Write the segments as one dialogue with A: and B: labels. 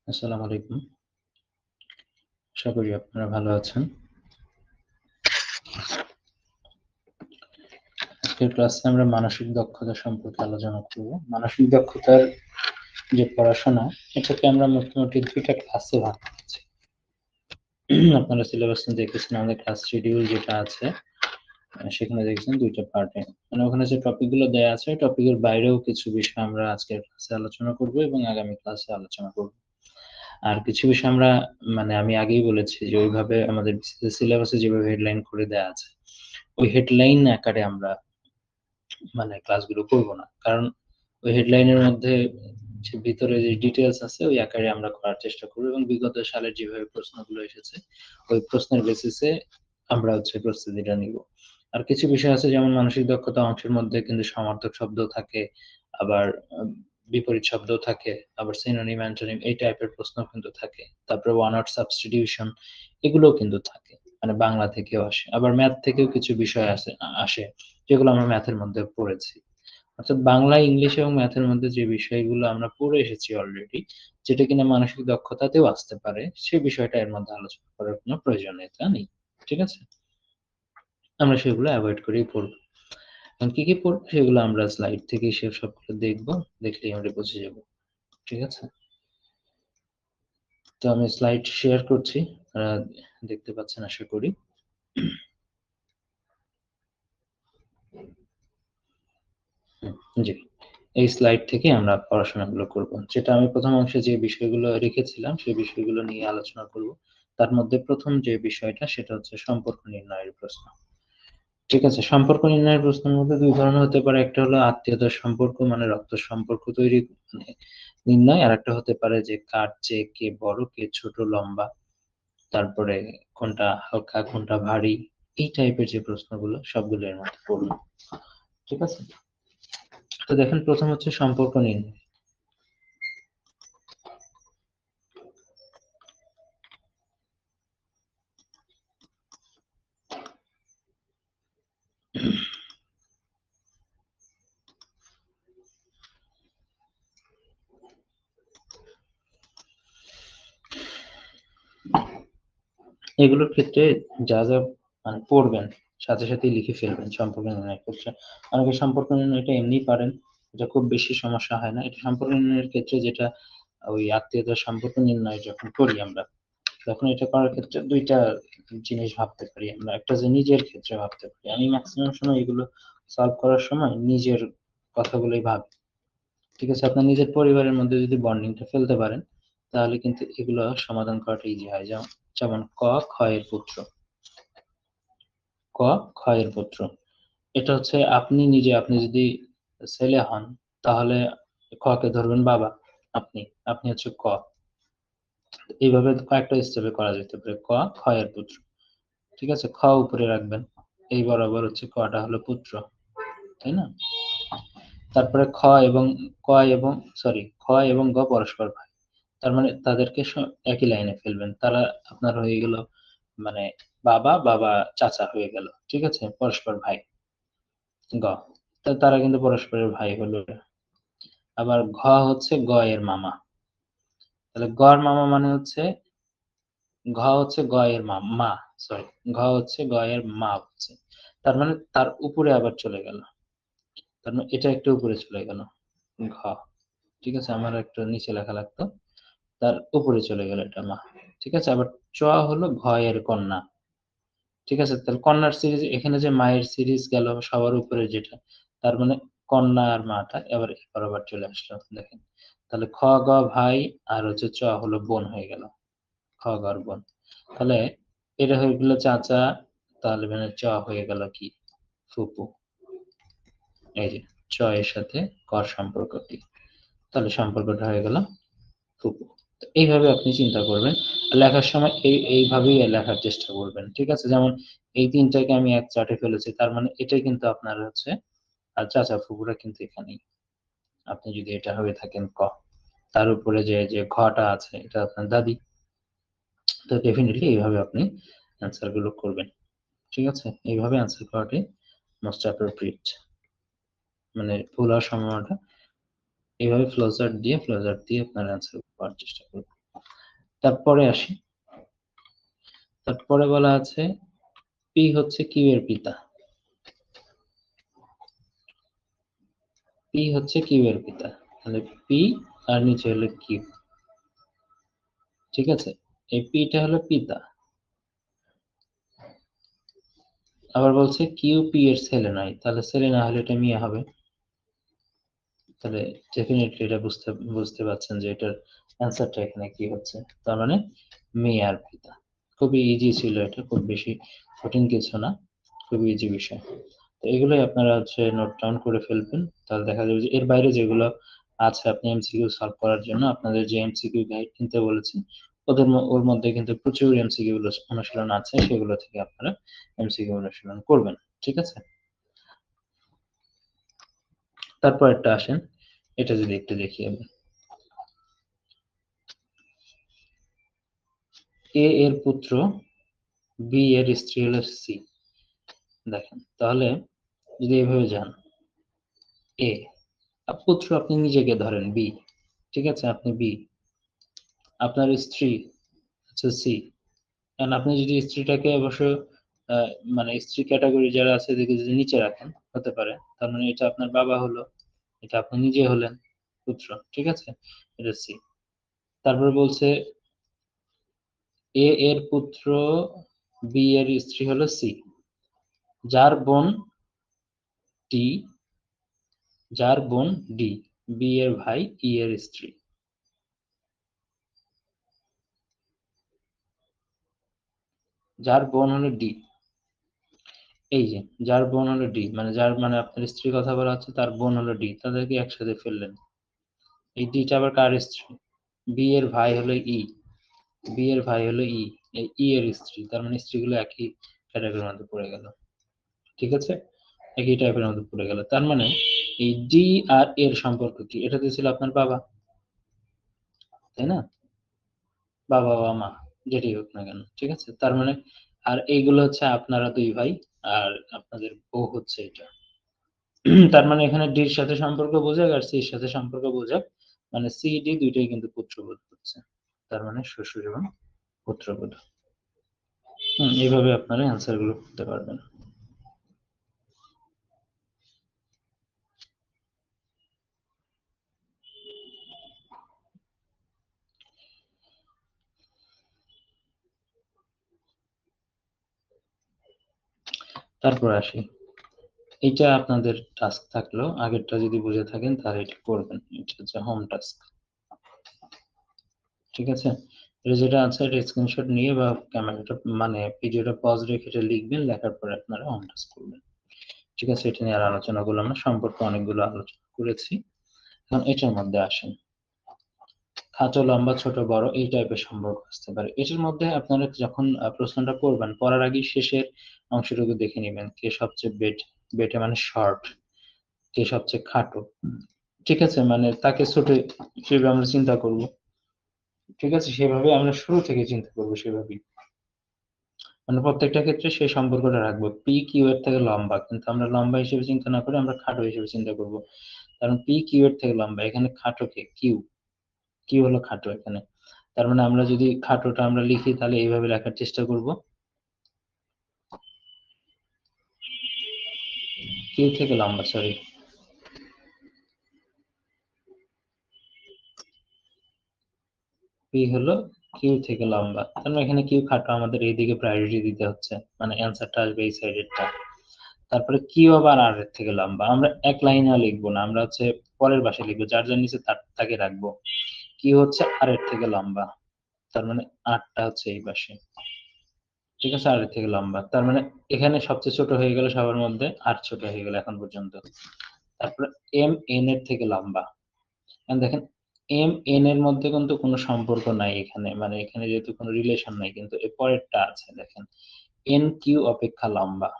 A: আসসালামু আলাইকুম। আশা করি আপনারা ভালো আছেন। আজকের ক্লাসে আমরা মানসিক দক্ষতা সম্পর্কে আলোচনা করব। মানসিক দক্ষতার যে পড়াশোনা, এটাকে আমরা মোটামুটি ২ টা ক্লাসে ভাগ করেছি। আপনারা সিলেবাসে দেখেছেন আমাদের ক্লাস শিডিউল যেটা আছে, সেখানে দেখেছেন ২ টা পার্টে। মানে ওখানে যে টপিকগুলো দেয়া আছে, টপিকের বাইরেও কিছু বিষয় আমরা আজকের ক্লাসে আলোচনা করব এবং আগামী ক্লাসে আলোচনা করব। আর কিছু বিষয় আমরা আমি আগেই বলেছি যে ওইভাবে আমাদের সিলেবাসে যেভাবে হেডলাইন করে দেয়া আছে, ওই হেডলাইন আকারে আমরা ক্লাসগুলো করব না। কারণ ওই হেডলাইনের মধ্যে যে ভিতরে যে ডিটেইলস আছে ওই আকারে আমরা করার চেষ্টা করব এবং বিগত সালের যেভাবে প্রশ্নগুলো এসেছে ওই প্রশ্নের বেসিসে আমরা প্রস্তুতিটা নিব। আর কিছু বিষয় আছে যেমন মানসিক দক্ষতা অংশের মধ্যে কিন্তু সমার্থক শব্দও থাকে, আবার বিপরীত শব্দও থাকে, আবার সিনোনিম, অ্যান্টোনিম এই টাইপের প্রশ্ন কিন্তু থাকে। তারপরে ওয়ান ওয়ার্ড সাবস্টিটিউশন এগুলোও কিন্তু থাকে। মানে বাংলা থেকেও আসে। আবার ম্যাথ থেকেও কিছু বিষয় আসে যেগুলো আমরা ম্যাথের মধ্যে পড়েছি। অর্থাৎ বাংলা, ইংলিশ এবং ম্যাথের মধ্যে যে বিষয়গুলো আমরা পড়ে এসেছি অলরেডি, যেটা কিনা মানসিক দক্ষতাতেও আসতে পারে, সে বিষয়টা এর মধ্যে আলোচনা করার কোনো প্রয়োজনীয়তা নেই। ঠিক আছে? আমরা সেগুলো এভয়েড করেই পড়ব। এখন কি পড়ব সেগুলো আমরা স্লাইড থেকেই সবগুলো দেখব। দেখলেই আমরা বুঝে যাব। ঠিক আছে? তো আমি স্লাইড শেয়ার করছি। আপনারা দেখতে পাচ্ছেন আশা করি। জি। এই স্লাইড থেকে আমরা পড়াশোনাগুলো করব। যেটা আমি ১ম অংশে যে বিষয়গুলো রেখেছিলাম, সেই বিষয়গুলো নিয়ে আলোচনা করব। তার মধ্যে ১ম যে বিষয়টা সেটা হচ্ছে সম্পর্ক নির্ণয়ের প্রশ্ন। ঠিক আছে? সম্পর্ক নির্ণয়ের প্রশ্নের মধ্যে ২ ধরনের হতে পারে। একটা হলো আত্মীয়তার সম্পর্ক মানে রক্তের সম্পর্ক তৈরি মানে নির্ণয়। আরেকটা হতে পারে যে কার চেয়ে কে বড়, কে ছোট, লম্বা। তারপরে কোনটা হালকা, কোনটা ভারী। এই টাইপের যে প্রশ্নগুলো সবগুলো এর মধ্যে পড়বে। ঠিক আছে? তো দেখেন ১ম হচ্ছে সম্পর্ক নির্ণয়। এগুলোর ক্ষেত্রে যা পড়বেন সাথেই লিখে ফেলবেন সম্পর্ক নির্ণয়ের ক্ষেত্রে। অনেকে সম্পর্ক নির্ণয়টা এমনিই পারেন। এটা খুব বেশি সমস্যা হয় না। এটা সম্পর্ক নির্ণয়ের ক্ষেত্রে যেটা ওই আত্মীয়তার সম্পর্ক নির্ণয় যখন করি আমরা, তখন এটা করার ক্ষেত্রে ২ টা জিনিস ভাবতে পারি আমরা। একটা যে নিজের ক্ষেত্রে ভাবতে পারি। আমি মেক্সিমাম সময় এগুলো সলভ করার সময় নিজের কথাগুলোই ভাবি। ঠিক আছে? আপনার নিজের পরিবারের মধ্যে যদি বন্ডিংটা ফেলতে পারেন, তাহলে কিন্তু এগুলো সমাধান করাটা ইজি হয়। যেমন ক, খ এর পুত্র। ক, খ এর পুত্র। এটা হচ্ছে আপনি যদি ছেলে হন, তাহলে খ কে ধরবেন বাবা। আপনি, আপনি হচ্ছে ক। এইভাবে কয়েকটা স্টেপে করা যেতে পারে। ক, খ এর পুত্র। ঠিক আছে? খ উপরে রাখবেন। এই বরাবর হচ্ছে কটা হলো পুত্র। তাই না? তারপরে এবং ক এবং খ এবং গ পরস্পর ভাই। তার মানে তাদেরকে একই লাইনে ফেলবেন। তারা আপনার হয়ে গেল মানে বাবা, চাচা হয়ে গেল। ঠিক আছে? পরস্পর ভাই। গ। তারা কিন্তু পরস্পরের ভাই হলো। আবার হচ্ছে গ এর মামা। তাহলে গ এর মামা মানে হচ্ছে হচ্ছে গ এর মা, সরি। হচ্ছে গ এর মা হচ্ছে। তার মানে তার উপরে আবার চলে গেল। তার মানে এটা একটু উপরে চলে গেল। ঘ। ঠিক আছে? আমার একটু নিচে লেখা লাগতো। তার উপরে চলে গেল এটা মা। ঠিক আছে? আবার হলো ঘ এর কন্যা। ঠিক আছে? তাহলে কন্যার সিরিজ এখানে যে মায়ের সিরিজ গেল সবার উপরে যেটা, তার মানে কন্যা আর মাটা এবার বরাবর চলে আসলো। দেখেন। তাহলে খ, গ ভাই আর হচ্ছে হলো বোন হয়ে গেল। খ, গ আর বোন। তাহলে এটা হয়ে গেল চাচা, তাহলে মানে হয়ে গেল কি? ফুপু। এই যে এর সাথে কর সম্পর্ক কি? তাহলে সম্পর্কটা হয়ে গেল ফুপু। তো এইভাবে আপনি চিন্তা করবেন। লেখার সময় এইভাবেই লেখার চেষ্টা করবেন। ঠিক আছে? যেমন এই ৩ টাকে আমি এক চার্টে ফেলেছি। তার মানে এটাই কিন্তু আপনার হচ্ছে চাচা ফুপুরা কিন্তু এখানেই। আপনি যদি এটা হয়ে থাকেন ক। তার উপরে যে ঘটা আছে এটা আপনার দাদি। তো ডেফিনিটলি এইভাবে আপনি অ্যান্সার গুলো করবেন। ঠিক আছে? এইভাবে অ্যান্সার করাটাই মোস্ট অ্যাপ্রোপ্রিয়েট। মানে ভুল হওয়ার সম্ভাবনাটা এইভাবে ফ্লোচার্ট দিয়ে আপনার অ্যান্সার করার চেষ্টা করবেন। তারপরে আসি, তারপরে বলা আছে পি হচ্ছে কিউ এর পিতা, পি হচ্ছে কিউ এর পিতা, তাহলে পি আর নিচে হলো কিউ, ঠিক আছে, এই পিটা হলো পিতা। আবার বলছে কিউ পি এর ছেলে নয়, তাহলে ছেলে না হলে এটা মেয়ে হবে, তাহলে ডেফিনেটলি এটা বুঝতে পারছেন যে এটার অ্যান্সারটা এখানে কি হচ্ছে, তার মানে মেয়ে আর পিতা। খুবই ইজি ছিল এটা, খুব বেশি কঠিন কিছু না, খুবই ইজি বিষয়। তো এগুলোই আপনারা হচ্ছে নোট ডাউন করে ফেলবেন, তাহলে দেখা যাবে যে এর বাইরে যেগুলো আছে আপনি এমসিকিউ সলভ করার জন্য আপনাদের যে এমসিকিউ গাইড কিনতে বলেছি ওর মধ্যে কিন্তু প্রচুর এমসিকিউ অনুশীলন আছে, সেগুলো থেকে আপনারা এমসিকিউ অনুশীলন করবেন, ঠিক আছে। তারপর একটা আসেন, এটা যদি একটু দেখি আমি, এ এর পুত্র বি এর স্ত্রী হলো সি। দেখেন তাহলে যদি এইভাবে যান, এ পুত্র আপনি নিজেকে ধরেন বি, ঠিক আছে, আপনি বি, আপনার স্ত্রী হচ্ছে সি। কারণ আপনি যদি স্ত্রীটাকে অবশ্য আহ, মানে স্ত্রী ক্যাটাগরি যারা আছে এদেরকে যদি নিচে রাখেন হতে পারে, তার মানে এটা আপনার বাবা হলো, এটা আপনি নিজে হলেন পুত্র, ঠিক আছে, এটা সি। তারপরে বলছে এ এর পুত্র বি এর স্ত্রী হলো সি, যার বোন টি, যার বোন ডি, বি এর ভাই ই এর স্ত্রী, যার বোন হলো ডি। এই যে যার বোন হলো ডি, মানে যার মানে আপনার স্ত্রীর কথা বলা হচ্ছে, তার বোন হলো ডি, তাদেরকে একসাথে ফেললেন। এই ডিটা আবার কার স্ত্রী? বি এর ভাই হলো ই, বি এর ভাই হলো ই, এই ই এর স্ত্রী, তার মানে স্ত্রীগুলো একই ক্যাটাগরির মধ্যে পড়ে গেল, ঠিক আছে, একই টাইপের মধ্যে পড়ে গেল। তার মানে এই ডি আর এর সম্পর্ক কি? এটা তো ছিল আপনার বাবা, তাই না, বাবা বা মা, যেটি হোক না কেন, ঠিক আছে, তার মানে আর এইগুলো হচ্ছে আপনারা দুই ভাই, আর আপনাদের বউ হচ্ছে এটা। তার মানে এখানে ডির সাথে সম্পর্ক বোঝাক আর সির সাথে সম্পর্ক বোঝাক, মানে সি ডি দুইটাই কিন্তু পুত্রবোধ হচ্ছে, তার মানে শ্বশুর এবং পুত্রবোধ। এইভাবে আপনারা অ্যান্সার গুলো করতে পারবেন। তারপর আসি, এটা আপনাদের টাস্ক থাকলো, আগেরটা যদি বুঝে থাকেন তাহলে এটা করবেন, এটা হচ্ছে হোম টাস্ক, ঠিক আছে। এটা যেটা আছে এটা স্ক্রিনশট নিয়ে বা ক্যামেরাটা মানে ভিডিওটা পজ রেখে এটা লিখবেন, লেখার পরে আপনারা হোম টাস্ক করবেন, ঠিক আছে। এটা নিয়ে আর আলোচনা করলাম না, সম্পর্কে অনেকগুলো আলোচনা করেছি। এখন এটার মধ্যে আসেন, খাটো লম্বা ছোট বড় এই টাইপের সম্পর্ক আসতে পারে এটার মধ্যে। আপনারা যখন প্রশ্নটা পড়বেন, পড়ার আগে শেষের অংশটুকু দেখে নেবেন, কে সবচেয়ে বেটে মানে শর্ট, কে সবচেয়ে খাটো, ঠিক আছে, মানে তাকে ছোট হিসেবে আমরা চিন্তা করব, ঠিক আছে, সেভাবে আমরা শুরু থেকে চিন্তা করবো সেভাবেই, মানে প্রত্যেকটা ক্ষেত্রে সেই সম্পর্কটা রাখবো, পি কিউ এর থেকে লম্বা, কিন্তু আমরা লম্বা হিসেবে চিন্তা না করে আমরা খাটো হিসেবে চিন্তা করব, কারণ পি কিউ এর থেকে লম্বা, এখানে খাটো কে? কিউ, কিউ হলো খাটো এখানে। তার মানে আমরা যদি খাটোটা আমরা লিখি তাহলে এইভাবে লেখার চেষ্টা করব, কিউ থেকে লম্বা, সরি, পি হলো কিউ থেকে লম্বা, তার মানে এখানে কিউ খাটো, আমাদের এইদিকে প্রায়োরিটি দিতে হচ্ছে, মানে অ্যান্সারটা আসবে এই সাইডেরটা। তারপরে কিউ আবার আর এর থেকে লম্বা, আমরা এক লাইনেও লিখবো না, আমরা হচ্ছে পরের পাশে লিখবো, যার যার নিচে তাকে রাখবো। কিউ হচ্ছে আর এর থেকে লম্বা, তার মানে আটটা হচ্ছে এই পাশে, ঠিক আছে, আর এর থেকে লম্বা, তার মানে এখানে সবচেয়ে ছোট হয়ে গেল সবার মধ্যে, আর ছোট হয়ে গেল এখন পর্যন্ত। তারপরে এম এন এর থেকে লম্বা, এখন দেখেন এম এন এর মধ্যে কিন্তু কোনো সম্পর্ক নাই এখানে, মানে এখানে যেহেতু কোনো রিলেশন নাই, কিন্তু এর পরেরটা আছে দেখেন, এন কিউ অপেক্ষা লম্বা,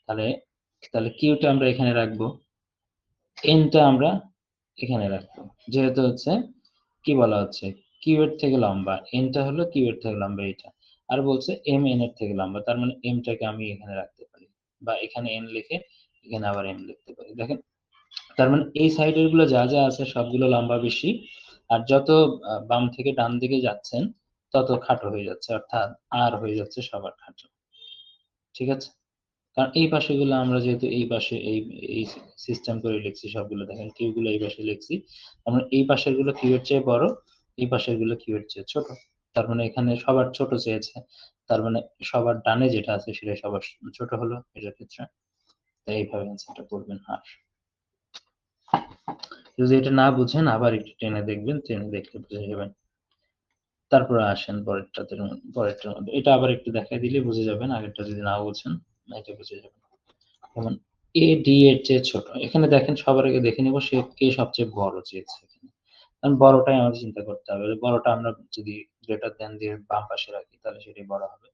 A: তাহলে তাহলে কিউটা আমরা এখানে রাখবো, এনটা আমরা এখানে রাখবো, যেহেতু হচ্ছে কি বলা হচ্ছে, কিউ এর থেকে লম্বা, এনটা হলো কিউ এর থেকে লম্বা এটা, আর বলছে এম এন এর থেকে লম্বা, তার মানে এমটাকে আমি এখানে রাখতে পারি, বা এখানে এন লিখে এখানে আবার এম লিখতে পারি, দেখেন। তার মানে এই সাইডের গুলো যা যা আছে সবগুলো লম্বা বেশি, আর যত বাম থেকে ডান দিকে যাচ্ছেন তত খাটো হয়ে যাচ্ছে, অর্থাৎ আর হয়ে যাচ্ছে সবার খাটো। ঠিক আছে? কারণ এই পাশেগুলো আমরা যেহেতু এই পাশে এই সিস্টেম করে লিখছি সবগুলো, দেখেন কিউ গুলো এই পাশে লিখছি। আমরা এই পাশের গুলো কিউ এর চেয়ে বড়, এই পাশের গুলো কিউ এর চেয়ে ছোট। তার মানে এখানে সবার ছোট চেয়েছে। তার মানে সবার ডানে যেটা আছে সেটা সবার ছোট হলো এটার ক্ষেত্রে। তাই এইভাবে অ্যান্সারটা করবেন। আর যদি এটা না বুঝেন আবার একটু টেনে দেখবেন, টেনে দেখলে বুঝে যাবেন। তারপরে আসেন পরেরটার মধ্যে। এটা আবার একটু দেখাই দিলে বুঝে যাবেন, আগেরটা যদি না বুঝেন এটা বুঝে যাবেন। যেমন এ ডি এর চেয়ে ছোট। এখানে দেখেন সবার আগে দেখে নিব সে কে সবচেয়ে বড় চেয়েছে এখানে। কারণ বড়টাই আমাদের চিন্তা করতে হবে। বড়টা আমরা যদি গ্রেটার দ্যান দিয়ে বাম পাশে রাখি তাহলে সেটাই বড় হবে।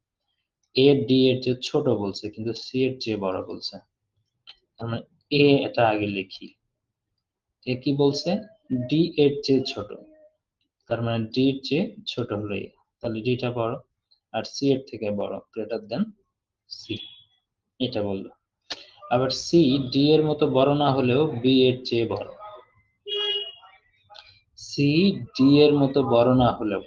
A: এ ডি এর চেয়ে ছোট বলছে কিন্তু সি এর চেয়ে বড় বলছে। তার মানে এ এটা আগে লিখি। এ কি বলছে? ডি এর চেয়ে ছোট। তার মানে ডি এর চেয়ে ছোট হলো এ। তাহলে ডিটা বড় আর সি এর থেকে বড়, গ্রেটার দ্যান সি, এটা বললো। আবার সি ডি এর মতো বড় না হলেও বি এর চেয়ে বড়। সি ডি এর মতো বড় না হলেও,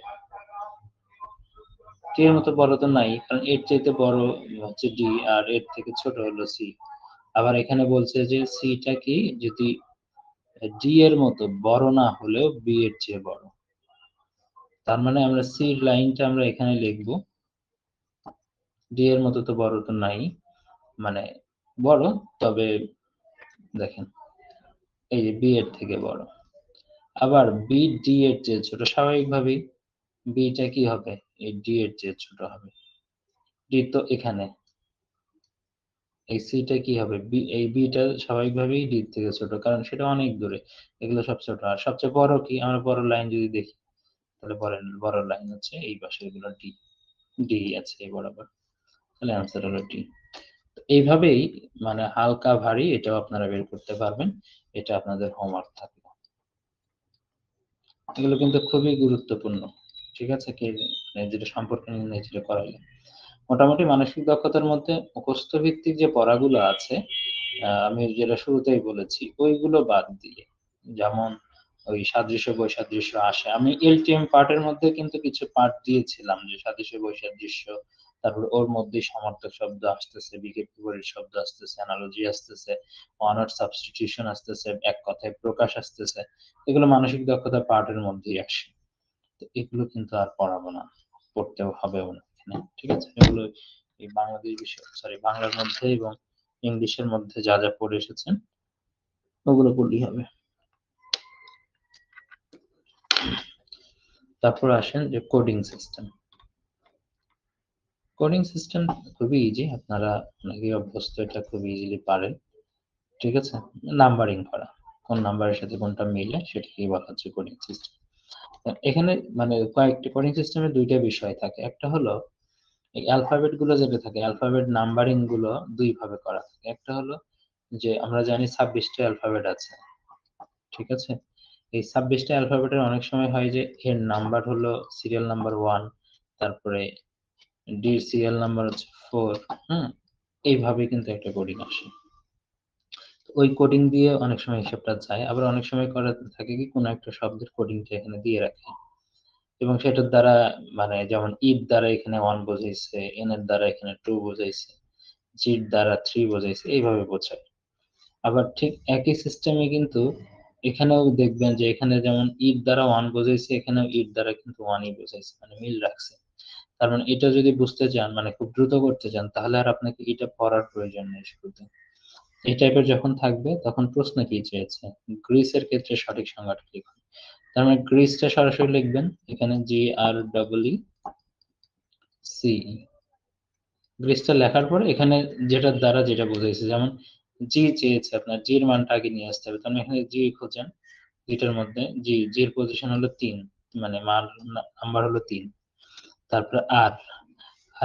A: ডি এর মতো বড় তো নাই, কারণ এর চাইতে বড় হচ্ছে ডি আর এর থেকে ছোট হলো সি। আবার এখানে বলছে যে সিটা কি যদি ডি এর মতো বড় না হলেও বি এর চেয়ে বড়। তার মানে আমরা সি লাইনটা আমরা এখানে লিখবো, ডি এর মতো তো বড় তো নাই, মানে বড়, তবে দেখেন এই যে বি এর থেকে বড়। আবার বি ডি এর চেয়ে ছোট, স্বাভাবিকভাবেই বিটা কি হবে? এই ডি এর চেয়ে ছোট হবে। ডি তো এখানে, এই সিটা কি হবে? বি, এই বিটা স্বাভাবিকভাবেই ডি থেকে ছোট, কারণ সেটা অনেক দূরে। এগুলো সব ছোট। আর সবচেয়ে বড় কি? আমরা বড় লাইন যদি দেখি তাহলে বড় লাইন হচ্ছে এই পাশে, এগুলো ডি, ডি আছে এই বরাবর। তাহলে অ্যান্সার হলো ডি। এইভাবেই মানে হালকা ভারী এটাও আপনারা বের করতে পারবেন। এটা আপনাদের হোমওয়ার্ক থাকবে। এগুলো কিন্তু খুবই গুরুত্বপূর্ণ। ঠিক আছে? কি মানে যেটা সম্পর্ক নির্ণয় যেটা করাইলাম। মোটামুটি মানসিক দক্ষতার মধ্যে মুখস্থ ভিত্তিক যে পড়াগুলো আছে, আমি যেটা শুরুতেই বলেছি ওইগুলো বাদ দিয়ে, যেমন ওই সাদৃশ্য বৈসাদৃশ্য আসে। আমি এলটিএম পার্টের মধ্যে কিন্তু কিছু পার্ট দিয়েছিলাম যে সাদৃশ্য বৈসাদৃশ্য, তারপর ওর মধ্যেই সমার্থক শব্দ আসতেছে, বিপরীত শব্দ আসতেছে, অ্যানালজি আসতেছে, ওয়ান-ওয়ার্ড সাবস্টিটিউশন আসতেছে, এক কথায় প্রকাশ আসতেছে। এগুলো মানসিক দক্ষতা পার্টের মধ্যেই আসে। তো এগুলো কিন্তু আর পড়াবো না, পড়তেও হবেও না এখানে। ঠিক আছে? এগুলো এই বাংলাদেশ বিষয়, সরি বাংলার মধ্যে এবং ইংলিশের মধ্যে যা যা পড়ে এসেছেন ওগুলো পড়লেই হবে। তারপর আসেন যে কোডিং সিস্টেম। কোডিং সিস্টেম খুবই ইজি, আপনারা অনেকেই অভ্যস্ত, এটা খুব ইজিলি পারেন। ঠিক আছে? নাম্বারিং করা, কোন নাম্বারের সাথে কোনটা মিলে সেটাকেই বলা হচ্ছে কোডিং সিস্টেম। এখানে মানে কয়েকটি কোডিং সিস্টেমে দুইটা বিষয় থাকে। একটা হলো এই অ্যালফাবেট গুলো যেটা থাকে, অ্যালফাবেট নাম্বারিং গুলো দুই ভাবে করা থাকে। একটা হলো যে আমরা জানি 26টা অ্যালফাবেট আছে। ঠিক আছে? এই 26টা অ্যালফাবেটের অনেক সময় হয় যে এর নাম্বার হলো সিরিয়াল নাম্বার 1, তারপরে ডি এর সিরিয়াল নাম্বার হচ্ছে 4। হুম? এইভাবে কিন্তু একটা কোডিং আসে। ওই কোডিং দিয়ে অনেক সময় হিসাবটা যায়। আবার অনেক সময় করা থাকে কি কোনো একটা শব্দের কোডিংটা এখানে দিয়ে রাখে। এবং সেটার দ্বারা মানে যেমন ইর দ্বারা এখানে 1 বোঝাইছে, এন এর দ্বারা এখানে 2 বোঝাইছে, জির দ্বারা 3 বোঝাইছে, এইভাবে বোঝায়। আবার ঠিক একই সিস্টেমে কিন্তু এখানেও দেখবেন যে এখানে যেমন ইর দ্বারা 1 বোঝাইছে, এখানেও ইর দ্বারা কিন্তু 1 ই বোঝাইছে, মানে মিল রাখছে। তার মানে এটা যদি বুঝতে চান, মানে খুব দ্রুত করতে চান, তাহলে আর আপনাকে এটা পড়ার প্রয়োজন নেই শুরুতে। এই টাইপের যখন থাকবে তখন প্রশ্ন কি চেয়েছে, গ্রিসের ক্ষেত্রে সঠিক সংজ্ঞাটা লিখুন। তার মানে গ্রিসটা সরাসরি লিখবেন এখানে GREECE। গ্রিসটা লেখার পরে এখানে যেটার দ্বারা যেটা বোঝাইছে, যেমন জি চেয়েছে আপনার, জির মানটা আগে নিয়ে আসতে হবে। তাহলে এখানে জি খোঁজেন, যেটার মধ্যে জির পজিশন হলো 3, মানে মান নাম্বার হলো 3। তারপরে আর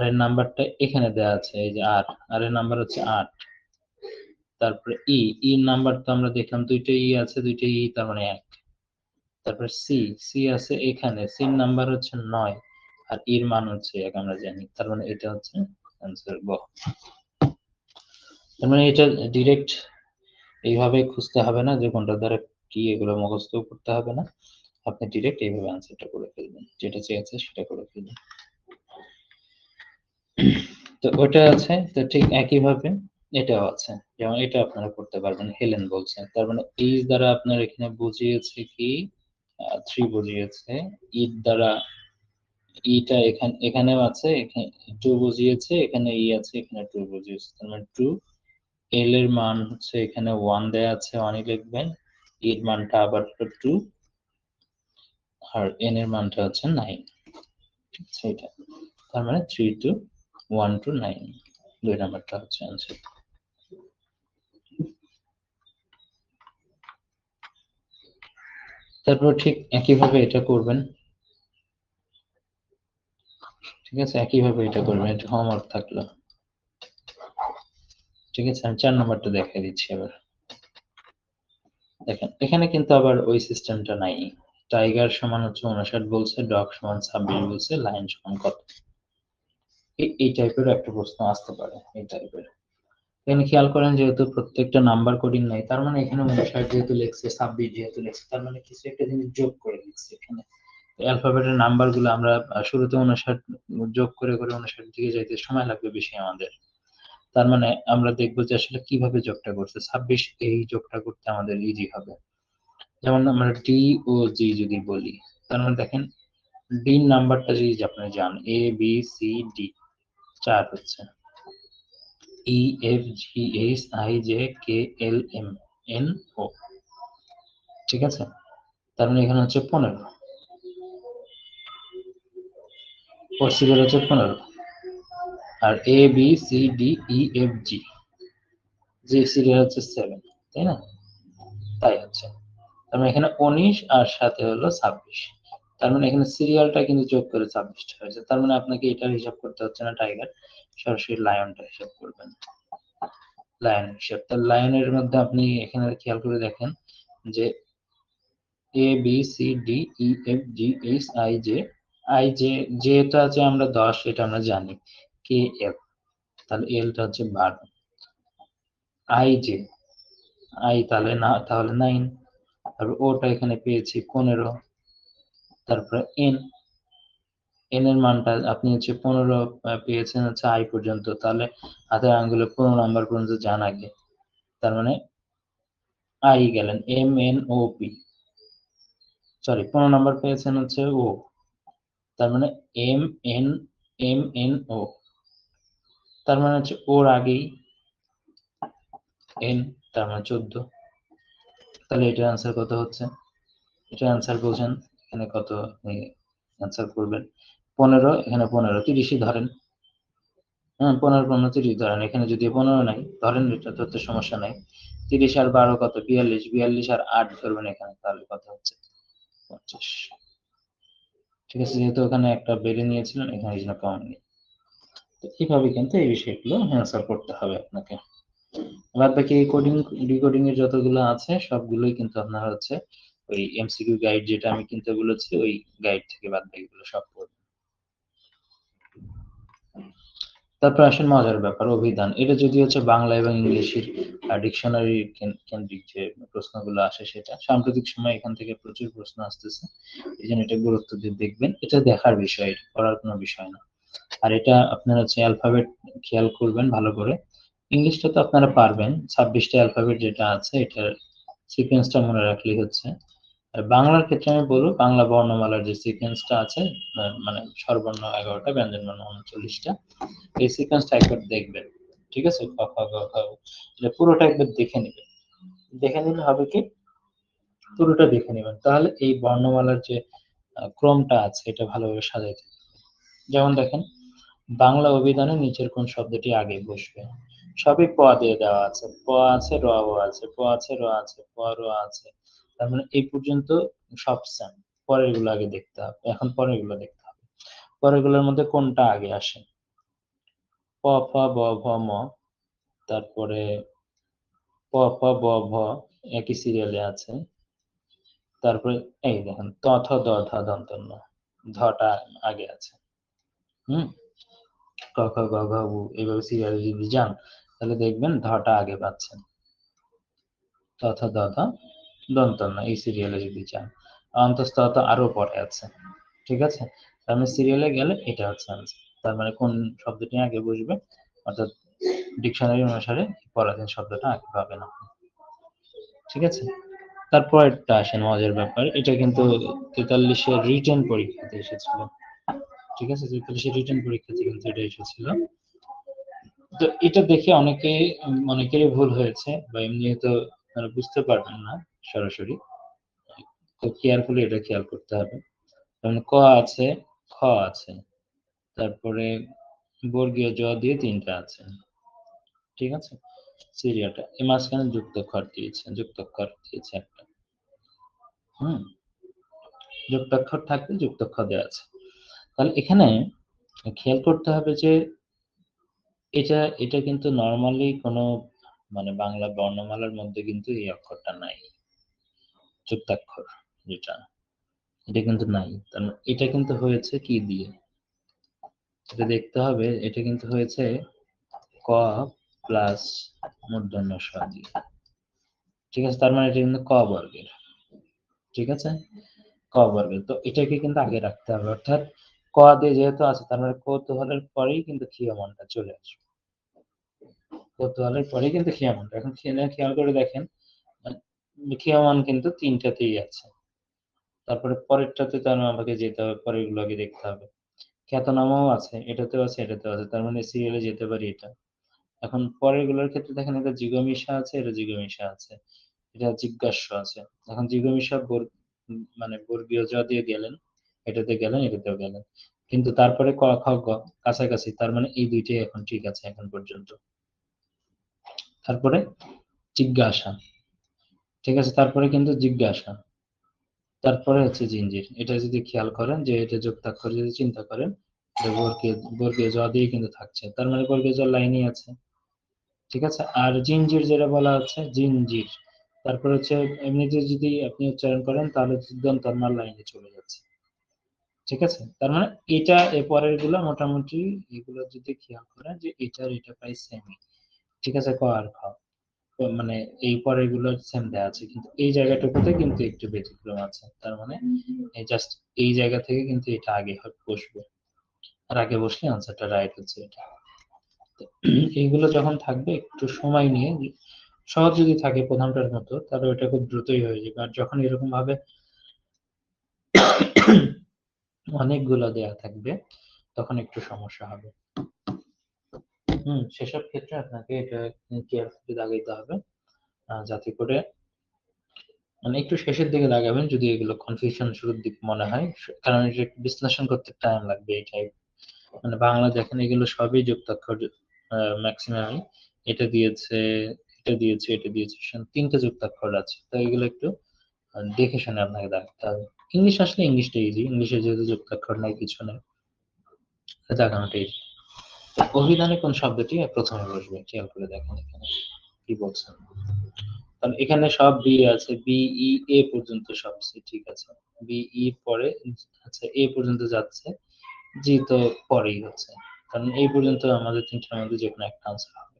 A: এর নাম্বারটা এখানে দেওয়া আছে, এই যে আর এর নাম্বার হচ্ছে 8। তারপরে এর নাম্বার তো আমরা দেখলাম দুইটা আছে, দুইটা তার মানে 1। তারপরে সি আছে এখানে, সির নাম্বার হচ্ছে 9 আর এর মান হচ্ছে 1 আমরা জানি। তার মানে এটা হচ্ছে आंसर গ। তার মানে এটা ডিরেক্ট এইভাবে খুঁজতে হবে না যে কোনটা দ্বারা কি, এগুলো মুখস্থ করতে হবে না। আপনি ডিরেক্ট এইভাবে আনসারটা করে ফেলবেন, যেটা চেয়েছে সেটা করে ফেলবেন। তো ওটা আছে, তো ঠিক একইভাবে এটাও আছে। যেমন এটা আপনারা করতে পারবেন। হেলেন বলছে, তার মানে ইজ দ্বারা আপনার এখানে বুঝিয়েছে কি 3 বুঝিয়েছে, ইট দ্বারা ইটা এখানেও আছে, এখানে 2 বুঝিয়েছে, এখানে ই আছে, এখানে 2 বুঝিয়েছে, তার মানে 2। এল এর মান হচ্ছে এখানে 1 দেয়া আছে, 1 ই লিখবেন। এর মানটা আবার 2, আর এন এর মানটা হচ্ছে 9। ঠিক আছে এটা, তার মানে 3 to 1 to 9, 2 নাম্বারটা হচ্ছে आंसर। তারপর ঠিক একইভাবে এটা করবেন। ঠিক আছে, একইভাবে এটা করবেন, এটা হোমওয়ার্ক থাকলো। ঠিক আছে, আমি 4 নাম্বারটা দেখাই দিচ্ছি এবার। দেখেন এখানে কিন্তু আবার ওই সিস্টেমটা নাই। টাইগার সমান হচ্ছে 59 বলছে, ডগ সমান 26 বলছে, লায়ন সমান কত। এই টাইপের একটা প্রশ্ন আসতে পারে, এই টাইপের। এখানে খেয়াল করেন যেহেতু প্রত্যেকটা নাম্বার কোডিং নাই, তার মানে এখানে 59 যেহেতু লিখছে, 26 যেহেতু লিখছে, তার মানে কিছু একটা জিনিস যোগ করে লিখছে এখানে। অ্যালফাবেটের নাম্বার গুলো আমরা শুরুতে 59 যোগ করে করে 59 দিকে যাইতে সময় লাগবে বেশি আমাদের। তার মানে আমরা দেখবো যে আসলে কিভাবে যোগটা করছে। 26 এই যোগটা করতে আমাদের ইজি হবে। যেমন আমরা ডি ও জি যদি বলি, তার মানে দেখেন ডি নাম্বারটা যদি আপনি জান, এ বি সি ডি 4 হচ্ছে, E F G H I J K L M N O. ঠিক আছে, তার মানে এখানে হচ্ছে 15, ফোর সিরিয়াল হচ্ছে 15, আর A B C D E F G, G serial হচ্ছে 7, তাই না? তাই হচ্ছে, তার মানে এখানে 19 আর সাথে হলো 26, তার মানে এখানে সিরিয়ালটা কিন্তু যোগ করে 26টা হয়েছে। তার মানে আপনাকে এটার হিসাব করতে হচ্ছে না টাইগার, সরাসরি লায়নটা হিসাব করবেন। লায়ন হিসাব, তার লায়নের মধ্যে আপনি এখানে খেয়াল করে দেখেন যে A B C D E F G H I J, I J, যেটা আছে আমরা 10 এটা আমরা জানি, কে এফ, তাহলে এলটা হচ্ছে 12, আই জে, আই তাহলে না, তাহলে 9, তারপর ওটা এখানে পেয়েছি 15, তারপরে এন, এন এর মানটা আপনি হচ্ছে 15 পেয়েছেন হচ্ছে আই পর্যন্ত, তাহলে হাতের আঙ্গুলে 15 নাম্বার পর্যন্ত যান আগে, তার মানে আই গেলেন, M N O P, sorry 15 number পেয়েছেন হচ্ছে ও, তার মানে M N, M N O, তার মানে হচ্ছে ওর আগেই এন, তার মানে 14। তাহলে এটার আনসার কত হচ্ছে? এটার আনসার বলছেন এখানে কত আপনি আনসার করবেন? 15, এখানে 15, 30ই ধরেন। হ্যাঁ, 15 15 30 ধরেন, এখানে যদি 15 নাই ধরেন, এটা ধরতে সমস্যা নাই। 30 আর 12 কত? 42, 42 আর 8 ধরবেন এখানে, তাহলে কত হচ্ছে? 50। ঠিক আছে, যেহেতু ওখানে একটা বেড়ে নিয়েছিলেন, এখানে এই জন্য কম নেই। তো এইভাবে কিন্তু এই বিষয়গুলো অ্যান্সার করতে হবে আপনাকে। বাদ বাকি এই কোডিং ডিকোডিং এর যতগুলো আছে সবগুলোই কিন্তু আপনার হচ্ছে ওই এমসিকিউ গাইড যেটা আমি কিন্তু বলেছি, ওই গাইড থেকে বাদ বাকিগুলো সব পড়বেন। তারপর আসেন মজার ব্যাপার, অভিধান। এটা যদি হচ্ছে বাংলা এবং ইংলিশের ডিকশনারি কেন্দ্রিক যে প্রশ্নগুলো আসে, সেটা সাম্প্রতিক সময় এখান থেকে প্রচুর প্রশ্ন আসতেছে, এই জন্য এটা গুরুত্ব দিয়ে দেখবেন। এটা দেখার বিষয়, এটা পড়ার কোনো বিষয় না। আর এটা আপনার হচ্ছে অ্যালফাবেট খেয়াল করবেন ভালো করে। ইংলিশটা তো আপনারা পারবেন, 26টা অ্যালফাবেট যেটা আছে এটার সিকোয়েন্সটা মনে রাখলেই হচ্ছে। আর বাংলার ক্ষেত্রে আমি বলবো, বাংলা বর্ণমালার যে সিকোয়েন্সটা আছে, মানে স্বরবর্ণ 11টা, ব্যঞ্জনবর্ণ 39টা, এই সিকোয়েন্সটা একবার দেখবেন। ঠিক আছে, ক খ গ ঘ, এটা পুরোটা একবার দেখে নেবেন। দেখে নিলে হবে কি, পুরোটা দেখে নেবেন, তাহলে এই বর্ণমালার যে ক্রমটা আছে এটা ভালোভাবে সাজাইতে। যেমন দেখেন, বাংলা অভিধানে নিচের কোন শব্দটি আগে বসবে? সবই প দিয়ে দেওয়া আছে, প আছে, র ও আছে, প আছে, র আছে, প র আছে, তার মানে এই পর্যন্ত সব সেম। পরের গুলো আগে দেখতে হবে, এখন পরের গুলো দেখতে হবে। পরের গুলোর মধ্যে কোনটা আগে আসে? প ফ ব ভ ম, তারপরে প ফ ব ভ একই সিরিয়ালে আছে, তারপরে এই দেখেন ত থ দ ধ দন্ত ন, ধটা আগে আছে। হুম, ক খ গ ঘ উ, এইভাবে সিরিয়ালে যদি যান তাহলে দেখবেন ধটা আগে পাচ্ছেন। ত থ দ ধ দন্ত ন, এই সিরিয়ালে যদি যান, অন্তঃস্থ আরো পরে আছে, ঠিক আছে। তার মানে সিরিয়ালে গেলে এটা হচ্ছে আনসার। তার মানে কোন শব্দটি আগে বসবে, অর্থাৎ ডিকশনারি অনুসারে পরাধীন শব্দটা আগে পাবেন আপনি, ঠিক আছে। তারপরেরটা আসেন মজার ব্যাপার, এটা কিন্তু 43-এর রিটেন পরীক্ষাতে এসেছিল, ঠিক আছে। 43-এর রিটেন পরীক্ষাতে কিন্তু এটা এসেছিল। তো এটা দেখে অনেকেরই ভুল হয়েছে, বা এমনি তো তারা বুঝতে পারবেন না সরাসরি। তো কেয়ারফুলি এটা খেয়াল করতে হবে। যেমন ক আছে, খ আছে, তারপরে বর্গীয় জ দিয়ে 3টা আছে, ঠিক আছে। সিরিয়াটা এই মাঝখানে যুক্তাক্ষর দিয়েছে একটা। হুম, যুক্তাক্ষর থাকলে যুক্তাক্ষর দেওয়া আছে। তাহলে এখানে খেয়াল করতে হবে যে এটা এটা কিন্তু নরমালি কোনো মানে বাংলা বর্ণমালার মধ্যে কিন্তু এই অক্ষরটা নাই, যুক্তাক্ষর যেটা, এটা কিন্তু নাই। তার মানে এটা কিন্তু হয়েছে কি দিয়ে, এটা দেখতে হবে। এটা কিন্তু হয়েছে ক প্লাস মূর্ধন্য ষ দিয়ে, ঠিক আছে। তার মানে এটা কিন্তু ক বর্গের, ঠিক আছে, ক বর্গের। তো এটাকে কিন্তু আগে রাখতে হবে, অর্থাৎ ক দিয়ে যেহেতু আছে তার মানে কৌতূহলের পরেই কিন্তু ক্ষীয়মানটা চলে আসবে। কৌতূহলের পরেই কিন্তু ক্ষীয়মানটা, এখন খেয়াল করে দেখেন ক্ষীয়মান কিন্তু 3টাতেই আছে। তারপরে পরেরটাতে তার মানে আমাকে যেতে হবে, পরেরগুলো আগে দেখতে হবে। খ্যাতনামাও আছে, এটাতেও আছে, এটাতেও আছে, তার মানে সিরিয়ালে যেতে পারি এটা। এখন পরের গুলোর ক্ষেত্রে দেখেন এটা জিগমিষা আছে, এটা জিগমিষা আছে, এটা জিজ্ঞাস্য আছে। এখন জিগমিষা মানে বর্গীয় জ দিয়ে গেলেন, এটাতে গেলেন, এটাতেও গেলেন, কিন্তু তারপরে ক খ গ কাছাকাছি, তার মানে এই দুইটাই এখন ঠিক আছে এখন পর্যন্ত। তারপরে জিজ্ঞাসা, ঠিক আছে, তারপরে কিন্তু জিজ্ঞাসা, তারপরে হচ্ছে জিঞ্জির। এটা যদি খেয়াল করেন যে এটা যুক্তাক্ষর যদি চিন্তা করেন, এটা বর্গীয় বর্গীয় জ দিয়ে কিন্তু থাকছে, তার মানে বর্গীয় জ লাইনই আছে, ঠিক আছে। আর জিঞ্জির যেটা বলা হচ্ছে জিঞ্জির, তারপর হচ্ছে এমনিতে যদি আপনি উচ্চারণ করেন তাহলে দন্তন্মার লাইনে চলে যাচ্ছে, ঠিক আছে। তার মানে এটা এ পরের গুলো মোটামুটি এগুলো যদি খেয়াল করেন যে এটা প্রায় সেমই, ঠিক আছে। ক আর খ মানে এই পরের গুলো সেম দেওয়া আছে, কিন্তু এই জায়গাটুকুতে কিন্তু একটু ব্যতিক্রম আছে। তার মানে এই জাস্ট এই জায়গা থেকে কিন্তু এটা আগে বসবে, আর আগে বসলে আনসারটা রাইট হচ্ছে এটা। তো এইগুলো যখন থাকবে একটু সময় নিয়ে, সহজ যদি থাকে প্রথমটার মতো তাহলে ওটা খুব দ্রুতই হয়ে যাবে। আর যখন এরকম ভাবে অনেকগুলো দেয়া থাকবে তখন একটু সমস্যা হবে। সেসব ক্ষেত্রে আপনাকে এটা কেয়ারফুলি দাগাইতে হবে, যাতে করে মানে একটু শেষের দিকে লাগাবেন যদি এগুলো কনফিউশন শুরুর দিকে মনে হয়, কারণ এটা একটু বিশ্লেষণ করতে টাইম লাগবে এই টাইপ। মানে বাংলা দেখেন এগুলো সবই যুক্তাক্ষর, ম্যাক্সিমামই। এটা দিয়েছে, এটা দিয়েছে, এটা দিয়েছে, 3টে যুক্তাক্ষর আছে, তো এগুলো একটু দেখে শুনে আপনাকে দেখতে হবে। ইংলিশ আসলে ইংলিশটা ইজি, ইংলিশে যেহেতু যুক্তাক্ষর নাই কিছু নেই, দাগানোটা ইজি। অভিধানে কোন শব্দটি প্রথমে বসবে খেয়াল করে দেখেন এখানে কি বলছেন। কারণ এখানে সব বি আছে, বি ই এ পর্যন্ত সব ঠিক আছে। বি ই পরে, আচ্ছা এ পর্যন্ত যাচ্ছে, জি তো পরেই হচ্ছে, কারণ এই পর্যন্ত আমাদের 3টার মধ্যে যে কোনো একটা আনসার হবে।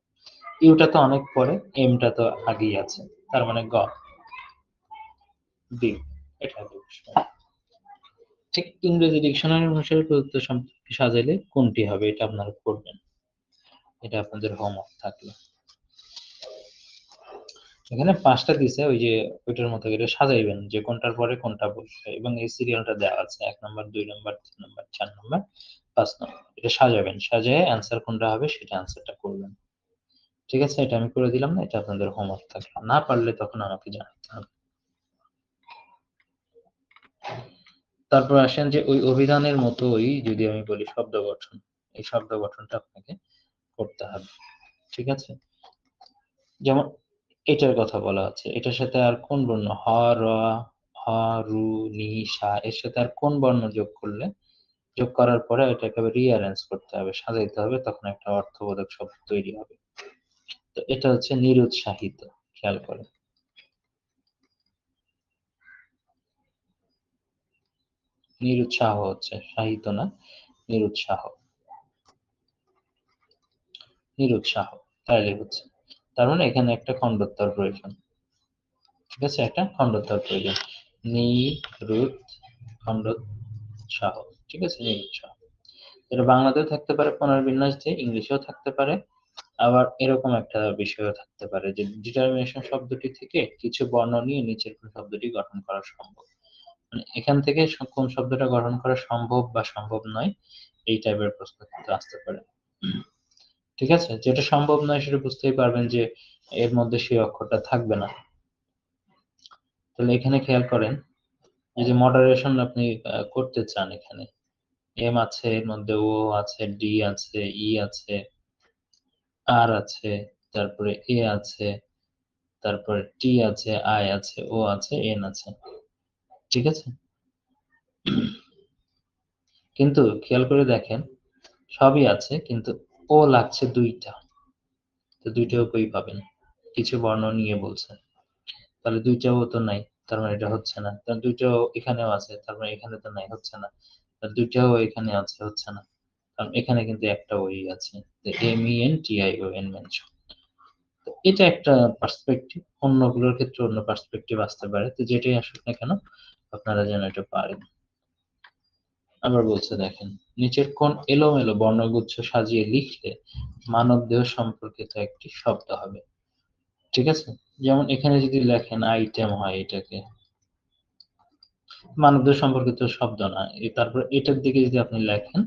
A: ইউটা তো অনেক পরে, এমটা তো আগেই আছে, তার মানে গ, বি, এটা আগে বসবে। ঠিক ইংরেজি ডিকশনারি অনুসারে প্রদত্ত শব্দটি সাজাইলে কোনটি হবে এটা আপনারা করবেন, এটা আপনাদের হোমওয়ার্ক থাকলো। এখানে 5টা দিছে, ওই যে ওইটার মতো করে সাজাইবেন যে কোনটার পরে কোনটা বসবে, এবং এই সিরিয়ালটা দেওয়া আছে 1 number 2 number 3 number 4 number 5 number, এটা সাজাবেন, সাজিয়ে অ্যান্সার কোনটা হবে সেটা অ্যান্সারটা করবেন, ঠিক আছে। এটা আমি করে দিলাম না, এটা আপনাদের হোমওয়ার্ক থাকলো, না পারলে তখন আমাকে জানাতে হবে। তারপর আসেন যে ওই অভিধানের মতোই যদি আমি বলি শব্দ গঠন, এই শব্দ গঠনটা আপনাকে করতে হবে, ঠিক আছে। যেমন এটার কথা বলা আছে, এটার সাথে আর কোন বর্ণ হ, র, হ, রু, নি, সা, এর সাথে আর কোন বর্ণ যোগ করলে, যোগ করার পরে এটাকে রিঅ্যারেঞ্জ করতে হবে, সাজাইতে হবে, তখন একটা অর্থবোধক শব্দ তৈরি হবে। তো এটা হচ্ছে নিরুৎসাহিত, খেয়াল করে। নিরুৎসাহ হচ্ছে, সাহিত্য না, নিরুৎসাহ, নিরুৎসাহ, তাইলে হচ্ছে। তার মানে এখানে একটা খণ্ডত্বর প্রয়োজন, ঠিক আছে, একটা খণ্ডত্বর প্রয়োজন। নিরুৎসাহ, ঠিক আছে, নিরুৎসাহ। এটা বাংলাতেও থাকতে পারে পুনর্বিন্যাস দিয়ে, ইংলিশেও থাকতে পারে, আবার এরকম একটা বিষয়ও থাকতে পারে যে ডিটারমিনেশন শব্দটি থেকে কিছু বর্ণ নিয়ে নিচের কোন শব্দটি গঠন করা সম্ভব। মানে এখান থেকে কোন শব্দটা গঠন করা সম্ভব বা সম্ভব নয়, এই টাইপের প্রশ্ন কিন্তু আসতে পারে। ঠিক আছে, যেটা সম্ভব নয় সেটা বুঝতেই পারবেন যে এর মধ্যে সেই অক্ষরটা থাকবে না। তাহলে এখানে খেয়াল করেন, এই যে মডারেশন আপনি করতে চান, এখানে এম আছে, এর মধ্যে ও আছে, ডি আছে, ই আছে, আর আছে, তারপরে এ আছে, তারপরে টি আছে, আই আছে, ও আছে, এন আছে, ঠিক আছে। কিন্তু খেয়াল করে দেখেন, সবই আছে কিন্তু ও লাগছে দুইটা, তো দুইটা কই পাবেন? কিছু বর্ণ নিয়ে বলছে, তাহলে দুইটাও তো নাই, তার মানে এটা হচ্ছে না। তাহলে দুইটাও এখানেও আছে, তার মানে এখানে তো নাই, হচ্ছে না। তাহলে দুইটাও এখানে আছে, হচ্ছে না, কারণ এখানে কিন্তু একটা ওই আছে, MENTION মেনশন। তো এটা একটা পার্সপেক্টিভ, অন্যগুলোর ক্ষেত্রে অন্য পার্সপেক্টিভ আসতে পারে, তো যেটাই আসুক না কেন আপনারা যেন এটা পারেন। আবার বলছে দেখেন, নিচের কোন এলোমেলো বর্ণগুচ্ছ সাজিয়ে লিখলে মানবদেহ সম্পর্কিত একটি শব্দ হবে, ঠিক আছে। যেমন এখানে যদি লেখেন আইটেম হয়, এটাকে মানবদেহ সম্পর্কিত শব্দ না, তারপর এটার দিকে যদি আপনি লেখেন,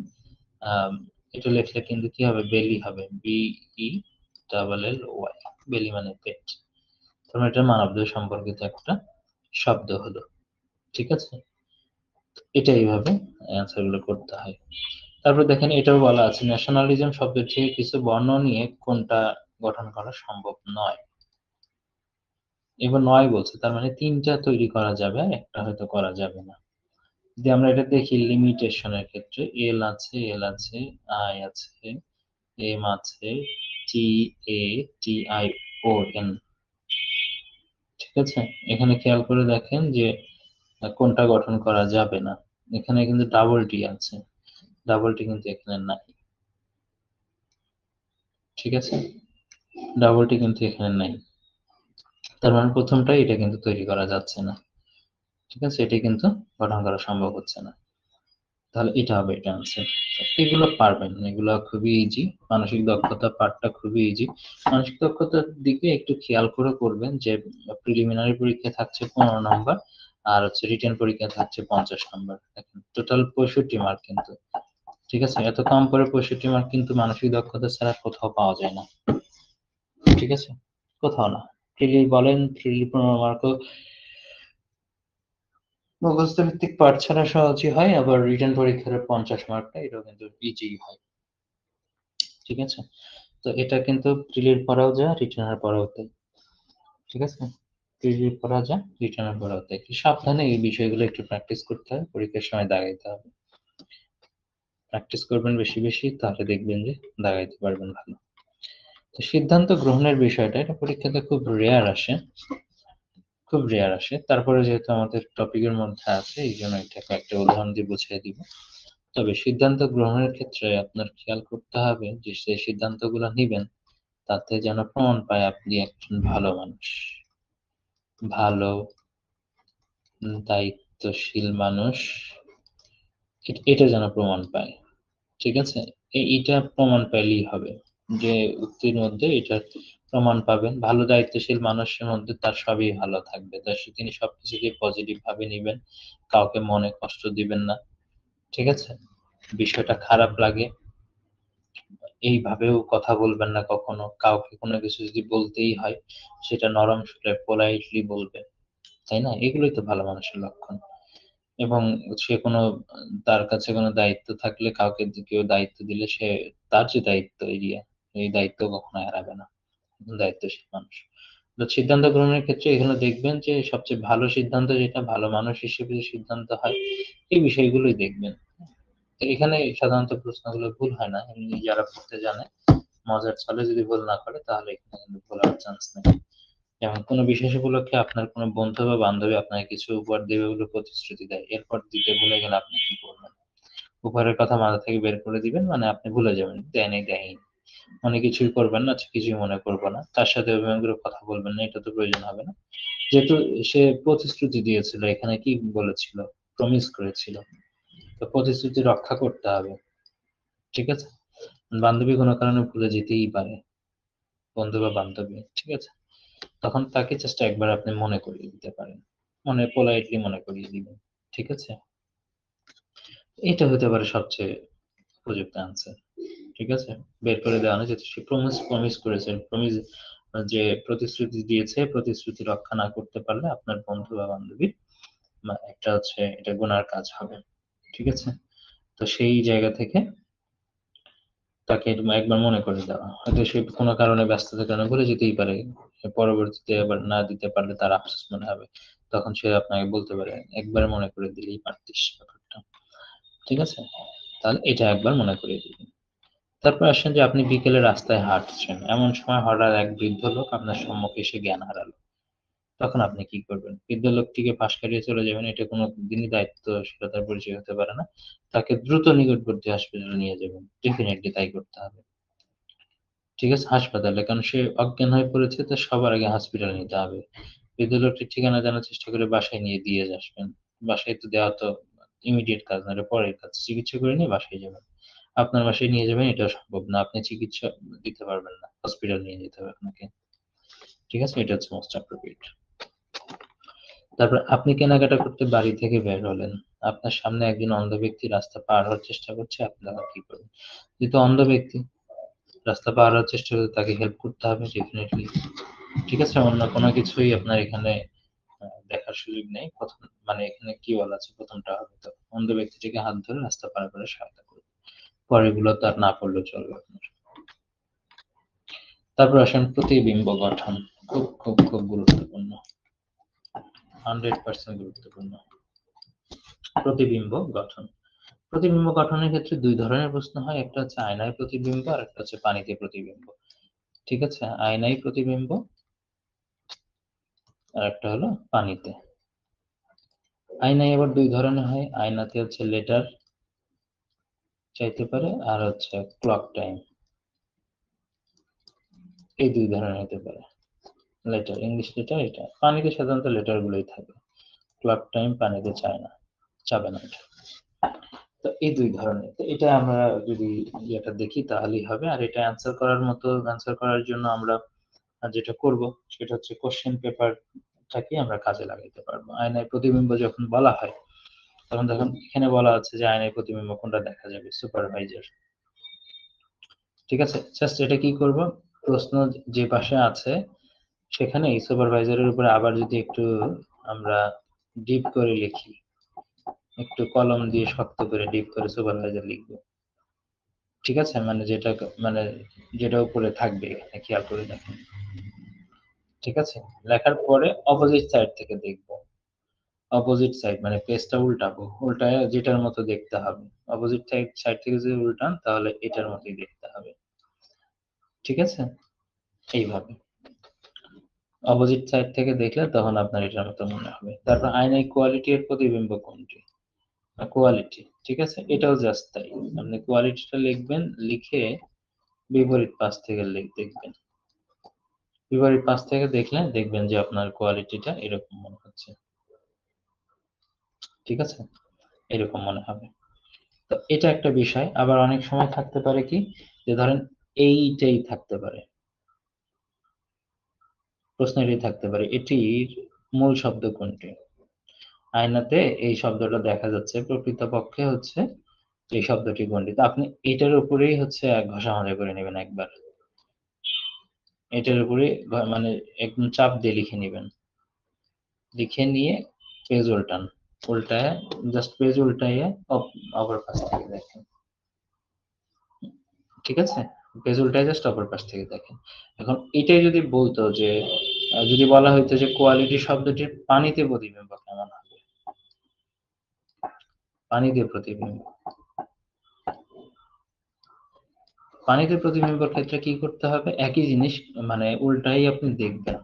A: আহ এটা লেখলে কিন্তু কি হবে? বেলি হবে, BELLY, বেলি মানে পেট। তারপর এটা মানবদেহ সম্পর্কিত একটা শব্দ হলো, ঠিক আছে। এটা এইভাবে অ্যান্সার গুলো করতে হয়। তারপর দেখেন এটাও বলা আছে, ন্যাশনালিজম শব্দের থেকে কিছু বর্ণ নিয়ে কোনটা গঠন করা সম্ভব নয়। এবার নয় বলছে, তার মানে তিনটা তৈরি করা যাবে, আর একটা হয়তো করা যাবে না। যদি আমরা এটা দেখি লিমিটেশনের ক্ষেত্রে, এল আছে, আই আছে, এম আছে, TATION, ঠিক আছে। এখানে খেয়াল করে দেখেন যে কোনটা গঠন করা যাবে না। এখানে কিন্তু ডাবল টি আছে, ডাবল টি কিন্তু এখানে নাই, ঠিক আছে, ডাবল টি কিন্তু এখানে নাই। তার মানে প্রথমটা এটা কিন্তু তৈরি করা যাচ্ছে না, ঠিক আছে, এটি কিন্তু গঠন করা সম্ভব হচ্ছে না। তাহলে এটা হবে এটা আনসার। এগুলো পারবেন, এগুলো খুবই ইজি। মানসিক দক্ষতা পার্টটা খুবই ইজি। মানসিক দক্ষতার দিকে একটু খেয়াল করে করবেন যে প্রিলিমিনারি পরীক্ষা থাকছে 15 নম্বর, আর হচ্ছে রিটেন পরীক্ষা থাকছে 50 নম্বর। দেখেন টোটাল 65 মার্ক কিন্তু, ঠিক আছে। এত কম করে 65 মার্ক কিন্তু মানসিক দক্ষতা ছাড়া কোথাও পাওয়া যায় না, ঠিক আছে, কোথাও না। প্রিলি বলেন, প্রিলি 15 মার্কও মুখস্থ ভিত্তিক পাঠ ছাড়া সহজই হয়, আবার রিটেন পরীক্ষার 50 মার্কটা এটাও কিন্তু ইজি হয়, ঠিক আছে। তো এটা কিন্তু প্রিলির পরেও যা, রিটেনের পরেও তাই, ঠিক আছে। প্রিলির পড়া যা, রিটেনের পরেও তাই। একটু সাবধানে এই বিষয়গুলো একটু প্র্যাকটিস করতে হবে, পরীক্ষার সময় দাগাইতে হবে। প্র্যাকটিস করবেন বেশি বেশি, তাহলে দেখবেন যে দাগাইতে পারবেন ভালো। তো সিদ্ধান্ত গ্রহণের বিষয়টা, এটা পরীক্ষাতে খুব রেয়ার আসে, খুব রেয়ার আসে। তারপরে যেহেতু আমাদের টপিকের মধ্যে আছে, এই জন্য এটাকে একটা উদাহরণ দিয়ে বুঝিয়ে দিব। তবে সিদ্ধান্ত গ্রহণের ক্ষেত্রে আপনার খেয়াল করতে হবে যে সেই সিদ্ধান্তগুলো নিবেন তাতে যেন প্রমাণ পায় আপনি একজন ভালো মানুষ, ভালো দায়িত্বশীল মানুষ, এটা যেন প্রমাণ পায়, ঠিক আছে। এইটা প্রমাণ পাইলেই হবে, যে উক্তির মধ্যে এটার প্রমাণ পাবেন। ভালো দায়িত্বশীল মানুষের মধ্যে তার সবই ভালো থাকবে, তিনি সবকিছুকে পজিটিভ ভাবে নিবেন, কাউকে মনে কষ্ট দিবেন না, ঠিক আছে। বিষয়টা খারাপ লাগে এইভাবেও কথা বলবেন না কখনো। কাউকে কোনো কিছু যদি বলতেই হয় সেটা নরম সুরে পোলাইটলি বলবেন, তাই না? এগুলোই তো ভালো মানুষের লক্ষণ। এবং সে কোনো তার কাছে কোনো দায়িত্ব থাকলে, কাউকে কেউ দায়িত্ব দিলে সে তার যে দায়িত্ব এরিয়া, এই দায়িত্ব কখনো এড়াবে না, একজন দায়িত্বশীল মানুষ। তো সিদ্ধান্ত গ্রহণের ক্ষেত্রে এখানে দেখবেন যে সবচেয়ে ভালো সিদ্ধান্ত যেটা, ভালো মানুষ হিসেবে যে সিদ্ধান্ত হয়, এই বিষয়গুলোই দেখবেন। তো এখানে সাধারণত প্রশ্নগুলো ভুল হয় না, এমনি যারা পড়তে জানে মজার ছলে যদি ভুল না করে তাহলে এখানে কিন্তু ভুল হওয়ার চান্স নেই। যেমন কোনো বিশেষ উপলক্ষে আপনার কোনো বন্ধু বা বান্ধবী আপনাকে কিছু উপহার দেবে বলে প্রতিশ্রুতি দেয়, এরপর দিতে ভুলে গেলে আপনি কি করবেন? উপহারের কথা মাথা থেকে বের করে দিবেন, মানে আপনি ভুলে যাবেন দেয় নাই দেয়নি, মানে কিছুই করবেন না, কিছুই মনে করবো না, তার সাথে অভিমান করে কথা বলবেন না, এটা তো প্রয়োজন হবে না। যেহেতু সে প্রতিশ্রুতি দিয়েছিল, এখানে কি বলেছিল, প্রমিস করেছিল, তো প্রতিশ্রুতি রক্ষা করতে হবে। ঠিক আছে, বান্ধবী কোনো কারণে ভুলে যেতেই পারে, বন্ধু বা বান্ধবী, ঠিক আছে, তখন তাকে জাস্ট একবার আপনি মনে করিয়ে দিতে পারেন, মনে পোলাইটলি মনে করিয়ে দিবেন। ঠিক আছে, এটা হতে পারে সবচেয়ে উপযুক্ত আনসার। ঠিক আছে, বের করে দেওয়া না, যেহেতু সে প্রমিস করেছে, প্রমিস যে প্রতিশ্রুতি দিয়েছে, প্রতিশ্রুতি রক্ষা না করতে পারলে আপনার বন্ধু বা বান্ধবী একটা হচ্ছে এটা গুনার কাজ হবে। ঠিক আছে, তো সেই জায়গা থেকে তাকে একবার মনে করে দেওয়া, হয়তো সে কোনো কারণে ব্যস্ততার কারণে ভুলে যেতেই পারে, পরবর্তীতে আবার না দিতে পারলে তার আফসোস মনে হবে, তখন সে আপনাকে বলতে পারে একবার মনে করে দিলেই পারতিস ব্যাপারটা। ঠিক আছে, তাহলে এটা একবার মনে করে দিবেন। তারপর আসেন যে আপনি বিকেলে রাস্তায় হাঁটছেন, এমন সময় হঠাৎ এক বৃদ্ধ লোক আপনার সম্মুখে এসে জ্ঞান হারালো, তখন আপনি কি করবেন? বৃদ্ধ লোকটিকে পাশ কাটিয়ে চলে যাবেন, এটা কোনো দিনই দায়িত্বশীলতার পরিচয় হতে পারে না। তাকে দ্রুত নিকটবর্তী হাসপাতালে নিয়ে যাবেন, ডেফিনেটলি তাই করতে হবে। ঠিক আছে, হাসপাতালে, কারণ সে অজ্ঞান হয়ে পড়েছে, তো সবার আগে হসপিটালে নিতে হবে। বৃদ্ধ লোকটির ঠিকানা জানার চেষ্টা করে বাসায় নিয়ে দিয়ে আসবেন। বাসায় তো দেওয়া তো ইমিডিয়েট কাজ না, এটা পরের কাজ। চিকিৎসা করে নিয়ে বাসায় যাবেন। আপনার বাসায় নিয়ে যাবেন এটাও সম্ভব না, আপনি চিকিৎসা দিতে পারবেন না, হসপিটাল নিয়ে যেতে হবে আপনাকে। ঠিক আছে, এটা হচ্ছে মোস্ট অ্যাপ্রোপ্রিয়েট। তারপর আপনি কেনাকাটা করতে বাড়ি থেকে বের হলেন, আপনার সামনে একজন অন্ধ ব্যক্তি রাস্তা পার হওয়ার চেষ্টা করছে, আপনি তখন কি করবেন? যেহেতু অন্ধ ব্যক্তি রাস্তা পার হওয়ার চেষ্টা করতে, তাকে হেল্প করতে হবে ডেফিনেটলি। ঠিক আছে, অন্য কোনো কিছুই আপনার এখানে দেখার সুযোগ নেই। প্রথম মানে এখানে কি বলা আছে, প্রথমটা হবে, তো অন্ধ ব্যক্তিটিকে হাত ধরে রাস্তা পার করে সহায়তা করবে, পরেরগুলো তো আর না পড়লেও চলবে আপনার। তারপর আসেন প্রতিবিম্ব গঠন, খুব খুব খুব গুরুত্বপূর্ণ, 100% গুরুত্বপূর্ণ। প্রতিবিম্ব গঠন, প্রতিবিম্ব গঠনের ক্ষেত্রে দুই ধরনের প্রশ্ন হয়, একটা হচ্ছে আয়নায় প্রতিবিম্ব আর একটা হচ্ছে পানিতে প্রতিবিম্ব। ঠিক আছে, আয়নায় প্রতিবিম্ব আর একটা হলো পানিতে। আয়নায় আবার দুই ধরনের হয়, আয়নাতে হচ্ছে লেটার চাইতে পারে আর হচ্ছে ক্লক টাইম, এই দুই ধরনের হতে পারে। লেটার, ইংলিশ লেটার, এটা পানিতে সাধারণত লেটার গুলোই থাকে, ক্লক টাইম পানিতে চায় না, চাবে না এটা। তো এই দুই ধরনের, তো এটা আমরা যদি এটা দেখি তাহলেই হবে। আর এটা অ্যান্সার করার মতো, অ্যান্সার করার জন্য আমরা যেটা করব সেটা হচ্ছে কোশ্চেন পেপারটাকে আমরা কাজে লাগাইতে পারবো। আয়নায় প্রতিবিম্ব যখন বলা হয়, তখন দেখুন এখানে বলা আছে যে আয়নায় প্রতিবিম্ব কোনটা দেখা যাবে, সুপারভাইজার। ঠিক আছে, জাস্ট এটা কি করব, প্রশ্ন যে পাশে আছে সেখানে এই সুপারভাইজারের উপরে আবার যদি একটু আমরা ডিপ করে লিখি, একটু কলম দিয়ে শক্ত করে ডিপ করে সুপারভাইজার লিখবো। ঠিক আছে, মানে যেটা, মানে যেটা উপরে থাকবে এখানে খেয়াল করে দেখেন। ঠিক আছে, লেখার পরে অপোজিট সাইড থেকে দেখবো, অপোজিট সাইড মানে পেজটা উল্টাবো, উল্টায় যেটার মতো দেখতে হবে। অপোজিট সাইড থেকে যদি উল্টান তাহলে এটার মতোই দেখতে হবে। ঠিক আছে, এইভাবে অপোজিট সাইড থেকে দেখলে তখন আপনার এটার মতো মনে হবে। তারপর আয়নায় কোয়ালিটি এর প্রতিবিম্ব কোনটি, কোয়ালিটি। ঠিক আছে, এটাও জাস্ট তাই, আপনি কোয়ালিটিটা লিখবেন, লিখে বিপরীত পাশ থেকে দেখবেন, বিপরীত পাশ থেকে দেখলে দেখবেন যে আপনার কোয়ালিটিটা এরকম মনে হচ্ছে। ঠিক আছে, এরকম মনে হবে। তো এটা একটা বিষয়। আবার অনেক সময় থাকতে পারে কি, যে ধরেন এইটাই থাকতে পারে, প্রশ্ন এটাই থাকতে পারে, এটির মূল শব্দ কোনটি? আয়নাতে এই শব্দটা দেখা যাচ্ছে, প্রকৃতপক্ষে হচ্ছে এই শব্দটি কোনটি? তো আপনি এটার উপরেই হচ্ছে ঘষা মাজা করে নেবেন একবার, এটার উপরে মানে একদম চাপ দিয়ে লিখে নেবেন, লিখে নিয়ে পেজ উল্টান, উল্টায় জাস্ট পেজ উল্টাইয়ে অপর পাশ থেকে দেখেন। ঠিক আছে, পেজ উল্টায় জাস্ট অপর পাশ থেকে দেখেন। এখন এটাই যদি বলতো যে যদি বলা হইতো যে কোয়ালিটি শব্দটির পানিতে প্রতিবিম্ব কেমন হবে, পানিতে প্রতিবিম্ব, পানিতে প্রতিবিম্বের ক্ষেত্রে কি করতে হবে, একই জিনিস মানে উল্টাই আপনি দেখবেন,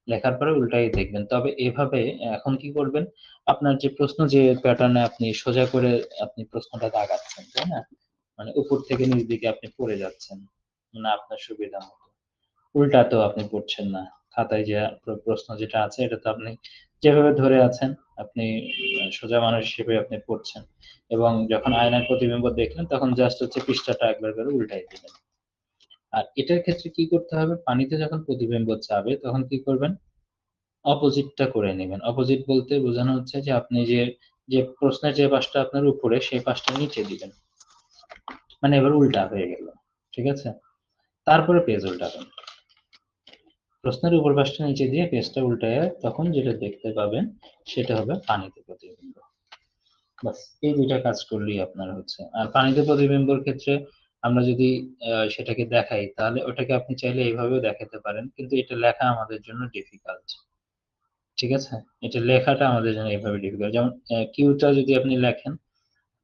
A: লেখার পরে উল্টাই দেখবেন। তবে এভাবে এখন কি করবেন, আপনার যে প্রশ্ন যে প্যাটার্নে আপনি সোজা করে আপনি প্রশ্নটা দাগাচ্ছেন, তাই না, মানে উপর থেকে নিচ দিকে আপনি পড়ে যাচ্ছেন, মানে আপনার সুবিধা মতো, উল্টা তো আপনি পড়ছেন না, খাতায় যে প্রশ্ন যেটা আছে এটা তো আপনি যেভাবে ধরে আছেন আপনি সোজা মানুষ হিসেবে আপনি পড়ছেন, এবং যখন আয়নার প্রতিবিম্ব দেখলেন তখন জাস্ট হচ্ছে পৃষ্ঠাটা একবার করে উল্টাই দিবেন। আর এটার ক্ষেত্রে কি করতে হবে, পানিতে যখন প্রতিবিম্ব যাবে তখন কি করবেন, অপোজিটটা করে নেবেন। অপোজিট বলতে বোঝানো হচ্ছে যে আপনি যে প্রশ্নের যে পাশটা আপনার উপরে সেই পাশটা নিচে দিবেন, মানে এবার উল্টা হয়ে গেল, ঠিক আছে? তারপরে পেজ উল্টাবেন, প্রশ্নের উপর পাশটা নিচে দিয়ে পেজটা উল্টায় তখন যেটা দেখতে পাবেন সেটা হবে পানিতে প্রতিবিম্ব। বাস এই দুইটা কাজ করলেই আপনার হচ্ছে। আর পানিতে প্রতিবিম্বর ক্ষেত্রে আমরা যদি সেটাকে দেখাই তাহলে ওটাকে আপনি চাইলে এইভাবেও দেখাতে পারেন, কিন্তু এটা লেখা আমাদের জন্য ডিফিকাল্ট, ঠিক আছে? এটা লেখাটা আমাদের জন্য এইভাবে ডিফিকাল্ট। যেমন কিউটা যদি আপনি লেখেন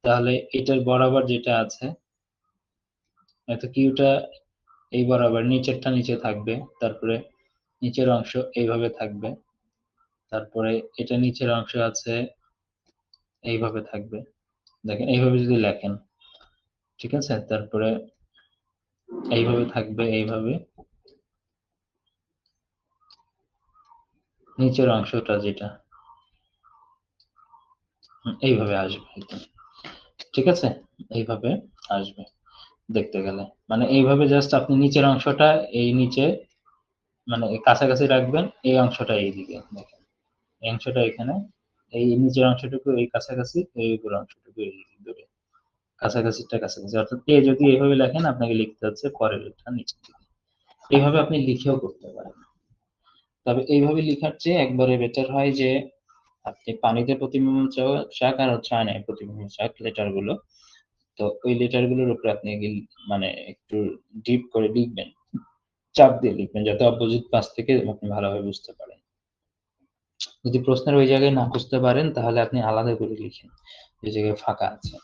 A: তাহলে এটার বরাবর যেটা আছে, এত কিউটা এই বরাবর নিচেরটা নিচে থাকবে, তারপরে নিচের অংশ এইভাবে থাকবে, তারপরে এটা নিচের অংশ আছে এইভাবে থাকবে। দেখেন এইভাবে যদি লেখেন, ঠিক আছে? তারপরে এইভাবে থাকবে, এইভাবে নিচের অংশটা যেটা এইভাবে আসবে হয়তো, ঠিক আছে? এইভাবে আসবে দেখতে গেলে, মানে এইভাবে জাস্ট আপনি নিচের অংশটা এই নিচে মানে কাছাকাছি রাখবেন, এই অংশটা এইদিকে দেখেন, এই অংশটা এখানে, এই নিচের অংশটুকু এই কাছাকাছি, এই উপরের অংশটুকু এই দূরে, কাছাকাছিটা কাছাকাছি। অর্থাৎ এ যদি এইভাবে লেখেন আপনাকে লিখতে হচ্ছে পরের লেখা নিচের দিকে। এইভাবে আপনি লিখেও করতে পারেন। তবে এইভাবে লিখার চেয়ে একবারে বেটার হয় যে আপনি পানিতে প্রতিবিম্ব চাক আর হচ্ছে আয়নায় প্রতিবিম্ব চাক লেটার গুলো, তো ওই লেটার গুলোর উপরে আপনি মানে একটু ডিপ করে লিখবেন, চাপ দিয়ে লিখবেন যাতে অপোজিট পাশ থেকে আপনি ভালোভাবে বুঝতে পারেন। যদি প্রশ্নের ওই জায়গায় না বুঝতে পারেন তাহলে আপনি আলাদা করে লিখেন যে জায়গায় ফাঁকা আছে।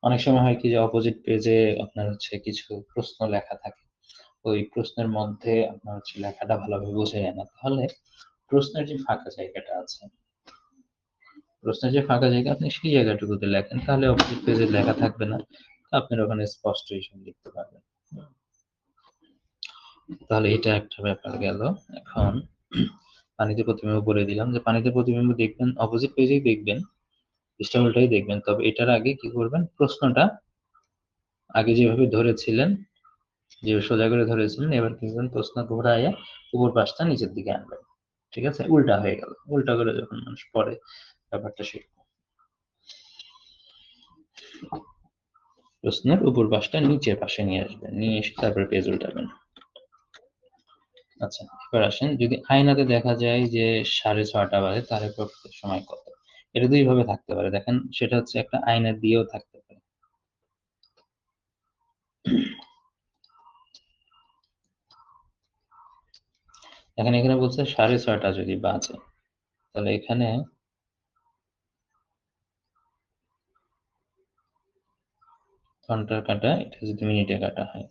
A: অনেক সময় হয় কি যে অপোজিট পেজে আপনার হচ্ছে কিছু প্রশ্ন লেখা থাকে, ওই প্রশ্নের মধ্যে আপনার হচ্ছে লেখাটা ভালোভাবে বোঝা যায় না, তাহলে প্রশ্নের যে ফাঁকা জায়গাটা আছে, প্রশ্নের যে ফাঁকা জায়গা আপনি সেই জায়গাটুকুতে লেখেন, তাহলে অপোজিট পেজে লেখা থাকবে না, আপনার ওখানে স্পষ্ট হিসেবে লিখতে পারবেন। তাহলে এটা একটা ব্যাপার গেল। এখন পানিতে প্রতিবিম্ব বলে দিলাম যে পানিতে প্রতিবিম্ব দেখবেন অপোজিট পেজেই দেখবেন, পৃষ্ঠা উল্টাই দেখবেন, তবে এটার আগে কি করবেন, প্রশ্নটা আগে যেভাবে ধরেছিলেন, যে সোজা করে ধরেছিলেন, এবার কি করবেন, প্রশ্ন ঘোরাইয়া উপর পাশটা নিচের দিকে আনবেন, ঠিক আছে? উল্টা হয়ে গেল, উল্টা করে যখন মানুষ পড়ে ব্যাপারটা সেরকম। প্রশ্নের উপর পাশটা নিচের পাশে নিয়ে আসবেন, নিয়ে এসে তারপরে পেজ উল্টাবেন। আচ্ছা, এবার আসেন, যদি আয়নাতে দেখা যায় যে 6:30 বাজে তাহলে প্রকৃত সময় কত? এটা দুই ভাবে থাকতে পারে, দেখেন সেটা হচ্ছে একটা আয়না দিয়েও থাকতে পারে। এখন এখানে বলছে 6:30 যদি বাজে, তাহলে এখানে ঘন্টার কাঁটা, এটা যদি মিনিটে কাটা হয়,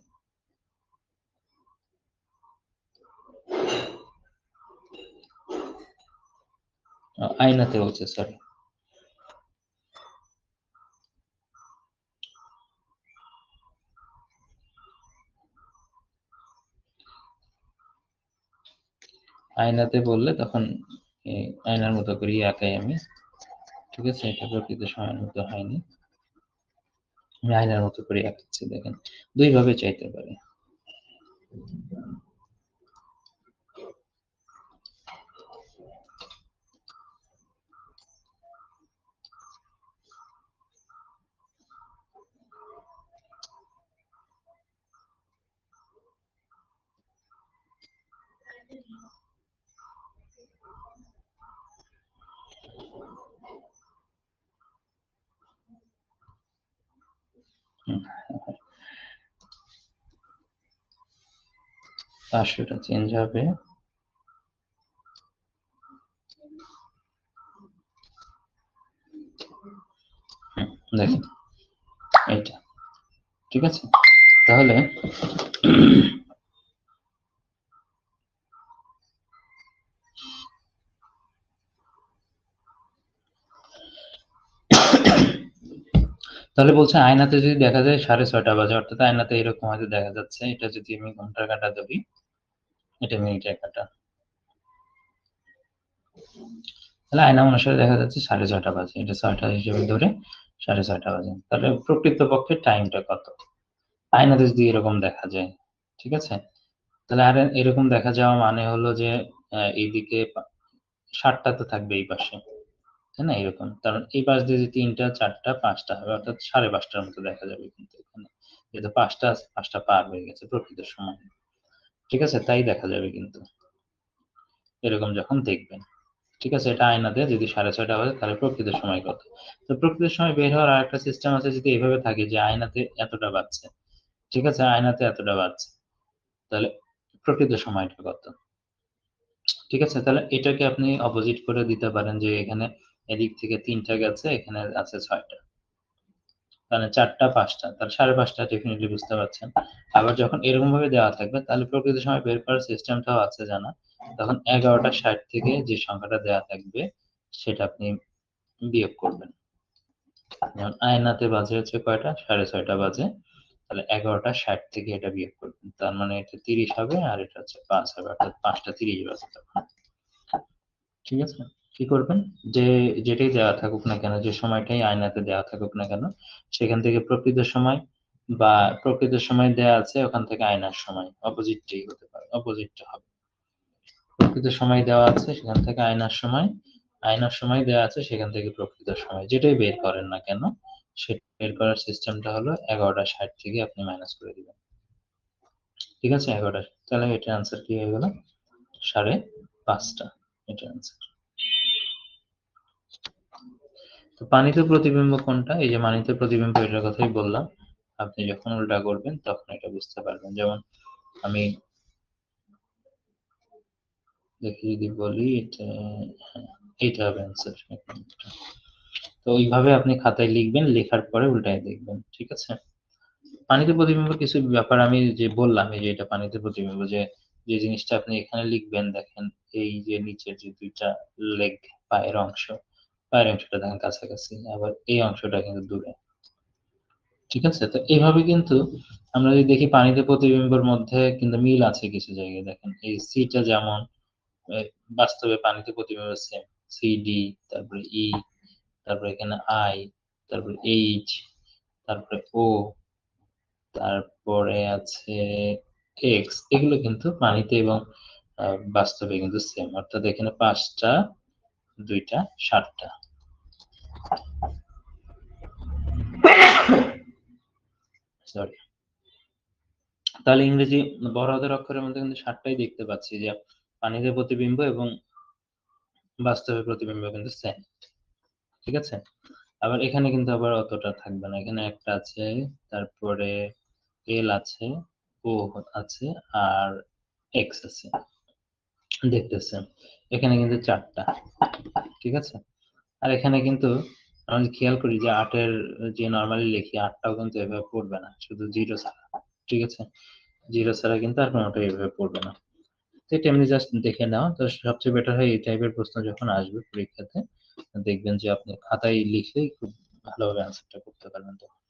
A: আয়নাতে বলছে, সরি, আয়নাতে বললে তখন আয়নার মতো করে আঁকাই আমি, ঠিক আছে? এটা প্রকৃত সময়ের মতো হয়নি, আমি আয়নার মতো করে আঁকাচ্ছি, দেখেন দুই ভাবে চাইতে পারে। পাঁচশোটা চেঞ্জ হবে, দেখেন এইটা, ঠিক আছে? তাহলে তাহলে বলছে আয়নাতে যদি দেখা যায় 6:30 বাজে, অর্থাৎ আয়নাতে এরকম হয়তো দেখা যাচ্ছে, এটা যদি আমি ঘন্টার কাঁটা ধরি, এটা মিনিটের কাঁটা, তাহলে আয়না অনুসারে দেখা যাচ্ছে 6:30 বাজে, এটা 6টা হিসেবে ধরে 6:30 বাজে। তাহলে প্রকৃতপক্ষে টাইমটা কত? আয়নাতে যদি এরকম দেখা যায়, ঠিক আছে? তাহলে আর এরকম দেখা যাওয়া মানে হলো যে এইদিকে 7টা তো থাকবে এই পাশে, তাই না? এরকম। কারণ এই পাশ দিয়ে যে 3টা, 4টা, 5টা হবে, অর্থাৎ 5:30টার মতো দেখা যাবে কিন্তু এখানে। যেহেতু 5টা আছে, 5টা পার হয়ে গেছে প্রকৃত সময়। ঠিক আছে? তাই দেখা যাবে কিন্তু। এরকম যখন দেখবেন। ঠিক আছে? এটা আয়নাতে যদি 6:30 বাজে তাহলে প্রকৃত সময় কত? তো প্রকৃত সময় বের হওয়ার আরেকটা সিস্টেম আছে, যদি এভাবে থাকে যে আয়নাতে এতটা বাজছে। ঠিক আছে? আয়নাতে এতটা বাজছে। তাহলে প্রকৃত সময়টা কত? ঠিক আছে? তাহলে এটাকে আপনি অপোজিট করে দিতে পারেন যে এখানে এদিক থেকে 3টা গেছে, এখানে আছে 6টা। তাহলে 4টা, 5টা, তাহলে 5:30 ডেফিনিটলি বুঝতে পারছেন। আবার যখন এরকম ভাবে দেওয়া থাকবে তাহলে প্রকৃত সময় বের করার সিস্টেমটাও আছে জানা। তখন 11:60 থেকে যে সংখ্যাটা দেওয়া থাকবে সেটা আপনি বিয়োগ করবেন। যেমন আয়নাতে বাজে হচ্ছে কয়টা? 6:30 বাজে। তাহলে 11:60 থেকে এটা বিয়োগ করবেন। তার মানে এটা 30 হবে আর এটা হচ্ছে 5 হবে, অর্থাৎ 5:30 বাজে তখন। ঠিক আছে? কি করবেন? যে যেটাই দেওয়া থাকুক না কেন, যে সময়টাই আয়নাতে দেওয়া থাকুক না কেন, সেখান থেকে প্রকৃত সময় বা প্রকৃত সময় দেয়া আছে ওখান থেকে আয়নার সময় অপোজিটটাই হতে পারে, অপোজিটটা হবে। প্রকৃত সময় দেওয়া আছে সেখান থেকে আয়নার সময়, আয়নার সময় দেওয়া আছে সেখান থেকে প্রকৃত সময়। যেটাই বের করেন না কেন, সেটা বের করার সিস্টেমটা হলো 11:60 থেকে আপনি মাইনাস করে দিবেন। ঠিক আছে? 11:00, তাহলে এটার আনসার কি হয়ে গেল? 5:30। এটার আনসার। তো পানিতে প্রতিবিম্ব কোনটা? এই যে পানিতে প্রতিবিম্ব, এটার কথাই বললাম। আপনি যখন উল্টা করবেন তখন এটা বুঝতে পারবেন। যেমন আমি দেখি যদি বলি এটা, হ্যাঁ, এইটা হবে অ্যান্সার। তো ওইভাবে আপনি খাতায় লিখবেন, লেখার পরে উল্টায় দেখবেন। ঠিক আছে? পানিতে প্রতিবিম্ব কিছু ব্যাপার আমি যে বললাম, এই যে এটা পানিতে প্রতিবিম্ব, যে যে জিনিসটা আপনি এখানে লিখবেন, দেখেন এই যে নিচের যে 2টা লেগ, পায়ের অংশ, পায়ের অংশটা দেখেন কাছাকাছি, আবার এই অংশটা কিন্তু দূরে। ঠিক আছে? তো এভাবে কিন্তু আমরা যদি দেখি পানিতে প্রতিবিম্বের মধ্যে কিন্তু মিল আছে কিছু জায়গায়। দেখেন এই সিটা যেমন এ বাস্তবে পানিতে প্রতিবিম্ব সেম। সিডি, তারপরে ই, তারপরে এখানে আই, তারপরে এইচ, তারপরে ও, তারপরে আছে এক্স। এগুলো কিন্তু পানিতে এবং বাস্তবে কিন্তু সেম। অর্থাৎ এখানে 5টা, 2টা, 7টা। সরি। তাহলে ইংরেজি বড় হাতের অক্ষরের মধ্যে কিন্তু 7টাই দেখতে পাচ্ছি, যে পানিতে প্রতিবিম্ব এবং বাস্তবে প্রতিবিম্ব কিন্তু সেম। ঠিক আছে? আবার এখানে কিন্তু আবার অতটা থাকবে না। এখানে একটা আছে, তারপরে এল আছে, ও আছে, আর এক্স আছে। দেখতেছেন এখানে কিন্তু 4টা। ঠিক আছে? আর এখানে কিন্তু আমরা যদি খেয়াল করি যে 8-এর যে নরমালি লিখি, 8টাও কিন্তু এভাবে পড়বে না, শুধু জিরো ছাড়া। ঠিক আছে? জিরো ছাড়া কিন্তু আর কোনোটাই এভাবে পড়বে না। তো এটা এমনি জাস্ট দেখে নেওয়া। তো সবচেয়ে বেটার হয় এই টাইপের প্রশ্ন যখন আসবে পরীক্ষাতে, দেখবেন যে আপনি খাতায় লিখলেই খুব ভালোভাবে আনসারটা করতে পারবেন তখন।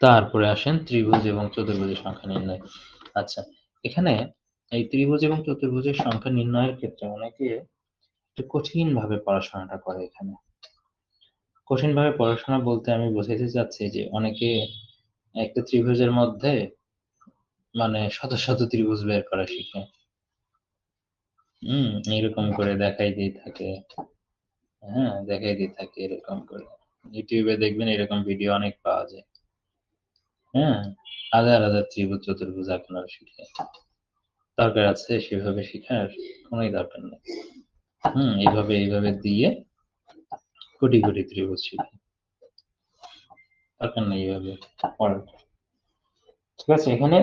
A: তারপরে আসেন ত্রিভুজ এবং চতুর্ভুজের সংখ্যা নির্ণয়। আচ্ছা, এখানে এই ত্রিভুজ এবং চতুর্ভুজের সংখ্যা নির্ণয়ের ক্ষেত্রে অনেকে একটু কঠিন ভাবে পড়াশোনাটা করে এখানে। কঠিন ভাবে পড়াশোনা বলতে আমি বোঝাতে চাচ্ছি যে অনেকে একটা ত্রিভুজের মধ্যে মানে শত শত ত্রিভুজ বের করা শিখে। হুম, এরকম করে দেখাই দিয়ে থাকে। হ্যাঁ, দেখাই দিয়ে থাকে এরকম করে। ইউটিউবে দেখবেন এরকম ভিডিও অনেক পাওয়া যায়। হ্যাঁ, হাজার হাজার ত্রিভুজ চতুর্ভুজ আঁকানোর শিখে। দরকার আছে সেভাবে শিখার? কোনোই দরকার নেই। এইভাবে দিয়ে কোটি কোটি ত্রিভুজ শিখে। দরকার নেই এইভাবে পড়ার। ঠিক আছে? এখানে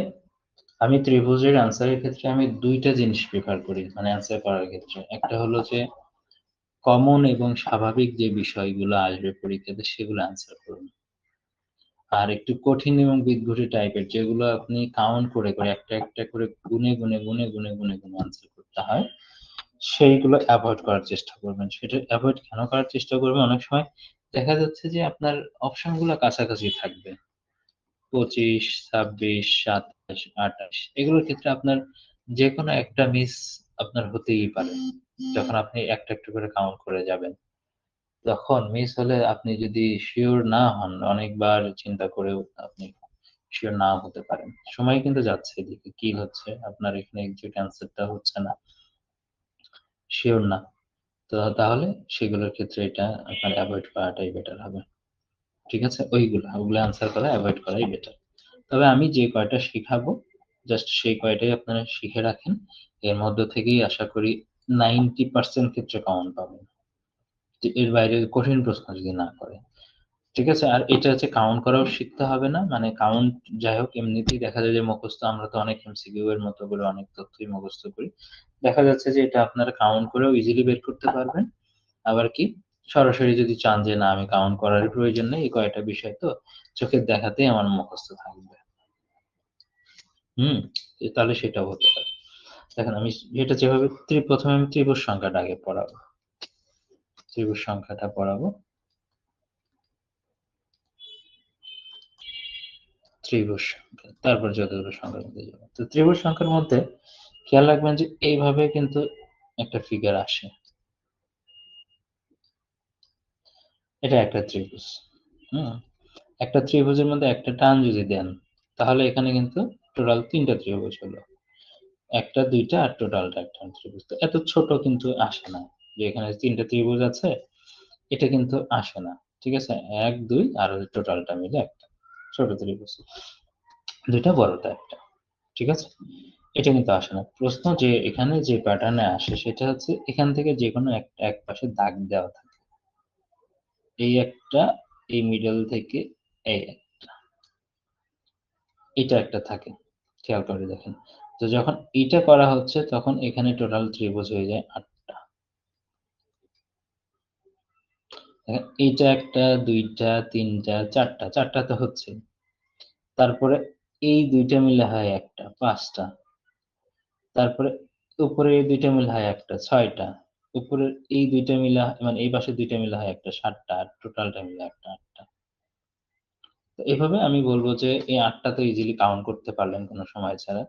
A: আমি ত্রিভুজের আনসারের ক্ষেত্রে আমি 2টা জিনিস প্রেফার করি মানে আনসার করার ক্ষেত্রে। একটা হলো যে কমন এবং স্বাভাবিক যে বিষয়গুলো আসবে পরীক্ষাতে সেগুলো আনসার করুন। আর একটু কঠিন এবং বিদঘুটে টাইপের যেগুলো আপনি কাউন্ট করে করে একটা একটা করে গুনে আনসার করতে হয়, সেইগুলো এভয়েড করার চেষ্টা করবেন। সেটা এভয়েড কেন করার চেষ্টা করবেন? অনেক সময় দেখা যাচ্ছে যে আপনার অপশনগুলো কাছাকাছি থাকবে। 25, 26, 27, 28 এগুলোর ক্ষেত্রে আপনার যে কোনো একটা মিস আপনার হতেই পারে যখন আপনি একটা একটু করে কাউন্ট করে যাবেন। তখন মিস হলে আপনি যদি সিওর না হন, অনেকবার চিন্তা করেও আপনি সিওর নাও হতে পারেন। সময় কিন্তু যাচ্ছে এদিকে, কি হচ্ছে আপনার এখানে এক্সাক্ট অ্যান্সারটা হচ্ছে না, সিওর না। তো তাহলে সেগুলোর ক্ষেত্রে এটা আপনার এভয়েড করাটাই বেটার হবে। ঠিক আছে? ওগুলো আনসার করা এভয়েড করাই বেটার। তবে আমি যে কয়টা শিখাবো জাস্ট সেই কয়টাই আপনারা শিখে রাখেন। এর মধ্য থেকেই আশা করি 90% ক্ষেত্রে কমন পাবেন। যে এর বাইরে কঠিন প্রশ্ন যদি না করে। ঠিক আছে? আর এটা হচ্ছে কাউন্ট করাও শিখতে হবে না। মানে কাউন্ট যাই হোক এমনিতেই দেখা যায় যে মুখস্থ আমরা তো অনেক এমসিকিউ এর মতো করে অনেক তথ্যই মুখস্থ করি। দেখা যাচ্ছে যে এটা আপনারা কাউন্ট করেও ইজিলি বের করতে পারবেন। আবার কি সরাসরি যদি চান যে না আমি কাউন্ট করারই প্রয়োজন নেই, এই কয়টা বিষয় তো চোখের দেখাতেই আমার মুখস্থ থাকবে। হুম? তাহলে সেটাও হতে পারে। দেখেন আমি এটা যেভাবে ১ম এ আমি ত্রিভুজ সংখ্যাটা আগে পড়াবো। ত্রিভুজ সংখ্যাটা পড়াবো। ত্রিভুজ সংখ্যা। তারপর যতগুলো সংখ্যার মধ্যে যাবো। তো ত্রিভুজ সংখ্যার মধ্যে খেয়াল রাখবেন যে এইভাবে কিন্তু একটা ফিগার আসে। এটা একটা ত্রিভুজ। হুম? একটা ত্রিভুজের মধ্যে একটা টান যদি দেন, তাহলে এখানে কিন্তু টোটাল ৩ টা ত্রিভুজ হলো। ১ টা ২ টা আর টোটালটা একটা ত্রিভুজ। তো এত ছোট কিন্তু আসে না। যে এখানে ৩ টা ত্রিভুজ আছে, এটা কিন্তু আসে না। ঠিক আছে? ১, ২ আর ওই টোটালটা মিলে একটা ছোট ত্রিভুজ। ২ টা বড়টা একটা। ঠিক আছে? এটা কিন্তু আসে না। প্রশ্ন যে এখানে যে প্যাটার্নে আসে সেটা হচ্ছে এখান থেকে যেকোনো এক পাশে দাগ দেওয়া থাকে। এই একটা, এই মিডল থেকে এই একটা। এটা একটা থাকে। খেয়াল করে দেখেন। তো যখন এইটা করা হচ্ছে তখন এখানে টোটাল ত্রিভুজ হয়ে যায় ৮ টা। দেখেন এইটা ১ টা, ২ টা, ৩ টা, ৪ টা, ৪ টা তো হচ্ছেই। তারপরে এই ২ টা মিলে হয় একটা, ৫ টা। তারপরে উপরে এই ২ টা মিলে হয় একটা, ৬ টা। উপরের এই ২ টা মিলা মানে এই পাশের ২ টা মিলা হয় একটা, ৭ টা। আর টোটালটা মিলে একটা ৮ টা। তো এভাবে আমি বলব যে এই ৮ টা তো ইজিলি কাউন্ট করতে পারলেন কোন সময় ছাড়া।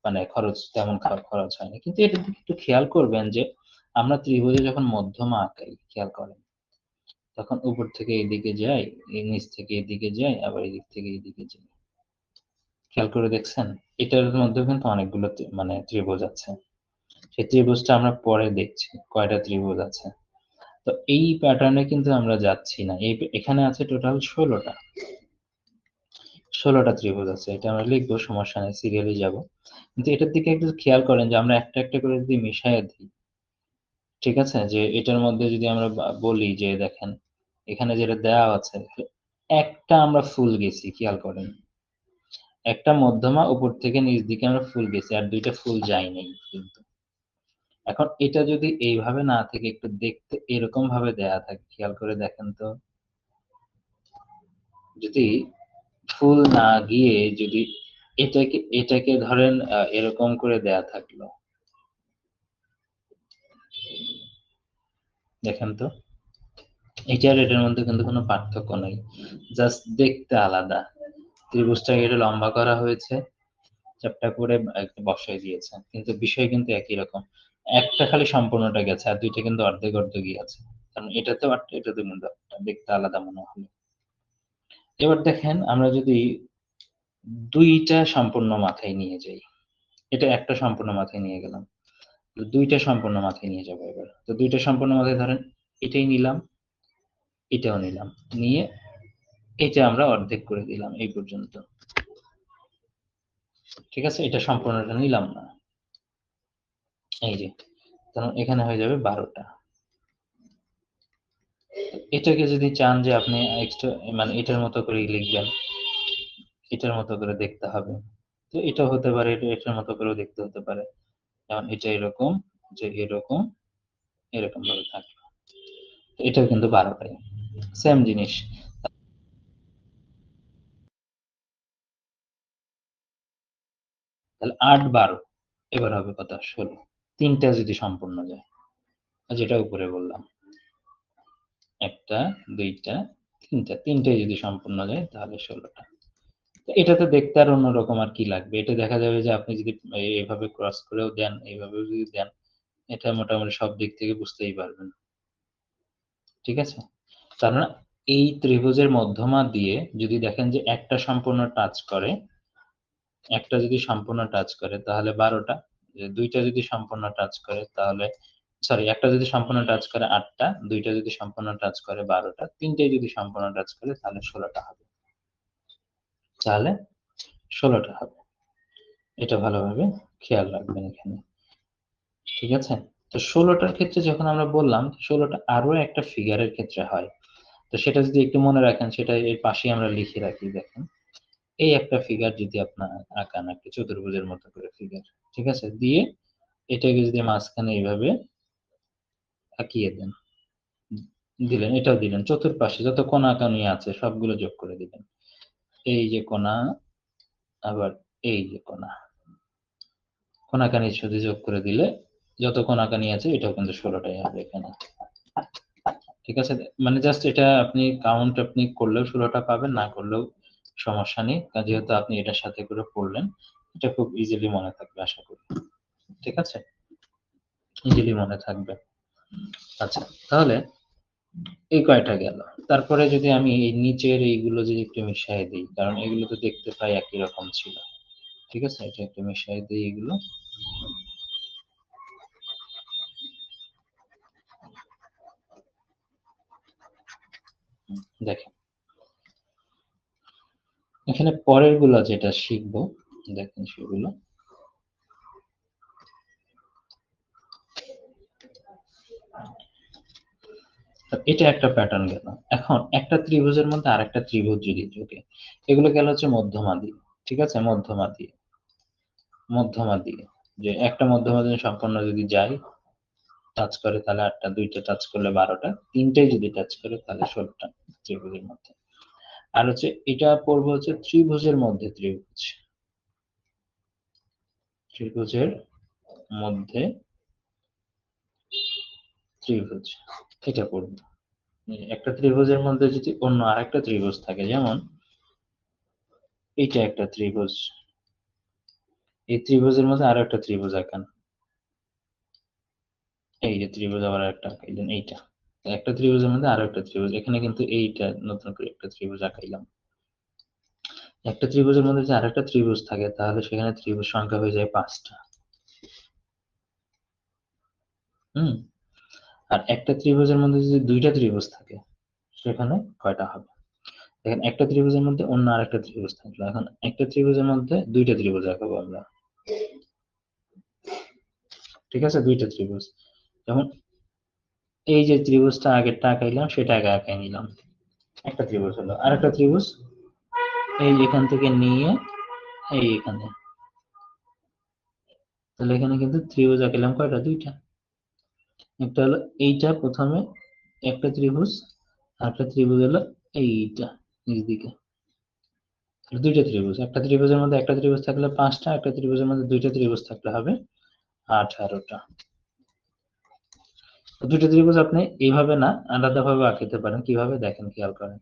A: মানে খরচ তেমন খরচ হয়নি। কিন্তু এটার দিকে একটু খেয়াল করবেন যে আমরা ত্রিভুজে যখন মধ্যমা আঁকাই, খেয়াল করেন। তখন উপর থেকে এদিকে যাই, এই নিচ থেকে এদিকে যাই, আবার এদিক থেকে এদিকে যাই। খেয়াল করে দেখছেন? এটার মধ্যেও কিন্তু অনেকগুলো মানে ত্রিভুজ আছে। সেই ত্রিভুজটা আমরা পরে দেখছি কয়টা ত্রিভুজ আছে। তো এই প্যাটার্নে কিন্তু আমরা যাচ্ছি না। এখানে আছে টোটাল ১৬ টা। ১৬ টা ত্রিভুজ আছে। এটা আমরা লিখবো, সমস্যা নাই, সিরিয়ালি যাবো। কিন্তু এটার দিকে একটু খেয়াল করেন যে আমরা একটা, একটা করে যদি মিশাইয়া দিই, ঠিক আছে? যে এটার মধ্যে যদি আমরা বলি যে দেখেন, এখানে যেটা দেওয়া আছে, একটা আমরা ফুল গেছি, খেয়াল করেন। একটা মধ্যমা উপর থেকে নিচ দিকে আমরা ফুল গেছি। আর ২ টা ফুল যাই নাই কিন্তু। এখন এটা যদি এইভাবে না থেকে একটু দেখতে এরকম ভাবে দেয়া থাকে, খেয়াল করে দেখেন তো। যদি ফুল না গিয়ে যদি এটাকে ধরেন এরকম করে দেয়া থাকলো। দেখেন তো। এইটা আর এটার মধ্যে কিন্তু কোনো পার্থক্য নাই। জাস্ট দেখতে আলাদা। ত্রিভুজটাকে একটু লম্বা করা হয়েছে, চ্যাপ্টা করে একটা বসায় দিয়েছে। কিন্তু বিষয় কিন্তু একই রকম। একটা খালি সম্পূর্ণটা গেছে, আর ২ টা কিন্তু অর্ধেক, অর্ধেকই আছে। কারণ এটাতেও ৮ টা, এটাতেও কিন্তু ৮ টা। দেখতে আলাদা মনে হলো। এবার দেখেন আমরা যদি ২ টা সম্পূর্ণ মাথায় নিয়ে যাই। এটা একটা সম্পূর্ণ মাথায় নিয়ে গেলাম। ২ টা সম্পূর্ণ মাথায় নিয়ে যাবো এবার। তো ২ টা সম্পূর্ণ মাথায় ধরেন এটাই নিলাম, এটাও নিলাম। নিয়ে এটা আমরা অর্ধেক করে দিলাম এই পর্যন্ত। ঠিক আছে? এটা সম্পূর্ণটা নিলাম না। এই যে। কারণ এখানে হয়ে যাবে ১২ টা। এটাকে যদি চান যে আপনি এক্সট্রা মানে এটার মতো করেই লিখবেন, এটার মতো করে দেখতে হবে। তো এটাও হতে পারে, এটার মতো করেও দেখতে হতে পারে। যেমন এটা এরকম, যে এরকম, এরকম ভাবে থাকলো। এটাও কিন্তু ১২ টাই। সেম জিনিস। তাহলে ৮, ১২। এবার হবে কত? ১৬। ৩ টা যদি সম্পূর্ণ যায়। যেটা উপরে বললাম। ১ টা, ২ টা, ৩ টা। ৩ টাই যদি সম্পূর্ণ যায় তাহলে ১৬ টা। এটাতে দেখতে আর অন্যরকম আর কি লাগবে। এটা দেখা যাবে যে আপনি যদি এভাবে ক্রস করেও দেন, এভাবেও যদি দেন, এটা মোটামুটি সব দিক থেকে বুঝতেই পারবেন। ঠিক আছে? তার মানে এই ত্রিভুজের মধ্যমা দিয়ে যদি দেখেন যে একটা সম্পূর্ণ টাচ করে, একটা যদি সম্পূর্ণ টাচ করে তাহলে ১২ টা, ২ টা যদি সম্পূর্ণ টাচ করে তাহলে সরি, একটা যদি সম্পূর্ণ টাচ করে ৮ টা, ২ টা যদি সম্পূর্ণ টাচ করে ১২ টা, ৩ টাই যদি সম্পূর্ণ টাচ করে তাহলে ১৬ টা হবে। তাহলে ১৬ টা হবে। এটা ভালোভাবে খেয়াল রাখবেন এখানে। ঠিক আছে? তো ১৬ টার ক্ষেত্রে যখন আমরা বললাম ১৬ টা আরো একটা ফিগারের ক্ষেত্রে হয়। তো সেটা যদি একটু মনে রাখেন সেটা এর পাশেই আমরা লিখে রাখি দেখেন। এই একটা ফিগার যদি আপনার আঁকান একটা চতুর্ভুজের মতো করে ফিগার। ঠিক আছে? দিয়ে এটাকে যদি মাঝখানে এইভাবে আঁকিয়ে দেন। দিলেন, এটাও দিলেন। চতুর্পাশে যত কোণা-কানি আছে সবগুলো যোগ করে দিবেন। এই যে কোণা, আবার এই যে কোণা। কোণা-কানি শুধু যোগ করে দিলে যত কোণা-কানি আছে এটাও কিন্তু ১৬ টাই হবে এখানে। ঠিক আছে? মানে জাস্ট এটা আপনি কাউন্ট আপনি করলেও ১৬ টা পাবেন, না করলেও সমস্যা নেই। যেহেতু আপনি এটার সাথে করে পড়লেন, এটা খুব ইজিলি মনে থাকবে আশা করি। ঠিক আছে? ইজিলি মনে থাকবে। আচ্ছা, তাহলে এই কয়টা গেল। তারপরে যদি আমি এই নিচের এইগুলো যদি একটু মিশায়ে দেই, কারণ এগুলো তো দেখতে প্রায় একই রকম ছিল। ঠিক আছে? এটা একটু মিশায়ে দেই এগুলো। দেখেন। এখানে পরের গুলা যেটা শিখব, দেখেন সেগুলো। এটা একটা প্যাটার্ন গেল। এখন একটা ত্রিভুজের মধ্যে আরেকটা ত্রিভুজ যদি ঢোকে, এগুলো গেল হচ্ছে মধ্যমা দিয়ে। ঠিক আছে? মধ্যমা দিয়ে। মধ্যমা দিয়ে। যে একটা মধ্যমা দিয়ে সম্পূর্ণ যদি যায়, টাচ করে তাহলে ৮ টা, ২ টা টাচ করলে ১২ টা, ৩ টাই যদি টাচ করে তাহলে ১৬ টা ত্রিভুজের মধ্যে। আর হচ্ছে এটা পড়বো হচ্ছে ত্রিভুজের মধ্যে ত্রিভুজ। ত্রিভুজের মধ্যে ত্রিভুজ। এটা পড়বো। একটা ত্রিভুজের মধ্যে যদি অন্য আরেকটা ত্রিভুজ থাকে, যেমন এইটা একটা ত্রিভুজ। এই ত্রিভুজের মধ্যে আরো একটা ত্রিভুজ আঁকান। এই যে ত্রিভুজ আবার একটা আঁকাইলেন এইটা। একটা ত্রিভুজের মধ্যে আরো একটা ত্রিভুজ। এখানে কিন্তু এইটা নতুন করে একটা ত্রিভুজ আঁকাইলাম। একটা ত্রিভুজের মধ্যে যদি আরেকটা ত্রিভুজ থাকে তাহলে সেখানে ত্রিভুজ সংখ্যা হয়ে যায় ৫ টা। হুম? আর একটা ত্রিভুজের মধ্যে যদি ২ টা ত্রিভুজ থাকে সেখানে কয়টা হবে? দেখেন একটা ত্রিভুজের মধ্যে অন্য আরেকটা ত্রিভুজ থাকলো। এখন একটা ত্রিভুজের মধ্যে ২ টা ত্রিভুজ আঁকাবো আমরা। ঠিক আছে? ২ টা ত্রিভুজ। যেমন এই যে ত্রিভুজটা আগেরটা আঁকাইলাম সেটা আগে আঁকাই নিলাম। একটা ত্রিভুজ হলো। আরেকটা ত্রিভুজ এই এখান থেকে নিয়ে এই এখানে। তাহলে এখানে কিন্তু ত্রিভুজ আঁকাইলাম কয়টা? ২ টা। একটা হলো এইটা ১ম এ একটা ত্রিভুজ, আরেকটা ত্রিভুজ হলো এইটা নিচ দিকে। ২ টা ত্রিভুজ। একটা ত্রিভুজের মধ্যে একটা ত্রিভুজ থাকলে ৫ টা, একটা ত্রিভুজের মধ্যে ২ টা ত্রিভুজ থাকলে হবে ১৮ টা। ২ টা ত্রিভুজ আপনি এইভাবে না আলাদাভাবে আঁকাইতে পারেন। কিভাবে দেখেন খেয়াল করেন।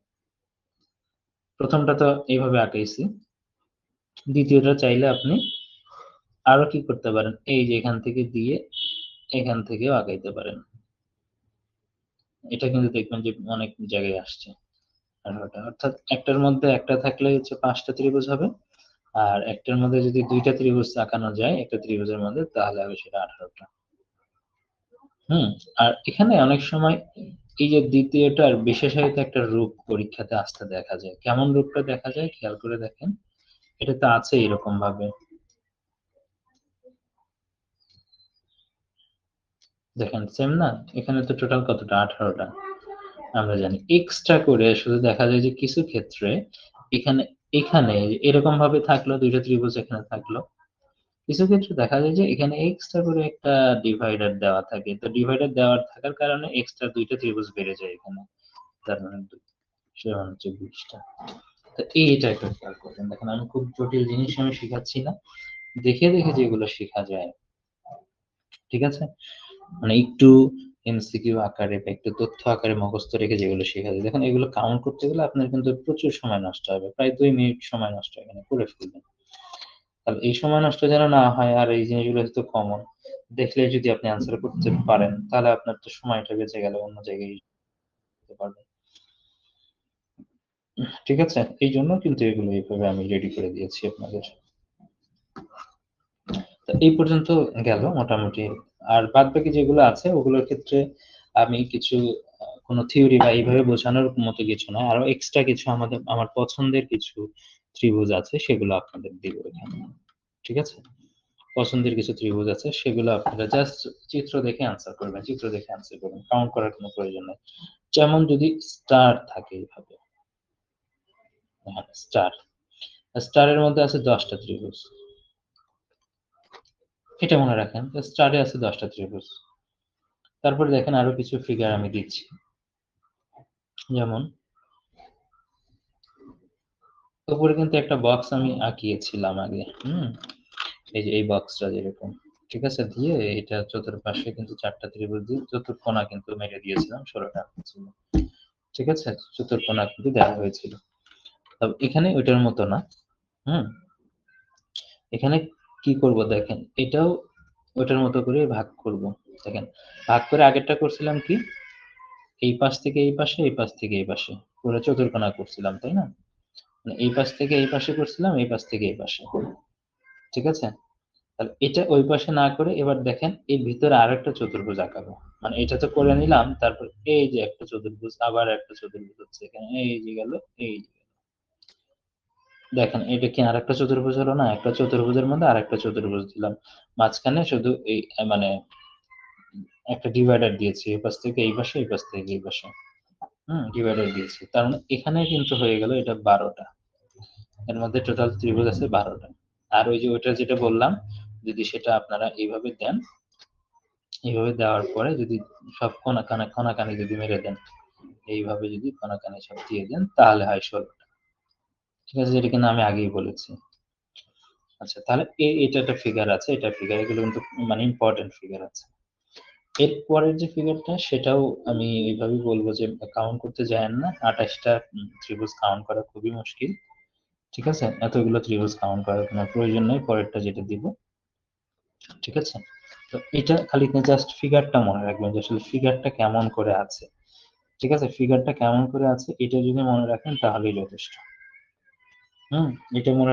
A: প্রথমটা তো এইভাবে আঁকাইছি। দ্বিতীয়টা চাইলে আপনি আরো কি করতে পারেন? এই যে এখান থেকে দিয়ে এখান থেকেও আগাইতে পারেন। এটা কিন্তু দেখবেন যে অনেক জায়গায় আসছে ১৮ টা। অর্থাৎ একটার মধ্যে একটা থাকলে হচ্ছে ৫ টা ত্রিভুজ হবে। আর একটার মধ্যে যদি ২ টা ত্রিভুজ আঁকানো যায় একটা ত্রিভুজের মধ্যে তাহলে হবে সেটা ১৮ টা। হুম? আর এখানে অনেক সময় এই যে দ্বিতীয়টার বিশেষায়িত একটা রূপ পরীক্ষাতে আসতে দেখা যায়। কেমন রূপটা দেখা যায় খেয়াল করে দেখেন। এটাতে আছে এরকম ভাবে। দেখেন সেম না? এখানে তো টোটাল কতটা? ১৮ টা। আমরা জানি। এক্সট্রা করে শুধু দেখা যায় যে কিছু ক্ষেত্রে এখানে এখানে এরকম ভাবে থাকলো ২ টা ত্রিভুজ এখানে থাকলো। কিছু ক্ষেত্রে দেখা যায় যে এখানে এক্সট্রা করে একটা ডিভাইডার দেওয়া থাকে। তো ডিভাইডার দেওয়ার থাকার কারণে এক্সট্রা ২ টা ত্রিভুজ বেড়ে যায় এখানে। তার মানে ২ সমান হচ্ছে ২০ টা। তো এইটা একটা খেয়াল করবেন। দেখেন আমি খুব জটিল জিনিস আমি শিখাচ্ছি না। দেখে যেগুলো শেখা যায়। ঠিক আছে? মানে একটু এমসিকিউ আকারে বা একটু তথ্য আকারে মুখস্থ রেখে যেগুলো শেখা যায়, দেখুন এগুলো কাউন্ট করতে গেলে আপনার কিন্তু প্রচুর সময় নষ্ট হবে, প্রায় 2 মিনিট সময় নষ্ট এখানে করে ফেলবেন। তাহলে এই সময় নষ্ট যেন না হয়, আর এই জিনিসগুলো যেহেতু কমন, দেখলে যদি আপনি আনসার করতে পারেন তাহলে আপনার তো সময়টা বেঁচে গেল, অন্য জায়গায় যেতে পারবেন। ঠিক আছে? এইজন্য কিন্তু এগুলো এইভাবে আমি রেডি করে দিয়েছি আপনাদের। তো এই পর্যন্ত গেল মোটামুটি। আর বাদবাকি যেগুলো আছে ওগুলোর ক্ষেত্রে আমি কিছু কোনো থিওরি বা এইভাবে বোঝানোর মতো কিছু না। আরো এক্সট্রা কিছু আমার পছন্দের কিছু ত্রিভুজ আছে সেগুলো আপনাদের দিব এখানে। ঠিক আছে? পছন্দের কিছু ত্রিভুজ আছে সেগুলো আপনারা জাস্ট চিত্র দেখে আনসার করবেন। চিত্র দেখে আনসার করবেন। কাউন্ট করার কোনো প্রয়োজন নেই। যেমন যদি স্টার থাকে এইভাবে। হ্যাঁ, স্টার। স্টারের মধ্যে আছে ১০ টা ত্রিভুজ। এটা মনে রাখেন। স্টারে আছে ১০ টা ত্রিভুজ। তারপরে দেখেন আরো কিছু ফিগার আমি দিচ্ছি। যেমন উপরে কিন্তু একটা বক্স আমি আঁকিয়েছিলাম আগে। এই যে এই বক্সটা যেরকম। ঠিক আছে? দিয়ে এটা চতুর্পাশে কিন্তু ৪ টা ত্রিভুজ দিয়ে চতুর্কোণা কিন্তু মেরে দিয়েছিলাম, ১৬ টা ছিল। ঠিক আছে? চতুর্কোণা কিন্তু দেওয়া হয়েছিল। তবে এখানে ওইটার মতো না। হুম? এখানে কি করব দেখেন, এটাও ওটার মতো করে ভাগ করব। দেখেন, ভাগ করে আগেরটা করছিলাম কি? এই পাশ থেকে এই পাশে, এই পাশ থেকে এই পাশে। পুরো চতুর্কোণা করছিলাম, তাই না? মানে এই পাশ থেকে এই পাশে করছিলাম, এই পাশ থেকে এই পাশে। ঠিক আছে? তাহলে এটা ওই পাশে না করে এবার দেখেন এর ভিতরে আরেকটা চতুর্ভুজ আঁকাবো। মানে এটা তো করে নিলাম, তারপর এই যে একটা চতুর্ভুজ, আবার একটা চতুর্ভুজ হচ্ছে এখানে, এই যে গেল, এই যে গেল। দেখেন এটা কি আরেকটা চতুর্ভুজ হলো না? একটা চতুর্ভুজের মধ্যে আরেকটা চতুর্ভুজ দিলাম। মাঝখানে শুধু এই মানে একটা ডিভাইডার দিয়েছি। এই পাশ থেকে এই পাশে, এই পাশ থেকে এই পাশে। ডিভাইডার দিয়েছি। তার মানে এখানে কিন্তু হয়ে গেল এটা ১২ টা। এর মধ্যে টোটাল ত্রিভুজ আছে ১২ টা। আর ওই যে ওইটা যেটা বললাম, যদি সেটা আপনারা এইভাবে দেন, এইভাবে দেওয়ার পরে যদি সব কোনাকানি যদি মেরে দেন, এইভাবে যদি কোনাকানি সব দিয়ে দেন তাহলে হয় ১৬ টা। ঠিক আছে? যেটা কিনা আমি আগেই বলেছি। আচ্ছা, তাহলে এটা একটা ফিগার আছে, এটা ফিগার, এগুলো কিন্তু মানে ইম্পোর্টেন্ট ফিগার আছে। এর পরের যে ফিগারটা সেটাও আমি এইভাবেই বলব যে কাউন্ট করতে যায়েন না। ২৮ টা ত্রিভুজ কাউন্ট করা খুবই মুশকিল। ঠিক আছে? এতগুলো ত্রিভুজ কাউন্ট করার কোনো প্রয়োজন নেই। পরেরটা যেটা দিব। ঠিক আছে? তো এটা খালি জাস্ট ফিগারটা মনে রাখবেন যে আসলে ফিগারটা কেমন করে আছে। ঠিক আছে? ফিগারটা কেমন করে আছে এটা যদি মনে রাখেন তাহলেই যথেষ্ট। হুম? এটা মনে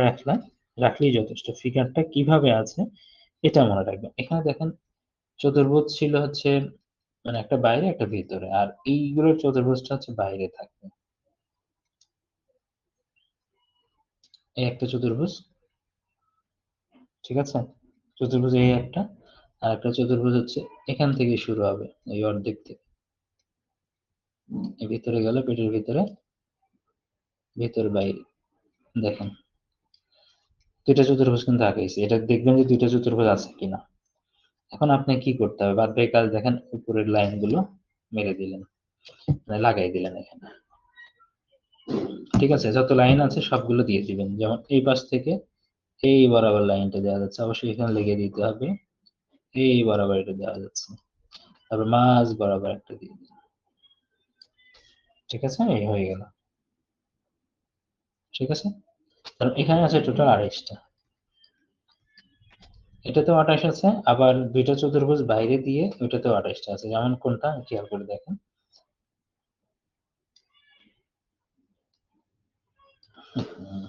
A: রাখলেই যথেষ্ট। ফিগারটা কিভাবে আছে এটা মনে রাখবেন। এখানে দেখেন চতুর্ভুজ ছিল হচ্ছে মানে একটা বাইরে একটা ভিতরে। আর এইগুলোর চতুর্ভুজটা হচ্ছে বাইরে থাকবে। এই একটা চতুর্ভুজ, ঠিক আছে? চতুর্ভুজ এই একটা। আর একটা চতুর্ভুজ হচ্ছে এখান থেকে শুরু হবে। এই অর্ধেক থেকে। এই ভিতরে গেল পেটের ভিতরে, ভেতর বাইরে। দেখেন ২ টা চতুর্ভুজ কিন্তু আঁকাইছি। এটা দেখবেন যে ২ টা চতুর্ভুজ আছে কিনা। এখন আপনি কি করতে হবে? বাদবাকি কাজ দেখেন উপরের লাইনগুলো মেরে দিলেন। মানে লাগাই দিলেন এখানে। ঠিক আছে? যত লাইন আছে সবগুলো দিয়ে দিবেন। যেমন এই পাশ থেকে এই বরাবর লাইনটা দেওয়া যাচ্ছে। অবশ্যই এখানে লেগে দিতে হবে। এই বরাবর এটা দেওয়া যাচ্ছে। তারপর মাঝ বরাবর একটা দিয়ে দিন। ঠিক আছে? এই হয়ে গেল। ঠিক আছে? কারণ এখানে আছে টোটাল ২৮ টা। এটাতেও ২৮ আছে, আবার ২ টা চতুর্ভুজ বাইরে দিয়ে ওইটাতেও ২৮ টা আছে। যেমন কোনটা খেয়াল করে দেখেন। হুম,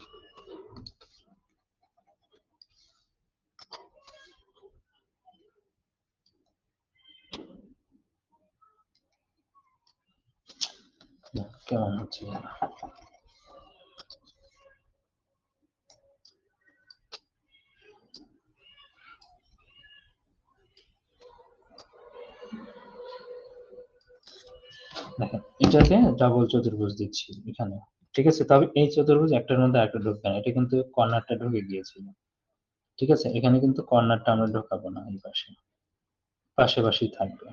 A: কেমন হচ্ছে যেন। দেখেন এটাকে ডাবল চতুর্ভুজ দিচ্ছি এখানে। ঠিক আছে? তবে এই চতুর্ভুজ একটার মধ্যে আরেকটা ঢুকবে না। এটা কিন্তু কর্নারটা ঢুকে গিয়েছিল। ঠিক আছে? এখানে কিন্তু কর্নারটা আমরা ঢোকাবো না এই পাশে। পাশাপাশি থাকবে।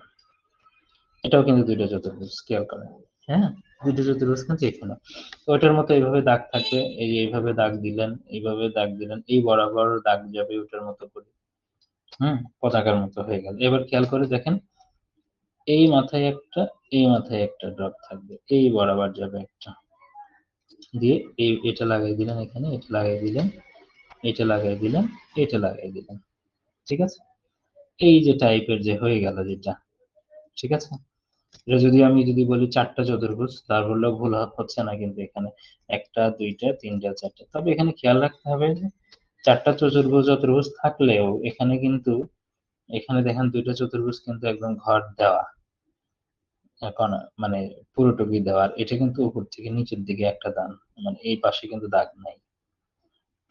A: এটাও কিন্তু ২ টা চতুর্ভুজ, খেয়াল করেন। হ্যাঁ? ২ টা চতুর্ভুজ কিন্তু এখানে। তো ওটার মতো এইভাবে দাগ থাকবে, এইভাবে দাগ দিলেন, এইভাবে দাগ দিলেন, এই বরাবর দাগ যাবে ওটার মতো করে। পতাকার মতো হয়ে গেল। এবার খেয়াল করে দেখেন এই মাথায় একটা, এই মাথায় একটা ড্রপ থাকবে, এই বরাবর যাবে একটা, দিয়ে এটা লাগাই দিলেন এখানে, এটা লাগাই দিলেন, এটা লাগাই দিলেন, এটা লাগাই দিলেন, ঠিক আছে? এই যে টাইপের যে হয়ে গেল যেটা, ঠিক আছে? এটা যদি আমি যদি বলি 4টা চতুর্ভুজ, তার বললেও ভুল হচ্ছে না কিন্তু এখানে 1টা 2টা 3টা 4টা। তবে এখানে খেয়াল রাখতে হবে যে 4টা চতুর্ভুজ থাকলেও এখানে কিন্তু, এখানে দেখেন 2টা চতুর্ভুজ কিন্তু একদম ঘর দেওয়া, এখন মানে পুরোটুকুই দেওয়া, আর এটা কিন্তু উপর থেকে নিচের দিকে একটা দান, মানে এই পাশে কিন্তু দাগ নাই,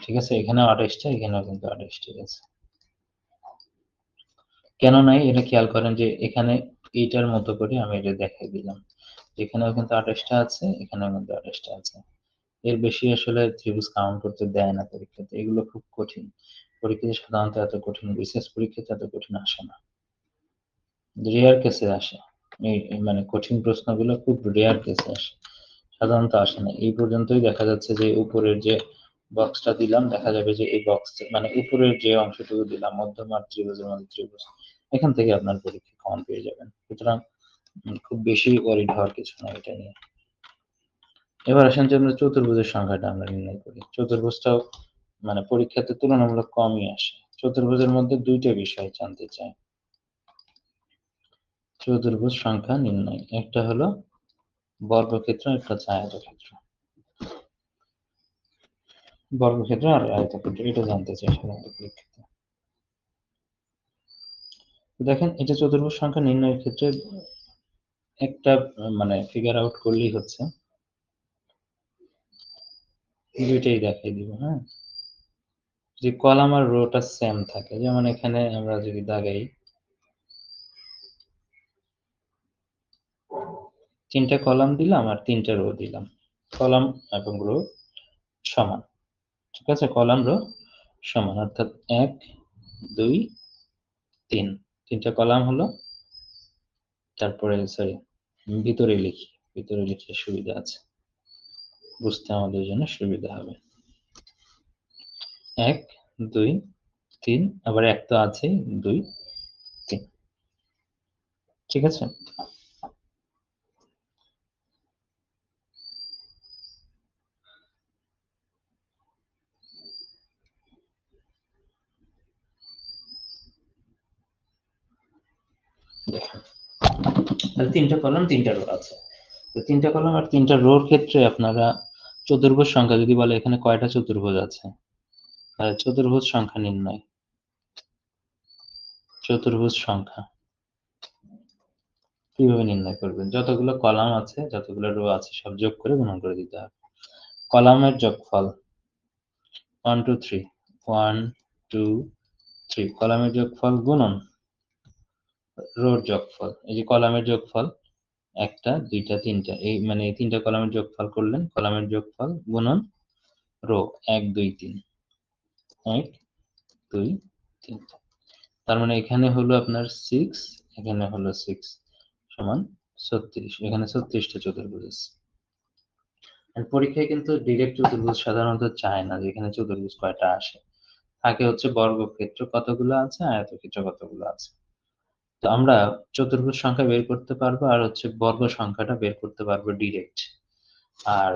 A: ঠিক আছে? এখানে 28টা, এখানেও কিন্তু 28, ঠিক আছে? কেন নাই এটা খেয়াল করেন যে এখানে এইটার মতো করে আমি এটা দেখাই দিলাম, এখানেও কিন্তু 28টা আছে, এখানেও কিন্তু 28টা আছে। এর বেশি আসলে ত্রিভুজ কাউন্ট করতে দেয় না পরীক্ষাতে, এগুলো খুব কঠিন পরীক্ষাতে, সাধারণত এত কঠিন বিশেষ পরীক্ষাতে এত কঠিন আসে না, রেয়ার কেসে আসে। মানে কঠিন প্রশ্নগুলো খুব রেয়ার কেসে আসে, সাধারণত আসে না। এই পর্যন্তই দেখা যাচ্ছে যে উপরের যে বক্সটা দিলাম, দেখা যাবে যে এই বক্স মানে উপরের যে অংশটুকু দিলাম মধ্যমার ত্রিভুজের মধ্যে ত্রিভুজ, এখান থেকে আপনার পরীক্ষা কমন পেয়ে যাবেন। সুতরাং খুব বেশি ওয়ারিড হওয়ার কিছু না এটা নিয়ে। এবার আসেন যে আমরা চতুর্ভুজের সংখ্যাটা আমরা নির্ণয় করি। চতুর্ভুজটাও মানে পরীক্ষাতে তুলনামূলক কমই আসে। চতুর্ভুজের মধ্যে 2টা বিষয় জানতে চাই। চতুর্ভুজ সংখ্যা নির্ণয়, একটা হলো বর্গক্ষেত্র, একটা হচ্ছে আয়তক্ষেত্র। বর্গক্ষেত্র আর আয়তক্ষেত্র, এটা জানতে চাই সাধারণত পরীক্ষাতে। দেখেন এটা চতুর্ভুজ সংখ্যা নির্ণয়ের ক্ষেত্রে একটা মানে ফিগার আউট করলেই হচ্ছে, দুইটাই দেখাই দিব, হ্যাঁ? যে কলাম আর রোটা সেম থাকে, যেমন এখানে আমরা যদি দাগাই 3টা কলাম দিলাম আর 3টা রো দিলাম, কলাম এবং রো সমান, ঠিক আছে? কলাম রো সমান, অর্থাৎ 1 2 3, 3টা কলাম হলো, তারপরে সরি ভিতরে লিখি, ভিতরে লিখলে সুবিধা আছে, বুঝতে আমাদের জন্য সুবিধা হবে। 1 2 3, আবার 1 তো আছেই, 2 3, ঠিক আছে? দেখেন তাহলে 3টা কলাম 3টা রো আছে, তো 3টা কলাম আর 3টা রোর ক্ষেত্রে আপনারা চতুর্ভুজ সংখ্যা যদি বলে এখানে কয়টা চতুর্ভুজ আছে, তাহলে চতুর্ভুজ সংখ্যা নির্ণয়, চতুর্ভুজ সংখ্যা কিভাবে নির্ণয় করবেন? যতগুলো কলাম আছে, যতগুলো রো আছে সব যোগ করে গুণন করে দিতে হবে। কলামের যোগফল 1 2 3, 1 2 3, কলামের যোগফল গুণন রোর যোগফল, এই যে কলামের যোগফল 1টা 2টা 3টা, এই মানে এই 3টা কলামের যোগফল করলেন, কলামের যোগফল গুণন রো 1 2 3, 1 2 3, তার মানে এখানে হলো আপনার 6, এখানে হলো 6 সমান 36, এখানে 36টা চতুর্ভুজ আছে। আর পরীক্ষায় কিন্তু ডিরেক্ট চতুর্ভুজ সাধারণত চায় না যে এখানে চতুর্ভুজ কয়টা আসে, থাকে হচ্ছে বর্গক্ষেত্র কতগুলো আছে, আয়তক্ষেত্র কতগুলো আছে। তো আমরা চতুর্ভুজ সংখ্যা বের করতে পারবো আর হচ্ছে বর্গ সংখ্যাটা বের করতে পারবো ডিরেক্ট, আর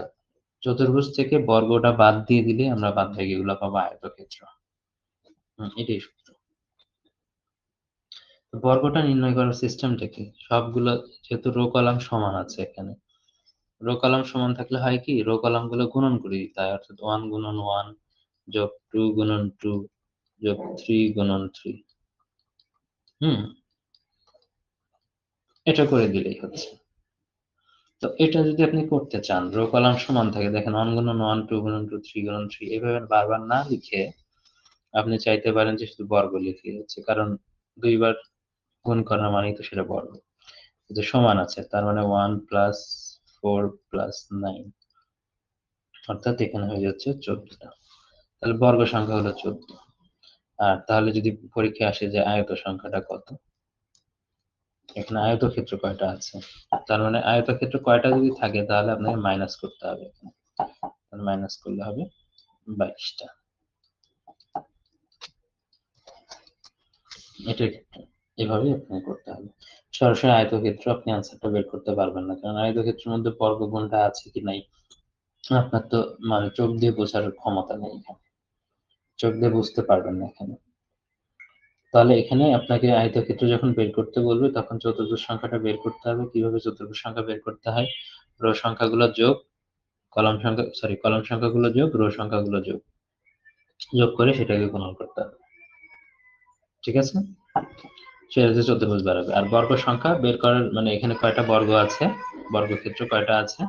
A: চতুর্ভুজ থেকে বর্গটা বাদ দিয়ে দিলে আমরা বাদ বাকিগুলো পাবো আয়তক্ষেত্র। এটাই সূত্র। তো বর্গটা নির্ণয় করার সিস্টেমটা কি? সবগুলো যেহেতু রো কলাম সমান আছে এখানে, রো কলাম সমান থাকলে হয় কি, রো কলাম গুলো গুণন করে দিতে হয়, অর্থাৎ 1 গুণন 1 যোগ 2 গুণন 2 যোগ 3 গুণন 3, হুম, এটা করে দিলেই হচ্ছে। তো এটা যদি আপনি করতে চান, রো কলাম সমান থাকে, দেখেন 1 গুণন 1 2 গুণন 2 3 গুণন 3, এভাবে বারবার না লিখে আপনি চাইতে পারেন যে শুধু বর্গ লিখে হচ্ছে, কারণ 2বার গুণ করা মানেই তো সেটা বর্গ। কিন্তু সমান আছে, তার মানে 1 প্লাস 4 প্লাস 9, অর্থাৎ এখানে হয়ে যাচ্ছে 14টা। তাহলে বর্গ সংখ্যা হলো 14। আর তাহলে যদি পরীক্ষায় আসে যে আয়ত সংখ্যাটা কত, এখানে আয়তক্ষেত্র কয়টা আছে, তার মানে আয়তক্ষেত্র কয়টা যদি থাকে তাহলে আপনাকে মাইনাস করতে হবে, এখানে মাইনাস করলে হবে 22টা। এটাই এভাবেই আপনাকে করতে হবে। সরাসরি আয়তক্ষেত্র আপনি আনসারটা বের করতে পারবেন না। কারণ আয়তক্ষেত্রের মধ্যে বর্গগুণটা আছে কি নাই আপনার তো মানে চোখ দিয়ে বোঝার ক্ষমতা নেই এখানে। চোখ দিয়ে বুঝতে পারবেন না এখানে। তাহলে এখানে আপনাকে আয়তক্ষেত্র যখন বের করতে বলবে তখন চতুর্ভুজ সংখ্যাটা বের করতে হবে। কিভাবে চতুর্ভুজ সংখ্যা বের করতে হয়? রো সংখ্যাগুলো যোগ, কলাম সংখ্যাগুলো যোগ, রো সংখ্যাগুলো যোগ। যোগ করে সেটাকে গুণন করতে হবে। ঠিক আছে? সেটা হচ্ছে চতুর্ভুজ দাঁড়াবে। আর বর্গ সংখ্যা বের করার মানে এখানে কয়টা বর্গ আছে, বর্গক্ষেত্র কয়টা আছে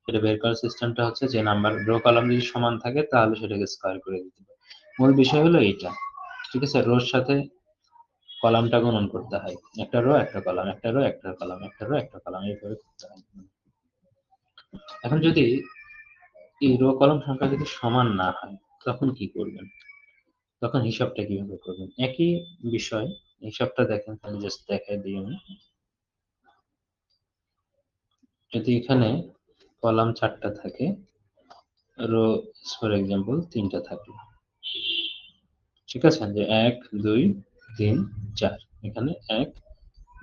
A: সেটা বের করার সিস্টেমটা হচ্ছে যে নাম্বার রো কলাম যদি সমান থাকে তাহলে সেটাকে স্কয়ার করে দিতে হবে। মূল বিষয় হলো এইটা। ঠিক আছে? রোর সাথে কলামটা গুণন করতে হয়। একটা রো একটা কলাম, একটা রো একটা কলাম, একটা রো একটা কলাম এইভাবে করতে হয়। এখন যদি এই রো কলাম সংখ্যা যদি সমান না হয় তখন কি করবেন? তখন হিসাবটা কিভাবে করবেন? একই বিষয় হিসাবটা দেখেন তাহলে জাস্ট দেখাই দিই আমি। যদি এখানে কলাম ৪ টা থাকে, রো ফর এক্সাম্পল ৩ টা থাকলো। ঠিক আছে? যে ১, ২, ৩, ৪ এখানে ১,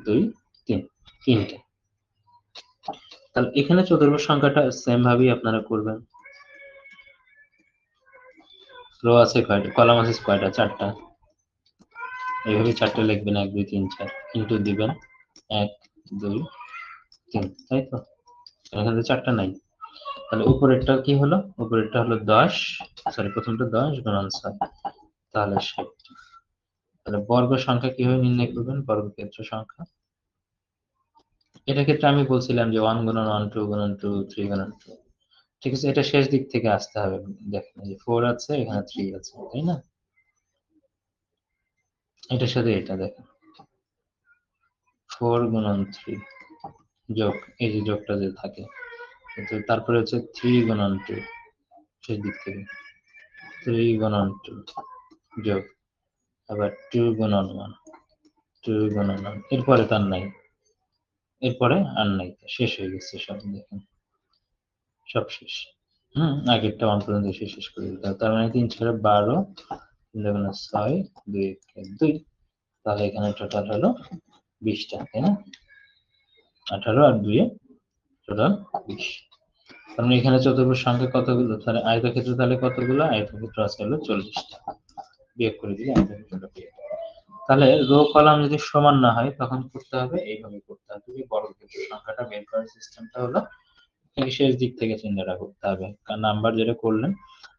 A: ২, ৩ ৩ টে। তাহলে এখানে চতুর্ভুজ সংখ্যাটা সেম ভাবেই আপনারা করবেন। রো আছে কয়টা? কলাম আছে কয়টা? ৪ টা। এইভাবে ৪ টা লিখবেন ১, ২, ৩, ৪ ইনটু দিবেন ১, ২, ৩ তাই তো? এখানে তো ৪ টা নাই। তাহলে উপরেরটা কি হলো? উপরেরটা হলো ১০ প্রথমটা ১০ গুণন ৬ তাহলে ৬০। তাহলে বর্গ সংখ্যা কিভাবে নির্ণয় করবেন? বর্গক্ষেত্র সংখ্যা। এটার ক্ষেত্রে আমি বলছিলাম যে 1 গুণন 1, 2 গুণন 2, 3 গুণন 2 ঠিক আছে? এটা শেষ দিক থেকে আসতে হবে। দেখেন এই যে 4 আছে, এখানে 3 আছে, তাই না? এটার সাথে এটা দেখেন 4 গুণন 3 যোগ এই যে যোগটা যে থাকে। তারপরে হচ্ছে 3 গুণন 2 শেষ দিক থেকে 3 গুণন 2 যোগ আবার 2 গুণন 1 2 গুণন 1 এরপরে তার নাই। এরপরে আর নাই। শেষ হয়ে গেছে সব দেখেন। সব শেষ। আগেরটা 1 পর্যন্ত এসে শেষ করে দিতে হবে। তার মানে ৩ ছয় ১২ ৩ দুগুণে ৬ ২ একে ২ তাহলে এখানে টোটাল হলো ২০ টা, তাই না? ১৮ আর ২ এ টোটাল ২০। তার মানে এখানে চতুর্ভুজ সংখ্যা কতগুলো? তাহলে আয়তক্ষেত্র তাহলে কতগুলো? আয়তক্ষেত্র আছে হলো ৪০ টা। বিয়োগ করে দিলে আয়তক্ষেত্রটা পেয়ে যাবে। তাহলে রো কলাম যদি সমান না হয় তখন করতে হবে এইভাবে করতে হবে। যদি বর্গক্ষেত্র সংখ্যাটা বের করার সিস্টেমটা হলো শেষ দিক থেকে চিন্তাটা করতে হবে। কারণ নাম্বার যেটা করলেন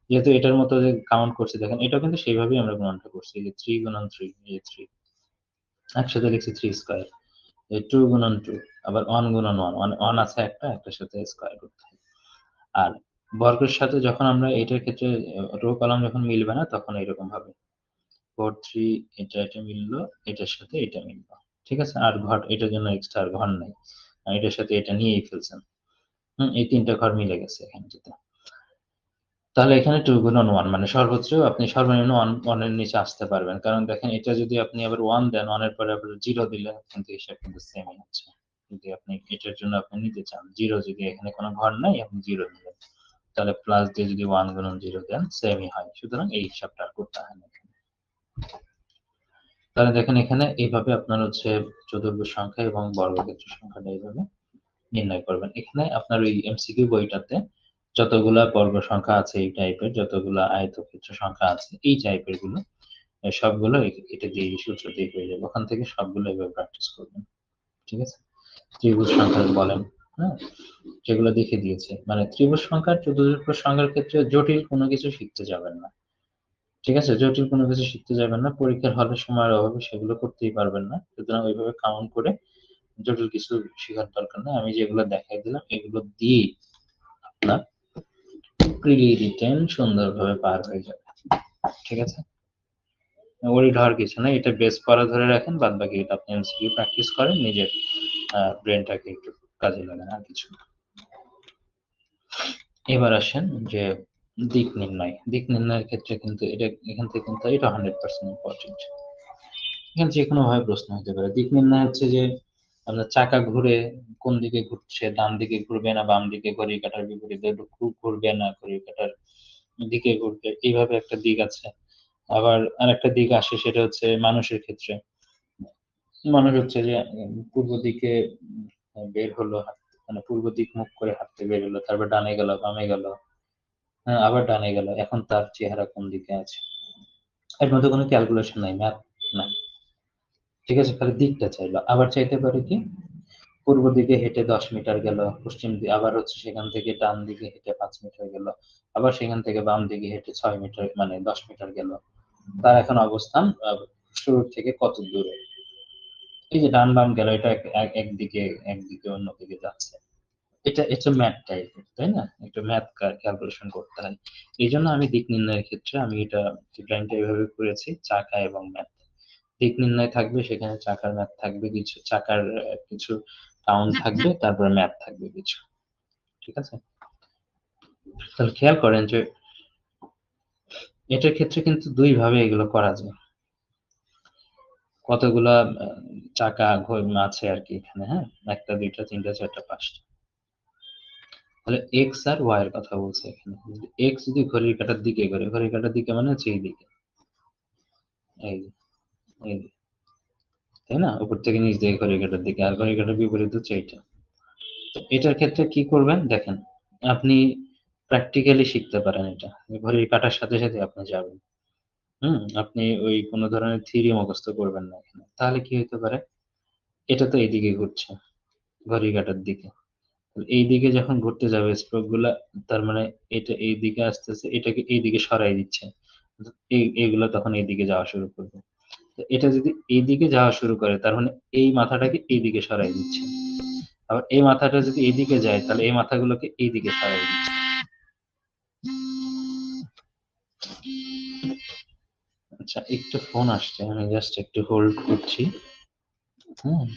A: যেহেতু এটার মতো যে কাউন্ট করছি দেখেন এটাও কিন্তু সেইভাবেই আমরা গুণনটা করছি। এই যে 3 গুণন 3 এই যে 3 একসাথে লিখছি 3 স্কয়ার। এই 2 গুণন 2 আবার 1 গুণন 1 1 আছে একটার সাথে স্কয়ার করতে হবে। আর বর্গের সাথে যখন আমরা এটার ক্ষেত্রে রো কলাম যখন মিলবে না তখন এরকম ভাবে 4 3 এটা মিললো, এটার সাথে এটা মিললো। ঠিক আছে? আর ঘর এটার জন্য এক্সট্রা আর ঘর নাই। এটার সাথে এটা নিয়েই ফেলছেন। এই ৩ টা ঘর মিলে গেছে এখানটাতে। তাহলে এখানে 2 গুণন 1 মানে সর্বোচ্চ আপনি সর্বনিম্ন 1 এর নিচে আসতে পারবেন। কারণ দেখেন এটা যদি আপনি আবার 1 দেন, 1 এর পরে আবার 0 দিলে কিন্তু হিসাব কিন্তু সেমই হচ্ছে। যদি আপনি এটার জন্য আপনি নিতে চান 0 যদি এখানে কোনো ঘর নাই আপনি 0 নিলেন। তাহলে প্লাস দিয়ে যদি 1 গুণন 0 দেন সেমই হয়। সুতরাং এই হিসাবটা আর করতে হয় না এখানে। তাহলে দেখেন এখানে এইভাবে আপনার হচ্ছে চতুর্ভুজ সংখ্যা এবং বর্গক্ষেত্র সংখ্যাটা এইভাবে নির্ণয় করবেন। এখানে আপনার ওই এমসিকিউ বইটাতে যতগুলা বর্গ সংখ্যা আছে এই টাইপের, যতগুলা আয়তক্ষেত্র সংখ্যা আছে এই টাইপের গুলো সবগুলো এটা দিয়ে সূত্র দিয়ে হয়ে যাবে। ওখান থেকে সবগুলো এভাবে প্র্যাকটিস করবেন। ঠিক আছে? ত্রিভুজ সংখ্যা বলেন, হ্যাঁ? যেগুলো দেখে দিয়েছে। মানে ত্রিভুজ সংখ্যা, চতুর্ভুজ সংখ্যার ক্ষেত্রে জটিল কোনো কিছু শিখতে যাবেন না। ঠিক আছে? জটিল কোনো কিছু শিখতে যাবেন না। পরীক্ষার হলে সময়ের অভাবে সেগুলো করতেই পারবেন না। সুতরাং ওইভাবে কাউন্ট করে জটিল কিছু শেখার দরকার নেই। আমি যেগুলো দেখাই দিলাম এগুলো দিয়েই আপনার প্রিলি রিটেন সুন্দরভাবে পার হয়ে যাবে। ঠিক আছে? ওরিড হওয়ার কিছু নাই। এটা বেস পড়া ধরে রাখেন। বাদবাকি এটা আপনি এমসিকিউ প্র্যাকটিস করেন। নিজের ব্রেইনটাকে একটু কাজে লাগান আর কিছু না। এবার আসেন যে দিক নির্ণয়। দিক নির্ণয়ের ক্ষেত্রে কিন্তু এটা এখান থেকে কিন্তু এটা 100% ইম্পর্টেন্ট। এখানে যেকোনোভাবে প্রশ্ন হতে পারে। দিক নির্ণয় হচ্ছে যে আপনার চাকা ঘুরে কোন দিকে ঘুরছে, ডান দিকে ঘুরবে না বাম দিকে ঘড়ির কাঁটার বিপরীতে ঘুরবে না ঘড়ির কাঁটার দিকে ঘুরবে। এইভাবে একটা দিক আছে। আবার আরেকটা দিক আসে সেটা হচ্ছে মানুষের ক্ষেত্রে। মানুষ হচ্ছে যে পূর্ব দিকে বের হলো, মানে পূর্ব দিক মুখ করে হাঁটতে বের হলো, তারপর ডানে গেল, বামে গেল, হ্যাঁ, আবার ডানে গেল, এখন তার চেহারা কোন দিকে আছে? এর মধ্যে কোনো ক্যালকুলেশন নাই, ম্যাথ নাই। ঠিক আছে, খালি দিকটা চাইলো। আবার চাইতে পারে কি, পূর্ব দিকে হেঁটে 10 মিটার গেল, পশ্চিম দিকে আবার হচ্ছে সেখান থেকে ডান দিকে হেঁটে 5 মিটার গেল, আবার সেখান থেকে বাম দিকে হেঁটে 6 মিটার, মানে 10 মিটার গেল। তার এখন অবস্থান শুরু থেকে কত দূরে? এই যে ডান বাম গেল, এটা একদিকে, একদিকে অন্যদিকে যাচ্ছে। এটা এটা ম্যাথ টাইপের, তাই না? একটা ম্যাথ ক্যালকুলেশন করতে হয়। এই জন্য আমি দিক নির্ণয়ের ক্ষেত্রে আমি এটা ডিজাইনটা এভাবে করেছি, চাকা এবং ম্যাথ। দিক নির্ণয় থাকবে, সেখানে চাকার ম্যাথ থাকবে কিছু, চাকার কিছু টাউন থাকবে, তারপরে ম্যাথ থাকবে কিছু। ঠিক আছে? তাহলে খেয়াল করেন যে এটার ক্ষেত্রে কিন্তু দুই ভাবে এগুলো করা যায়। কতগুলা চাকা আছে আর কি এখানে, হ্যাঁ? একটা, দুইটা, তিনটা, চারটা, পাঁচটা। তাহলে এক্স আর ওয়াই এর কথা বলছে এখানে। এক্স যদি ঘড়ির কাঁটার দিকে ঘোরে, ঘড়ির কাঁটার দিকে মানে হচ্ছে এই দিকে, এই যে, এই যে, তাই না? উপর থেকে নিচ দিকে ঘড়ির কাঁটার দিকে, আর ঘড়ির কাঁটার বিপরীত হচ্ছে এইটা। তো এটার ক্ষেত্রে কি করবেন দেখেন, আপনি প্র্যাকটিক্যালি শিখতে পারেন এটা। ঘড়ির কাঁটার সাথে সাথে আপনি যাবেন। আপনি ওই কোনো ধরনের থিওরি মুখস্থ করবেন না এখানে। তাহলে কি হতে পারে? এটা তো এইদিকে ঘুরছে, ঘড়ির কাঁটার দিকে। এই দিকে যখন ঘুরতে যাবে স্ট্রোক গুলা, তার মানে এটা এই দিকে আসতেছে, এটাকে এই দিকে সরাই দিচ্ছে। এইগুলা তখন এইদিকে যাওয়া শুরু করবে। তো এটা যদি এইদিকে যাওয়া শুরু করে, তার মানে এই মাথাটাকে এইদিকে সরাই দিচ্ছে। আবার এই মাথাটা যদি এইদিকে যায়, তাহলে এই মাথাগুলোকে এইদিকে সরাই দিচ্ছে। আচ্ছা, একটু ফোন আসছে, আমি জাস্ট একটু হোল্ড করছি। হুম।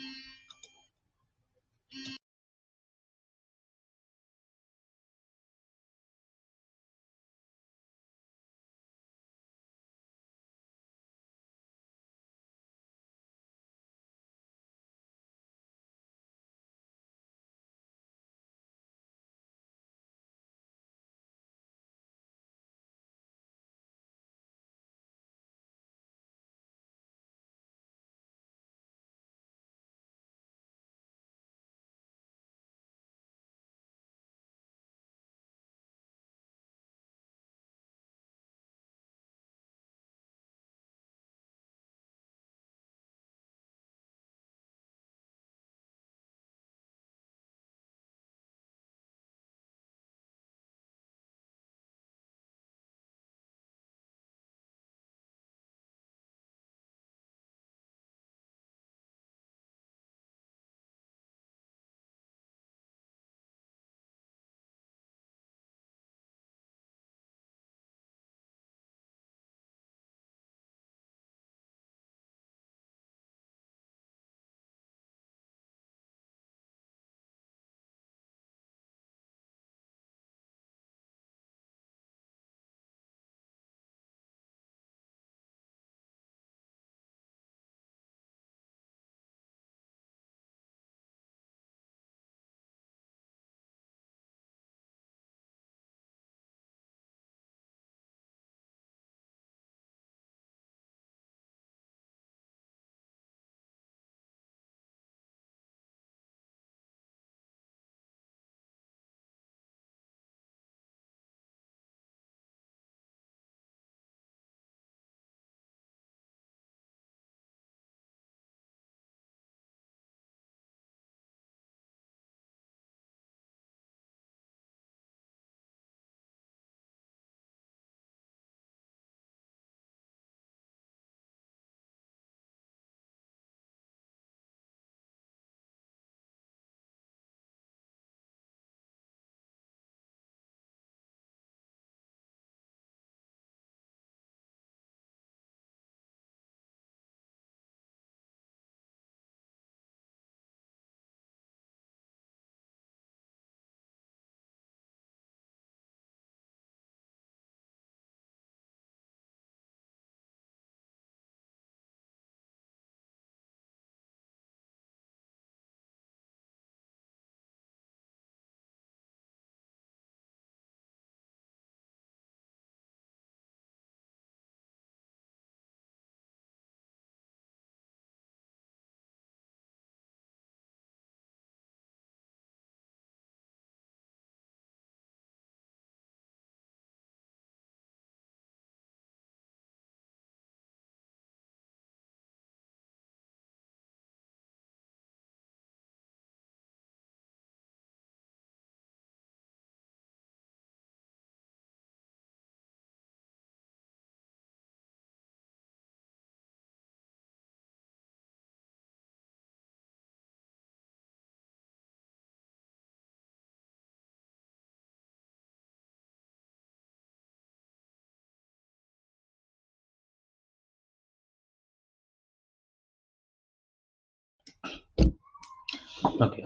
A: ওকে,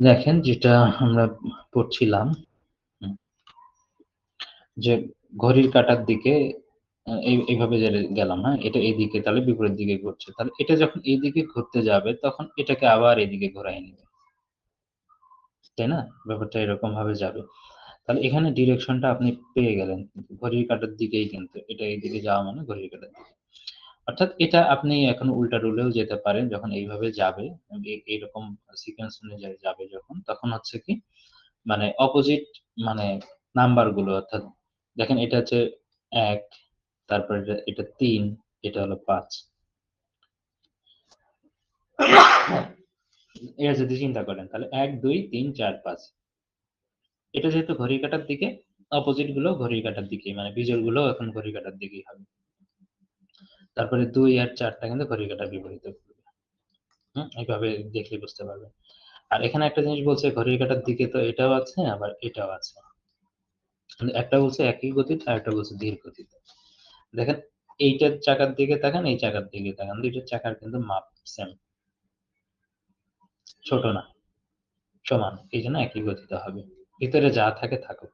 A: দেখেন যেটা আমরা পড়ছিলাম, হুম, যে ঘড়ির কাঁটার দিকে এইভাবে যে গেলাম, হ্যাঁ? এটা এইদিকে তাহলে বিপরীত দিকে ঘুরছে। তাহলে এটা যখন এইদিকে ঘুরতে যাবে তখন এটাকে আবার এদিকে ঘোরায় নিবে। তাই না? ব্যাপারটা এরকম ভাবে যাবে। তাহলে এখানে ডিরেকশনটা আপনি পেয়ে গেলেন। ঘড়ির কাঁটার দিকেই কিন্তু। এটা এইদিকে যাওয়া মানে ঘড়ির কাঁটার দিকে। অর্থাৎ এটা আপনি এখন উল্টা রুলেও যেতে পারেন। যখন এইভাবে যাবে, এইরকম সিকোয়েন্স অনুযায়ী যাবে যখন, তখন হচ্ছে কি মানে অপোজিট মানে নাম্বার গুলো অর্থাৎ দেখেন এটা হচ্ছে ১, তারপর এটা ৩, এটা হলো ৫। এটা যদি চিন্তা করেন তাহলে ১, ২, ৩, ৪, ৫। এটা যেহেতু ঘড়ির কাঁটার দিকে, অপোজিট গুলো ঘড়ির কাঁটার দিকেই মানে বিজোড় গুলো এখন ঘড়ির কাঁটার দিকেই হবে। তারপরে ২ আর ৪ টা কিন্তু ঘড়ির কাঁটার বিপরীতে ঘুরবে। এইভাবে দেখলে বুঝতে পারবেন। আর এখানে একটা জিনিস বলছে ঘড়ির কাঁটার দিকে তো এটাও আছে আবার এটাও আছে। কিন্তু একটা বলছে একই গতিতে আরেকটা বলছে ধীর গতিতে। দেখেন এইটার চাকার দিকে তাকান, এই চাকার দিকে তাকান। ২ টার চাকার কিন্তু মাপ সেম। ছোট না, সমান। এইজন্য একই গতিতে হবে। ভিতরে যা থাকে থাকুক।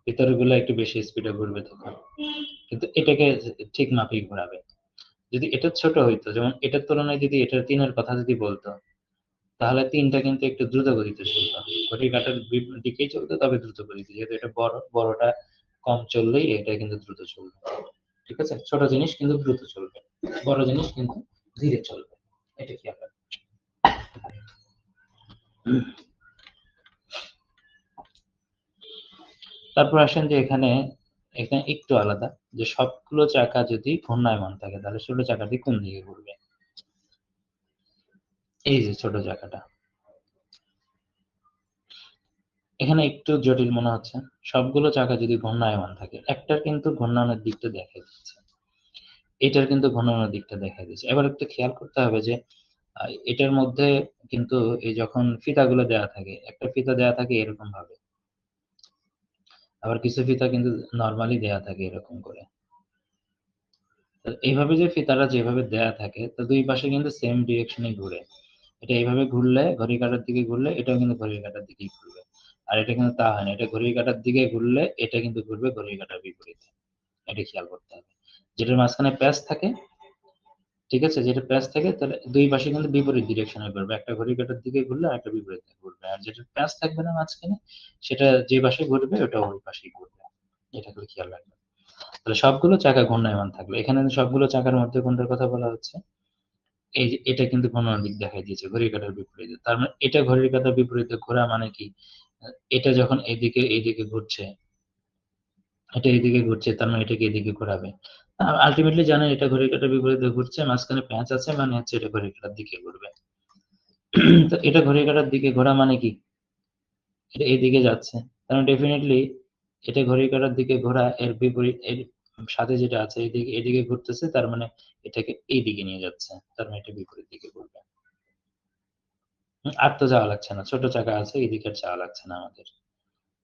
A: ভিতরের গুলো একটু বেশি স্পিডে ঘুরবে তখন। কিন্তু এটাকে ঠিক মাপেই ঘোরাবে। যদি এটা ছোট হইতো, যেমন এটার তুলনায় যদি এটার ৩ এর কথা যদি বলতো, তাহলে ৩ টা কিন্তু একটু দ্রুত গতিতে চলত। ঘড়ির কাঁটার দিকেই চলতো তবে দ্রুত গতিতে। যেহেতু এটা বড়, বড়টা কম চললেই এটা কিন্তু দ্রুত চলবে। ঠিক আছে? ছোট জিনিস কিন্তু দ্রুত চলবে। বড় জিনিস কিন্তু ধীরে চলবে। এটা খেয়াল রাখবেন। তারপর আসেন যে এখানে, এখানে একটু আলাদা যে সবগুলো চাকা যদি ঘূর্ণায়মান থাকে তাহলে ছোট চাকাটি কোন দিকে ঘুরবে? এই যে ছোট চাকাটা। এখানে একটু জটিল মনে হচ্ছে। সবগুলো চাকা যদি ঘূর্ণায়মান থাকে, একটার কিন্তু ঘূর্ণায়নের দিকটা দেখাই দিচ্ছে। এটার কিন্তু ঘূর্ণায়নের দিকটা দেখাই দিচ্ছে। এবার একটু খেয়াল করতে হবে যে এটার মধ্যে কিন্তু এই যখন ফিতাগুলো দেয়া থাকে, একটা ফিতা দেয়া থাকে এরকম ভাবে। আবার কিছু ফিতা কিন্তু নরমালি দেয়া থাকে এরকম করে। তো এইভাবে যে ফিতাটা যেভাবে দেয়া থাকে, তো ২ পাশে কিন্তু সেম ডিরেকশন এই ঘুরে। এটা এইভাবে ঘুরলে ঘড়ির কাঁটার দিকে ঘুরলে এটাও কিন্তু ঘড়ির কাঁটার দিকেই ঘুরবে। আর এটা কিন্তু তা হয় না। এটা ঘড়ির কাঁটার দিকে ঘুরলে এটা কিন্তু ঘুরবে ঘড়ির কাঁটার বিপরীতে। এটা খেয়াল করতে হবে। যেটার মাঝখানে প্যাচ থাকে, ঠিক আছে? যেটা প্যাচ থাকে তাহলে ২ পাশে কিন্তু বিপরীত ডিরেকশনে ঘুরবে। একটা ঘড়ির কাঁটার দিকে ঘুরলে আরেকটা বিপরীতে ঘুরবে। আর যেটার প্যাচ থাকবে না মাঝখানে, সেটা যে পাশে ঘুরবে ওটা ওই পাশেই ঘুরবে। এটা খালি খেয়াল রাখবেন। তাহলে সবগুলো চাকা ঘূর্ণায়মান থাকবে। এখানে সবগুলো চাকার মধ্যে কোনটার কথা বলা হচ্ছে? এই যে এটা কিন্তু ঘূর্ণনের দিক দেখাই দিয়েছে ঘড়ির কাঁটার বিপরীতে। তার মানে এটা ঘড়ির কাঁটার বিপরীতে ঘোরা মানে কি? এটা যখন এইদিকে ঘুরছে, এটা এইদিকে ঘুরছে তার মানে এটাকে এদিকে ঘোরাবে। আল্টিমেটলি জানেন এটা ঘড়ির কাঁটার বিপরীতে ঘুরছে, মাঝখানে প্যাঁচ আছে মানে হচ্ছে এটা ঘড়ির কাঁটার দিকে ঘুরবে। তো এটা ঘড়ির কাঁটার দিকে ঘোরা মানে কি? এটা এইদিকে যাচ্ছে। তার মানে ডেফিনিটলি এটা ঘড়ির কাঁটার দিকে ঘোরা এর বিপরীত এর সাথে যেটা আছে এদিকে ঘুরতেছে তার মানে এটাকে এইদিকে নিয়ে যাচ্ছে। তার মানে এটা বিপরীত দিকে ঘুরবে। আর তো যাওয়া লাগছে না। ছোট চাকা আছে এদিকে আর যাওয়া লাগছে না আমাদের।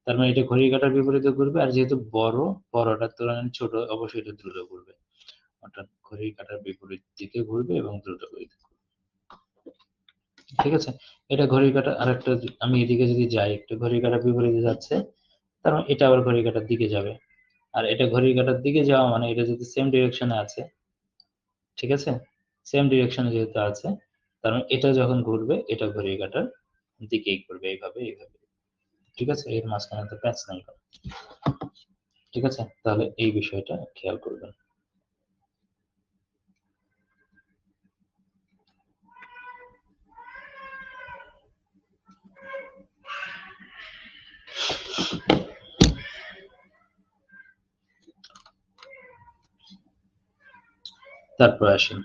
A: তার মানে এটা ঘড়ির কাঁটার বিপরীতে ঘুরবে আর যেহেতু বড়, বড়টার তুলনায় ছোট অবশ্যই এটা দ্রুত ঘুরবে। অর্থাৎ ঘড়ির কাঁটার বিপরীত দিকে ঘুরবে এবং দ্রুত গতিতে ঘুরবে। ঠিক আছে? এটা ঘড়ির কাঁটা আরেকটা আমি এদিকে যদি যাই একটু ঘড়ির কাঁটার বিপরীতে যাচ্ছে, তার মানে এটা আবার ঘড়ির কাঁটার দিকে যাবে। আর এটা ঘড়ির কাঁটার দিকে যাওয়া মানে এটা যদি সেম ডিরেকশন এ আছে, ঠিক আছে? সেম ডিরেকশন এ যেহেতু আছে, তার মানে এটা যখন ঘুরবে এটা ঘড়ির কাঁটার দিকেই ঘুরবে এইভাবে। ঠিক আছে? এর মাঝখানে তো প্যাচ নাই কোনো। ঠিক আছে? তাহলে এই বিষয়টা খেয়াল করবেন। তারপর আসেন।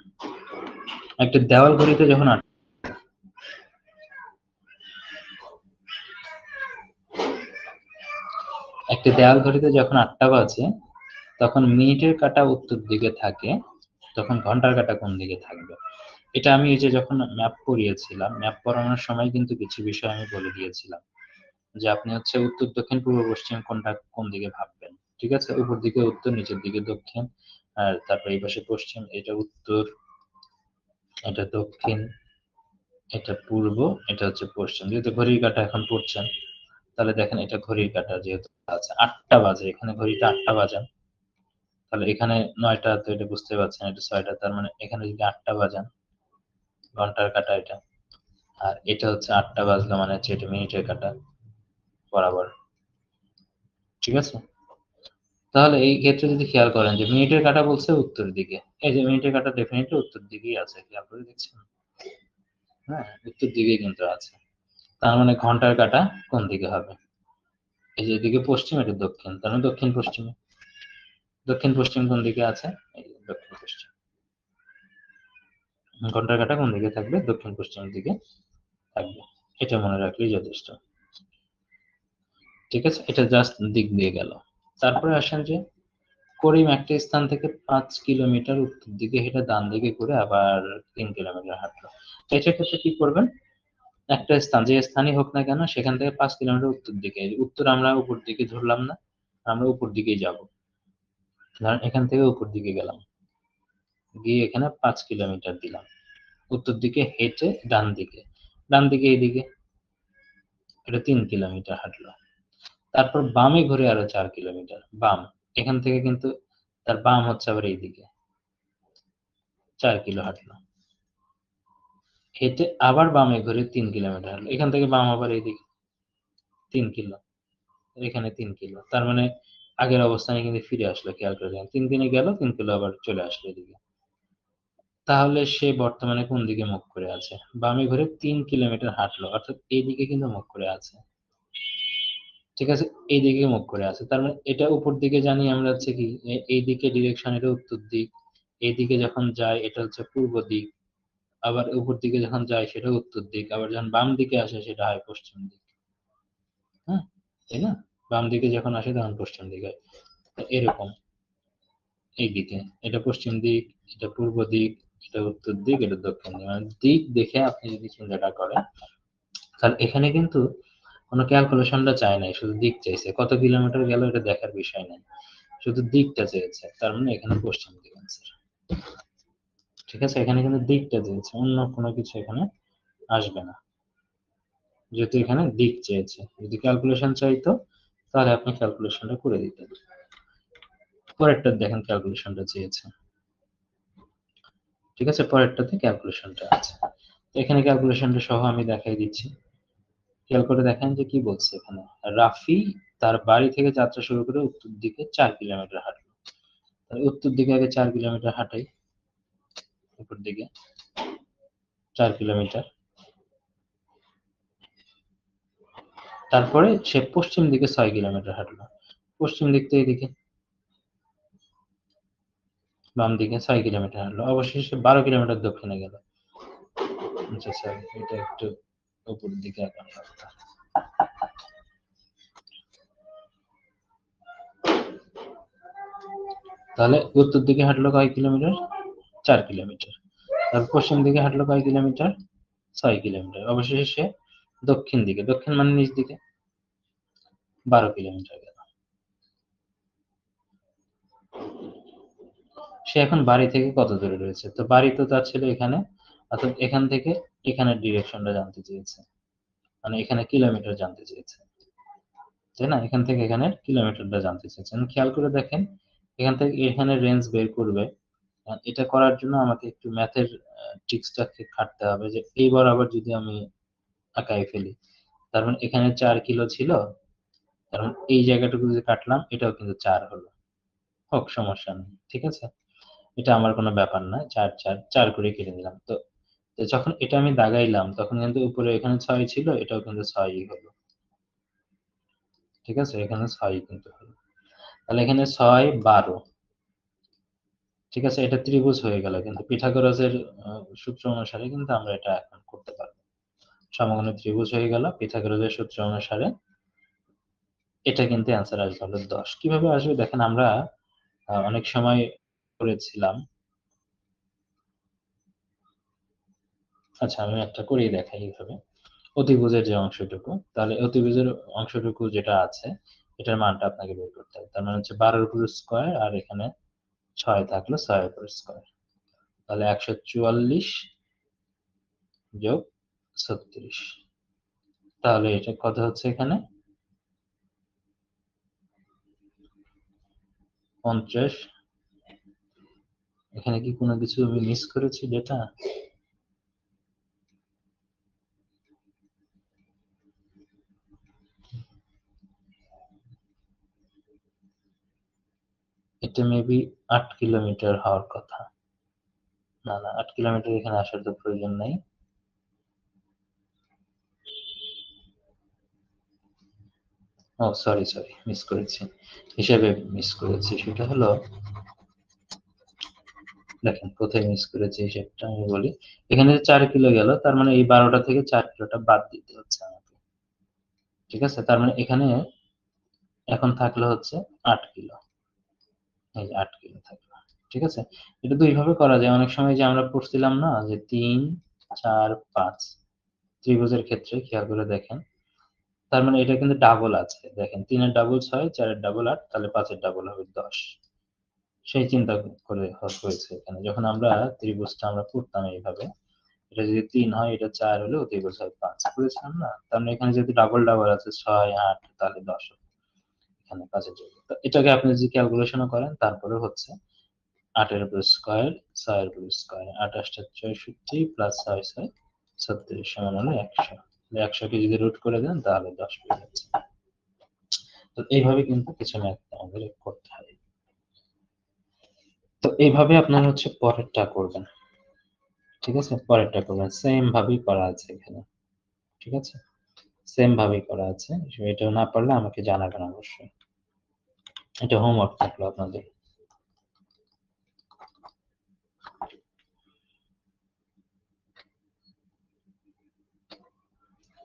A: একটা দেওয়াল ঘড়িতে যখন একটা দেওয়াল ঘড়িতে যখন ৮টা বাজে, তখন মিনিটের কাঁটা উত্তর দিকে থাকে, তখন ঘন্টার কাঁটা কোন দিকে থাকবে? এটা আমি এই যে যখন ম্যাপ পড়িয়েছিলাম, ম্যাপ পড়ানোর সময় কিন্তু কিছু বিষয় আমি বলে দিয়েছিলাম। যে আপনি হচ্ছে উত্তর, দক্ষিণ, পূর্ব, পশ্চিম কোনটা কোন দিকে ভাববেন। ঠিক আছে? উপর দিকে উত্তর, নিচের দিকে দক্ষিণ। আর তারপর এই পাশে পশ্চিম, এটা উত্তর, এটা দক্ষিণ। এটা পূর্ব, এটা হচ্ছে পশ্চিম। যেহেতু ঘড়ির কাঁটা এখন পড়ছেন, তাহলে দেখেন এটা ঘড়ির কাঁটা যেহেতু আছে ৮টা বাজে, এখানে ঘড়িতে ৮টা বাজান, তাহলে এখানে ৯টা তো এটা বুঝতে পারছেন, এটা ৬টা, তার মানে এখানে যদি ৮টা বাজান, ঘন্টার কাঁটা এটা। আর এটা হচ্ছে ৮টা বাজলো মানে হচ্ছে এটা মিনিটের কাঁটা বরাবর। ঠিক আছে? তাহলে এই ক্ষেত্রে যদি খেয়াল করেন যে মিনিটের কাঁটা বলছে উত্তর দিকে, এই যে মিনিটের কাঁটা ডেফিনেটলি উত্তর দিকেই আছে, খেয়াল করে দেখছেন? হ্যাঁ, উত্তর দিকেই কিন্তু আছে। তার মানে ঘন্টার কাঁটা কোন দিকে হবে? এই যে এদিকে পশ্চিম, এটা দক্ষিণ, তার মানে দক্ষিণ পশ্চিমে। দক্ষিণ পশ্চিম কোন দিকে আছে? এই যে দক্ষিণ পশ্চিম। ঘন্টার কাঁটা কোন দিকে থাকবে? দক্ষিণ পশ্চিম দিকে থাকবে। এটা মনে রাখলেই যথেষ্ট। ঠিক আছে? এটা জাস্ট দিক দিয়ে গেল। তারপরে আসেন যে করিম একটা স্থান থেকে ৫ কিলোমিটার উত্তর দিকে হেঁটে ডান দিকে ঘুরে আবার ৩ কিলোমিটার হাঁটলো। এটার ক্ষেত্রে কি করবেন? একটা স্থান, যে স্থানই হোক না কেন, সেখান থেকে ৫ কিলোমিটার উত্তর দিকে, উত্তর আমরা উপর দিকে ধরলাম না, আমরা উপর দিকেই যাব। ধরেন এখান থেকে উপর দিকে গেলাম, গিয়ে এখানে ৫ কিলোমিটার দিলাম, উত্তর দিকে হেঁটে ডান দিকে, ডান দিকে এইদিকে এটা ৩ কিলোমিটার হাঁটলো। তারপর বামে ঘুরে আরো ৪ কিলোমিটার বাম, এখান থেকে কিন্তু তার বাম হচ্ছে আবার এইদিকে, ৪ কিলো হাঁটলো। হেঁটে আবার বামে ঘুরে ৩ কিলোমিটার হাঁটলো, এখান থেকে বাম আবার এইদিকে ৩ কিলো, এখানে ৩ কিলো, তার মানে আগের অবস্থানে কিন্তু ফিরে আসলো। খেয়াল করে দেখেন, ৩ দিনে গেল, ৩ কিলো আবার চলে আসলো এদিকে। তাহলে সে বর্তমানে কোন দিকে মুখ করে আছে? বামে ঘুরে ৩ কিলোমিটার হাঁটলো, অর্থাৎ এইদিকে কিন্তু মুখ করে আছে। ঠিক আছে? এইদিকে মুখ করে আছে, তার মানে এটা উপর দিকে জানি আমরা হচ্ছে কি, এইদিকে ডিরেকশন, এটা উত্তর দিক। এইদিকে যখন যায় এটা হচ্ছে পূর্ব দিক, আবার উপর দিকে যখন যায় সেটা উত্তর দিক, আবার যখন বাম দিকে আসে সেটা হয় পশ্চিম দিক। হ্যাঁ, তাই না? বাম দিকে যখন আসে তখন পশ্চিম দিক হয়। এরকম এই দিকে এটা পশ্চিম দিক, এটা পূর্ব দিক, এটা উত্তর দিক, এটা দক্ষিণ দিক, মানে দিক দেখে আপনি যদি চিন্তাটা করেন, তাহলে এখানে কিন্তু কোনো ক্যালকুলেশনটা চায় নাই, শুধু দিক চাইছে, কত কিলোমিটার গেল এটা দেখার বিষয় নাই, শুধু দিকটা চেয়েছে, তার মানে এখানে পশ্চিম দিক অ্যান্সার। ঠিক আছে? এখানে কিন্তু দিকটা চেয়েছে, অন্য কোনো কিছু এখানে আসবে না, যেহেতু এখানে দিক চেয়েছে। যদি ক্যালকুলেশন চাইতো তাহলে আপনি ক্যালকুলেশনটা করে দিতেন। পরেরটা দেখেন ক্যালকুলেশনটা চেয়েছে। ঠিক আছে? পরেরটাতে ক্যালকুলেশনটা আছে। তো এখানে ক্যালকুলেশনটা সহ আমি দেখাই দিচ্ছি। খেয়াল করে দেখেন যে কি বলছে এখানে। রাফি তার বাড়ি থেকে যাত্রা শুরু করে উত্তর দিকে ৪ কিলোমিটার হাঁটলো। তাহলে উত্তর দিকে আগে ৪ কিলোমিটার হাঁটাই, উপর দিকে ৪ কিলোমিটার। তারপরে সে পশ্চিম দিকে ৬ কিলোমিটার হাঁটলো। পশ্চিম দিক তো এইদিকে, বাম দিকে ৬ কিলোমিটার হাঁটলো। অবশেষে ১২ কিলোমিটার দক্ষিণে গেল। আচ্ছা স্যার, এটা একটু উপর দিকে আঁকানো রাস্তা। তাহলে উত্তর দিকে হাঁটলো কয় কিলোমিটার? ৪ কিলোমিটার। তারপর পশ্চিম দিকে হাঁটলো কয় কিলোমিটার? ৬ কিলোমিটার। অবশেষে সে দক্ষিণ দিকে, দক্ষিণ মানে নিচ দিকে, ১২ কিলোমিটার গেল। সে এখন বাড়ি থেকে কত দূরে রয়েছে? তো বাড়ি তো তার ছিল এখানে, অর্থাৎ এখান থেকে এখানের ডিরেকশনটা জানতে চেয়েছে, মানে এখানে কিলোমিটার জানতে চেয়েছে, তাই না? এখান থেকে এখানের কিলোমিটারটা জানতে চেয়েছেন। খেয়াল করে দেখেন, এখান থেকে এখানে রেঞ্জ বের করবে। এটা করার জন্য আমাকে একটু ম্যাথের ট্রিক্সটাকে খাটতে হবে, যে এই বরাবর যদি আমি আঁকায় ফেলি, তার মানে এখানে ৪ কিলো ছিল, কারণ এই জায়গাটুকু যদি কাটলাম এটাও কিন্তু ৪ হলো। হোক, সমস্যা নেই। ঠিক আছে? এটা আমার কোনো ব্যাপার না। ৪, ৪, ৪ করে কেটে নিলাম। তো যখন এটা আমি দাগাইলাম তখন কিন্তু উপরে এখানে ৬ ছিল, এটাও কিন্তু ৬ই হলো। ঠিক আছে? এখানে ৬ই কিন্তু হলো। তাহলে এখানে ৬, ১২। ঠিক আছে? এটা ত্রিভুজ হয়ে গেল, কিন্তু পিথাগোরাসের সূত্র অনুসারে কিন্তু আমরা এটা এখন করতে পারবো। সমকোণী ত্রিভুজ হয়ে গেল পিথাগোরাসের সূত্র অনুসারে। এটা কিন্তু অ্যান্সার আসবে হলো ১০। কিভাবে আসবে দেখেন, আমরা অনেক সময় করেছিলাম। আচ্ছা, আমি একটা করেই দেখাই এইভাবে। অতিভুজের যে অংশটুকু, তাহলে অতিভুজের অংশটুকু যেটা আছে এটার মানটা আপনাকে বের করতে হবে। তার মানে হচ্ছে ১২ এর উপর স্কয়ার, আর এখানে ৬ থাকলো ৬ এর উপর স্কয়ার। তাহলে ১৪৪ যোগ 36, তাহলে এটা কত হচ্ছে এখানে 50। এখানে কি কোনো কিছু আমি মিস করেছি ডেটা? এটা মেবি 8 কিলোমিটার হওয়ার কথা। না না, 8 কিলোমিটার এখানে আসার তো প্রয়োজন নাই। ও সরি সরি, মিস করেছি, হিসাবে মিস করেছি। সেটা হলো, দেখেন কোথায় মিস করেছি হিসাবটা আমি বলি। এখানে 4 কিলো গেল, তার মানে এই 12টা থেকে 4 কিলোটা বাদ দিতে হচ্ছে আমাকে। ঠিক আছে, তার মানে এখানে এখন থাকলো হচ্ছে 8 কিলো। এই 8 কিলো থাকলো। ঠিক আছে, এটা দুই ভাবে করা যায়। অনেক সময় যে আমরা পড়ছিলাম না যে 3, 4, 5 ত্রিভুজের ক্ষেত্রে, খেয়াল করে দেখেন, তার মানে এটা কিন্তু ডাবল আছে। দেখেন 3 এর ডাবল 6, 4 এর ডাবল 8, তাহলে 5 এর ডাবল হবে 10। সেই চিন্তা করে হয়েছে এখানে, যখন আমরা ত্রিভুজটা আমরা করতাম এইভাবে, এটা যদি 3 হয়, এটা 4 হলে ত্রিভুজ হয় 5 করেছিলাম না। তার মানে এখানে যেহেতু ডাবল ডাবল আছে 6, 8, তাহলে 10 হবে এখানে 5 এর জায়গায়। তো এটাকে আপনি যদি ক্যালকুলেশন করেন, তারপরে হচ্ছে 8 এর উপর স্কয়ার, 6 এর উপর স্কয়ার, 28 টা 64 প্লাস 6 6 36 সমান হলো 100। 100 কে যদি রুট করে দেন তাহলে 10 পেয়ে যাচ্ছে। তো এইভাবে কিন্তু কিছু ম্যাথ আমাদের করতে হয়। তো এইভাবে আপনারা হচ্ছে পরেরটা করবেন। ঠিক আছে, পরেরটা করবেন সেম ভাবেই করা আছে এখানে। ঠিক আছে, সেম ভাবেই করা আছে। এটা না পারলে আমাকে জানাবেন অবশ্যই। এটা হোমওয়ার্ক থাকলো আপনাদের।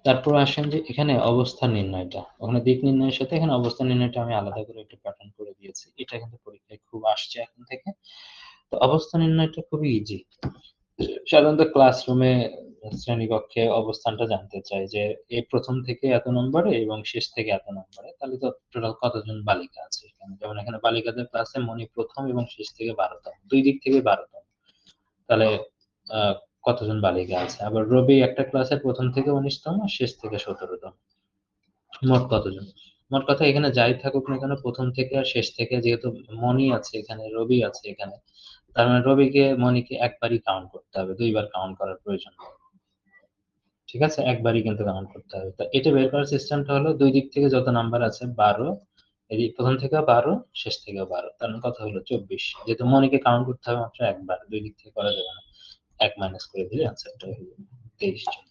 A: তারপর আসেন যে এখানে অবস্থান নির্ণয়টা, ওখানে দিক নির্ণয়ের সাথে এখানে অবস্থান নির্ণয়টা আমি আলাদা করে একটা প্যাটার্ন করে দিয়েছি। এটা কিন্তু পরীক্ষায় খুব আসছে এখন থেকে। তো অবস্থান নির্ণয়টা খুবই ইজি। সাধারণত ক্লাসরুমে শ্রেণীকক্ষে অবস্থানটা জানতে চাই যে এই প্রথম থেকে এত নম্বরে এবং শেষ থেকে এত নম্বরে, তাহলে তো টোটাল কতজন বালিকা আছে এখানে। যেমন এখানে বালিকাদের ক্লাসে মনি প্রথম এবং শেষ থেকে 12তম, দুই দিক থেকে 12তম, তাহলে কতজন বালিকা আছে। আবার রবি একটা ক্লাসের প্রথম থেকে 19তম, শেষ থেকে 17তম, মোট কতজন। মোট কথা এখানে যাই থাকুক না কেন, প্রথম থেকে আর শেষ থেকে, যেহেতু মনি আছে এখানে, রবি আছে এখানে, তার মানে রবিকে মনিকে একবারই কাউন্ট করতে হবে, দুইবার কাউন্ট করার প্রয়োজন নেই। ঠিক আছে, একবারই কিন্তু কাউন্ট করতে হবে। তো এটা বের করার সিস্টেমটা হলো, দুই দিক থেকে যত নাম্বার আছে 12, এদিক প্রথম থেকে 12, শেষ থেকে 12, তার মানে কথা হলো 24। যেহেতু মনিকে কাউন্ট করতে হবে মাত্র একবার, দুই দিক থেকে করা যাবে না, এক মাইনাস করে দিলে আনসারটা হয়ে যাবে 23 জন।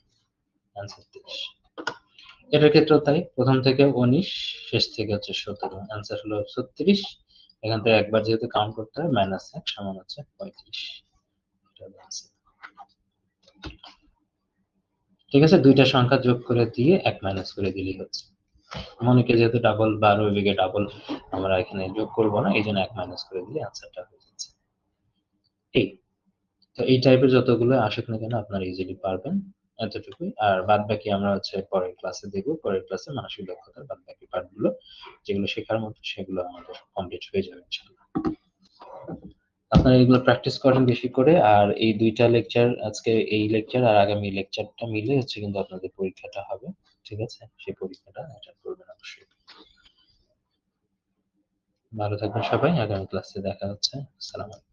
A: আনসার 23। এটার ক্ষেত্রেও তাই, প্রথম থেকে 19, শেষ থেকে হচ্ছে 17, আনসার হলো 36। এখান থেকে একবার যেহেতু কাউন্ট করতে হবে, মাইনাস 1 সমান হচ্ছে 35। এটা হলো answer। ঠিক আছে, দুইটা সংখ্যা যোগ করে দিয়ে 1 মাইনাস করে দিলেই হচ্ছে। মনিকে যেহেতু ডাবল বা রবিকে ডাবল আমরা এখানে যোগ করব না, এই জন্য 1 মাইনাস করে দিলে আনসারটা হয়ে যাচ্ছে। এই, তো এই টাইপের যতগুলো আসুক না কেন আপনারা ইজিলি পারবেন, এতটুকুই। আর বাদ বাকি আমরা হচ্ছে পরের ক্লাসে দেখবো। পরের ক্লাসে মানসিক দক্ষতার বাদ বাকি পার্টগুলো যেগুলো শেখার মতো, সেগুলো আমাদের কমপ্লিট হয়ে যাবে ইনশাআল্লাহ। আপনারা এগুলো প্র্যাকটিস করেন বেশি করে। আর এই দুইটা লেকচার, আজকে এই লেকচার আর আগামী লেকচারটা মিলে হচ্ছে কিন্তু আপনাদের পরীক্ষাটা হবে। ঠিক আছে, সেই পরীক্ষাটা অ্যাটেন্ড করবেন অবশ্যই। ভালো থাকবেন সবাই, আগামী ক্লাসে দেখা হচ্ছে। আসসালামু আলাইকুম।